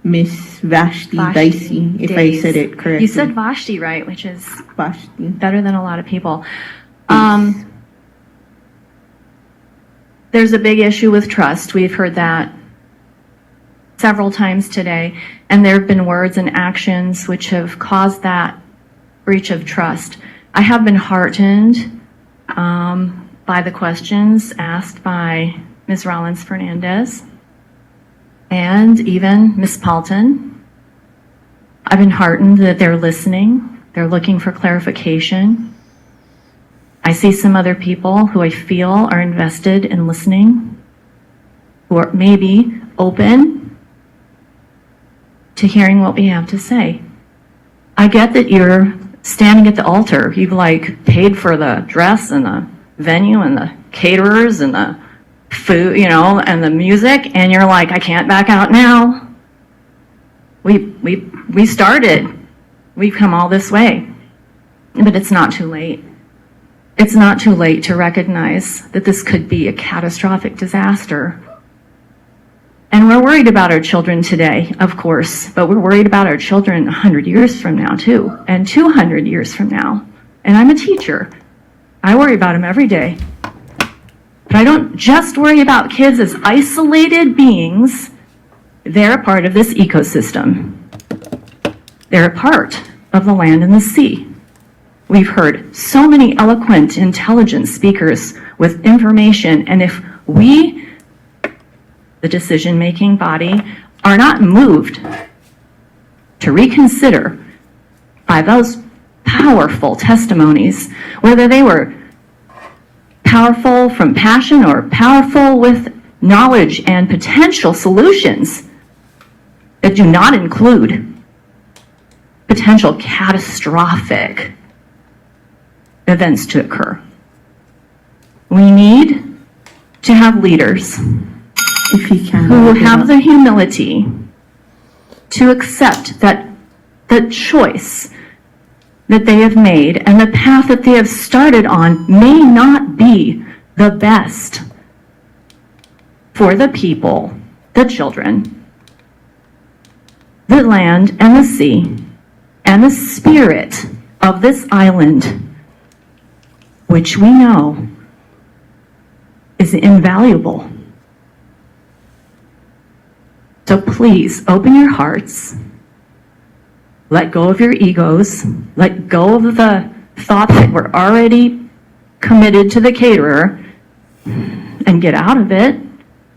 Miss Vashti Dicey, if I said it correctly. You said Vashti right, which is Vashti. better than a lot of people. There's a big issue with trust. We've heard that several times today, and there have been words and actions which have caused that breach of trust. I have been heartened by the questions asked by Ms. Rollins Fernandez and even Ms. Paulton. I've been heartened that they're listening. They're looking for clarification. I see some other people who I feel are invested in listening, who are maybe open to hearing what we have to say. I get that you're standing at the altar. You've like paid for the dress and the venue and the caterers and the food, you know, and the music, and you're like, I can't back out now. We started. We've come all this way. But it's not too late. It's not too late to recognize that this could be a catastrophic disaster. And we're worried about our children today, of course, but we're worried about our children 100 years from now, too, and 200 years from now. And I'm a teacher. I worry about them every day. But I don't just worry about kids as isolated beings. They're a part of this ecosystem. They're a part of the land and the sea. We've heard so many eloquent, intelligent speakers with information, and if we, the decision-making body, are not moved to reconsider by those powerful testimonies, whether they were powerful from passion or powerful with knowledge and potential solutions that do not include potential catastrophic events to occur. We need to have leaders who have the humility to accept that the choice that they have made and the path that they have started on may not be the best for the people, the children, the land and the sea, and the spirit of this island, which we know is invaluable. So please open your hearts, let go of your egos, let go of the thoughts that were already committed to the caterer, and get out of it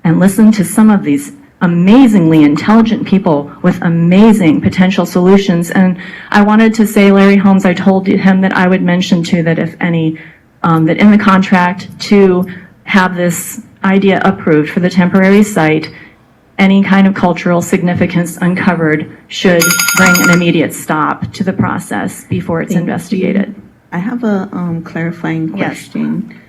and listen to some of these amazingly intelligent people with amazing potential solutions. And I wanted to say, Larry Holmes, I told him that I would mention too that if any, that in the contract to have this idea approved for the temporary site, any kind of cultural significance uncovered should bring an immediate stop to the process before it's investigated. I have a clarifying question. Yes.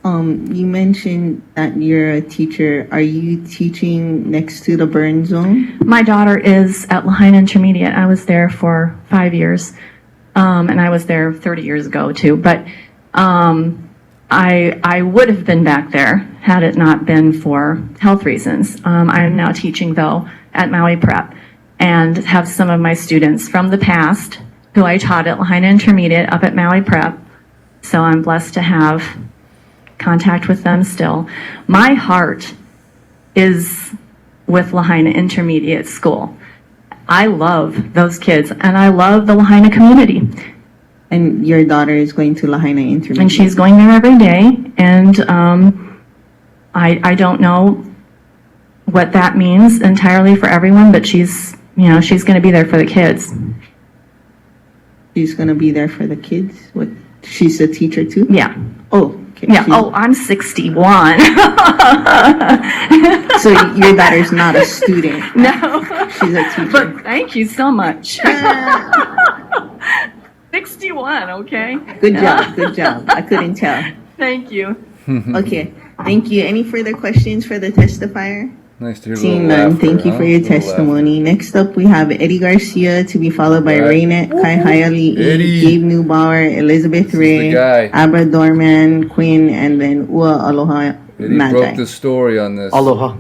You mentioned that you're a teacher. Are you teaching next to the burn zone? My daughter is at Lahaina Intermediate. I was there for 5 years, and I was there 30 years ago too. But I would have been back there had it not been for health reasons. I am now teaching, though, at Maui Prep, and have some of my students from the past who I taught at Lahaina Intermediate up at Maui Prep. So I'm blessed to have contact with them still. My heart is with Lahaina Intermediate School. I love those kids, and I love the Lahaina community. And your daughter is going to Lahaina Intermediate? And she's going there every day, and I don't know what that means entirely for everyone, but she's going to be there for the kids. She's going to be there for the kids? What? She's a teacher too? Yeah. Oh, okay. Yeah. Oh, I'm 61. So your daughter's not a student? No. She's a teacher. But thank you so much. 61, okay? Good job, good job. I couldn't tell. Thank you. Okay, thank you. Any further questions for the testifier? Nice to hear. Seeing none, thank you for your testimony. Next up, we have Eddie Garcia, to be followed by Raynette Kaihayali, Gabe Neubauer, Elizabeth Ray, Abra Dorman, Quinn, and then Ua Aloha Eddie Matai. broke the story on this. Aloha.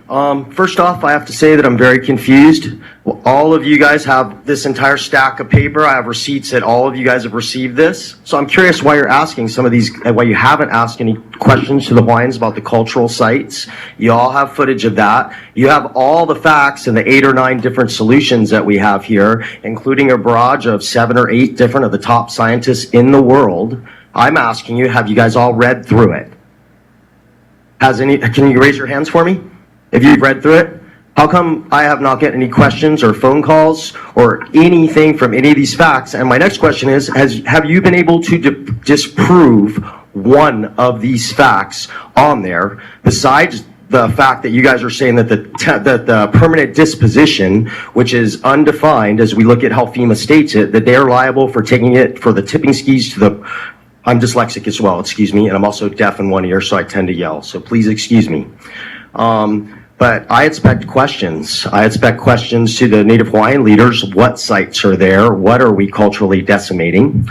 First off, I have to say that I'm very confused. Well, all of you guys have this entire stack of paper. I have receipts that all of you guys have received this. So I'm curious why you're asking some of these, why you haven't asked any questions to the Hawaiians about the cultural sites. You all have footage of that. You have all the facts and the 8 or 9 different solutions that we have here, including a barrage of 7 or 8 different of the top scientists in the world. I'm asking you, have you guys all read through it? Can you raise your hands for me? If you've read through it, how come I have not gotten any questions or phone calls or anything from any of these facts? And my next question is, have you been able to disprove one of these facts on there, besides the fact that you guys are saying that the permanent disposition, which is undefined as we look at how FEMA states it, that they're liable for taking it for the tipping skis to the... I'm dyslexic as well, excuse me, and I'm also deaf in one ear, so I tend to yell, so please excuse me. But I expect questions. I expect questions to the Native Hawaiian leaders. What sites are there? What are we culturally decimating?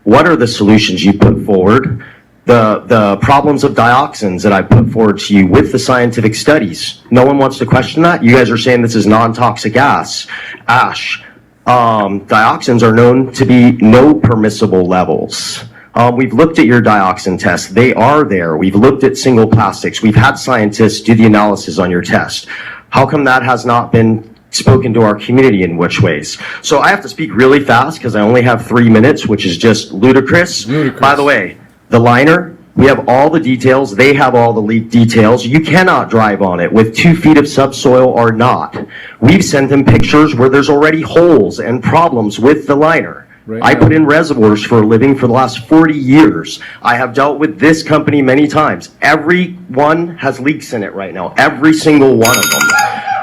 What are the solutions you put forward? The problems of dioxins that I put forward to you with the scientific studies. No one wants to question that. You guys are saying this is non-toxic ash. Dioxins are known to be no permissible levels. We've looked at your dioxin tests. They are there. We've looked at single plastics. We've had scientists do the analysis on your test. How come that has not been spoken to our community in which ways? So I have to speak really fast because I only have 3 minutes, which is just ludicrous. By the way, the liner, we have all the details. They have all the leak details. You cannot drive on it with 2 feet of subsoil or not. We've sent them pictures where there's already holes and problems with the liner. Right. I put in reservoirs for a living for the last 40 years. I have dealt with this company many times. Every one has leaks in it right now. Every single one of them.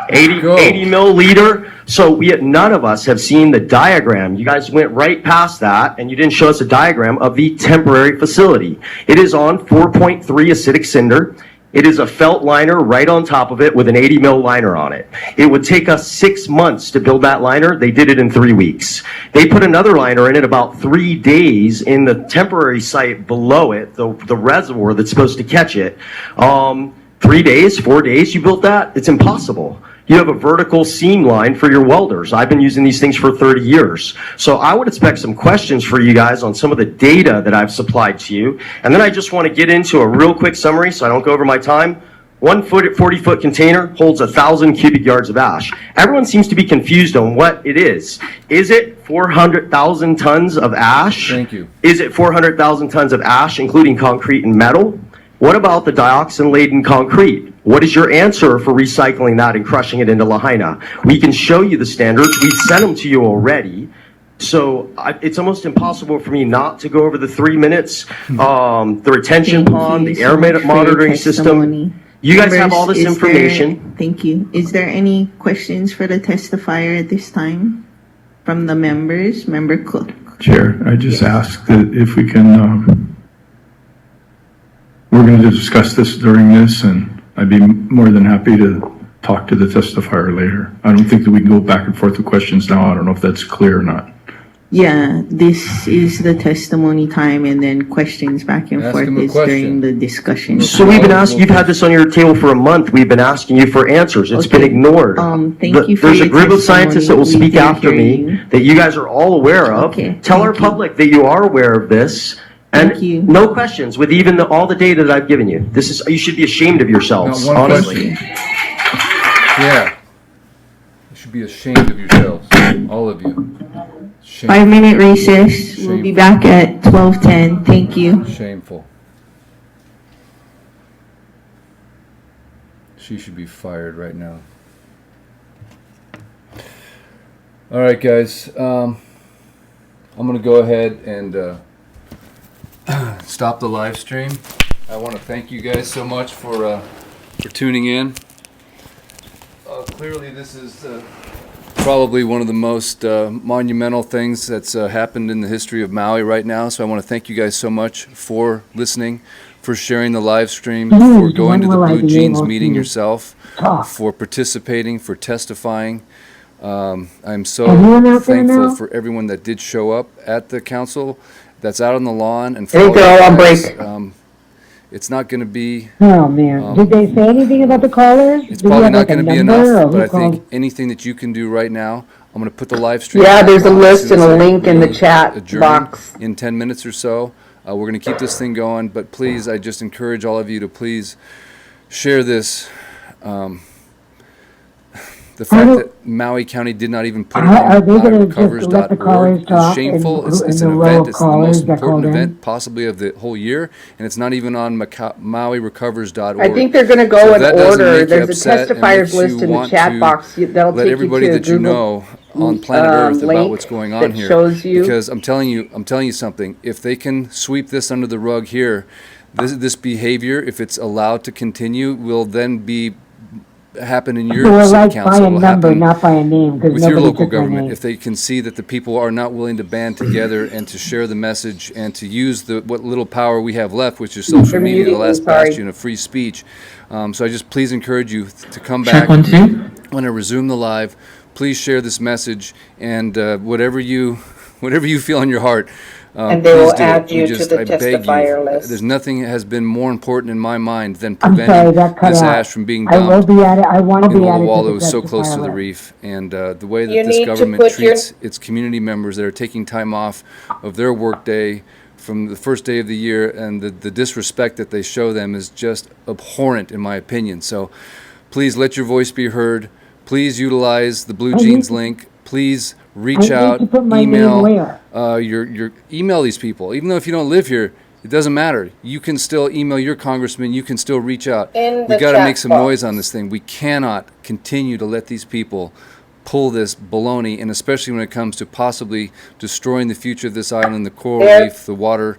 80 milliliter. So none of us have seen the diagram. You guys went right past that and you didn't show us a diagram of the temporary facility. It is on 4.3 acidic cinder. It is a felt liner right on top of it with an 80 mil liner on it. It would take us 6 months to build that liner. They did it in 3 weeks. They put another liner in it about 3 days in the temporary site below it, the reservoir that's supposed to catch it. 3 days, 4 days, you built that? It's impossible. You have a vertical seam line for your welders. I've been using these things for 30 years. So I would expect some questions for you guys on some of the data that I've supplied to you. And then I just want to get into a real quick summary so I don't go over my time. 1 foot at 40-foot container holds 1,000 cubic yards of ash. Everyone seems to be confused on what it is. Is it 400,000 tons of ash? Thank you. Is it 400,000 tons of ash, including concrete and metal? What about the dioxin-laden concrete? What is your answer for recycling that and crushing it into Lahaina? We can show you the standards. We've sent them to you already. So it's almost impossible for me not to go over the 3 minutes. The retention pond, the air monitoring system. You guys have all this information. Thank you. Is there any questions for the testifier at this time from the members? Member Cook. Chair, I just asked that if we can... we're going to discuss this during this, and I'd be more than happy to talk to the testifier later. I don't think that we can go back and forth with questions now. I don't know if that's clear or not. Yeah, this is the testimony time, and then questions back and forth is during the discussion. So we've been asking, you've had this on your table for a month. We've been asking you for answers. It's been ignored. Thank you for There's your a group of scientists that will testimony. speak after me that you guys are all aware of. Tell our public that you are aware of this. And no questions with even all the data that I've given you. You should be ashamed of yourselves, honestly. Yeah. You should be ashamed of yourselves, all of you. Shame. 5-minute recess. We'll be back at 12:10. Thank you. Shameful. She should be fired right now. All right, guys. I'm going to go ahead and stop the live stream. I want to thank you guys so much for tuning in. Clearly, this is probably one of the most monumental things that's happened in the history of Maui right now. So I want to thank you guys so much for listening, for sharing the live stream, for going to the Blue Jeans meeting yourself, for participating, for testifying. I'm so thankful for everyone that did show up at the council, that's out on the lawn, and for all you guys. It's not going to be. Oh man, did they say anything about the callers? It's probably not going to be enough, but I think anything that you can do right now, I'm going to put the live stream. Yeah, there's a list and a link in the chat box. In 10 minutes or so. We're going to keep this thing going, but please, I just encourage all of you to please share this. The fact that Maui County did not even put it on recovers.org is shameful. It's an event. It's the most important event possibly of the whole year, and it's not even on MauiRecovers.org. I think they're going to go in order. There's a testifiers list in the chat box. That'll let everybody that you know on planet Earth about what's going on here. Because I'm telling you something. If they can sweep this under the rug here, this behavior, if it's allowed to continue, will then be happen in your city council, by a number, not by a name, with your local government. If they can see that the people are not willing to band together and to share the message and to use what little power we have left, which is social media, the last bastion of free speech. So I just please encourage you to come back when I resume the live. Please share this message, and whatever you feel in your heart. And they will add you to the testifier list. There's nothing has been more important in my mind than preventing this ash from being dumped. I will be at it. I want to be at it. Oahu is so close to the reef, and the way that this government treats its community members that are taking time off of their work day from the first day of the year, and the disrespect that they show them is just abhorrent, in my opinion. So please let your voice be heard. Please utilize the Blue Jeans link. Please reach out, email, your email these people. Even though if you don't live here, it doesn't matter. You can still email your congressman. You can still reach out. We got to make some noise on this thing. We cannot continue to let these people pull this baloney, and especially when it comes to possibly destroying the future of this island, the coral reef, the water,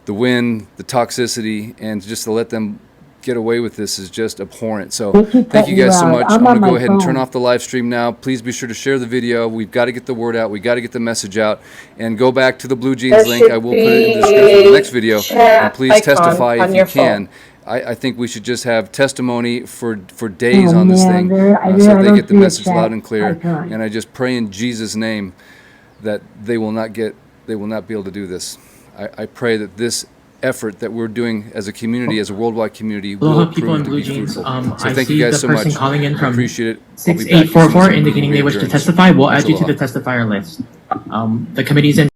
the wind, the toxicity, and just to let them get away with this is just abhorrent. So thank you guys so much. I'm going to go ahead and turn off the live stream now. Please be sure to share the video. We've got to get the word out. We've got to get the message out. And go back to the Blue Jeans link. I will put it in the description of the next video. And please testify if you can. I think we should just have testimony for days on this thing so they get the message loud and clear. And I just pray in Jesus' name that they will not be able to do this. I pray that this effort that we're doing as a community, as a worldwide community, will prove to be fruitful. So thank you guys so much. Calling in from I appreciate it. 6844 indicating they wish to testify. We'll add you to the testifier list. The committee's in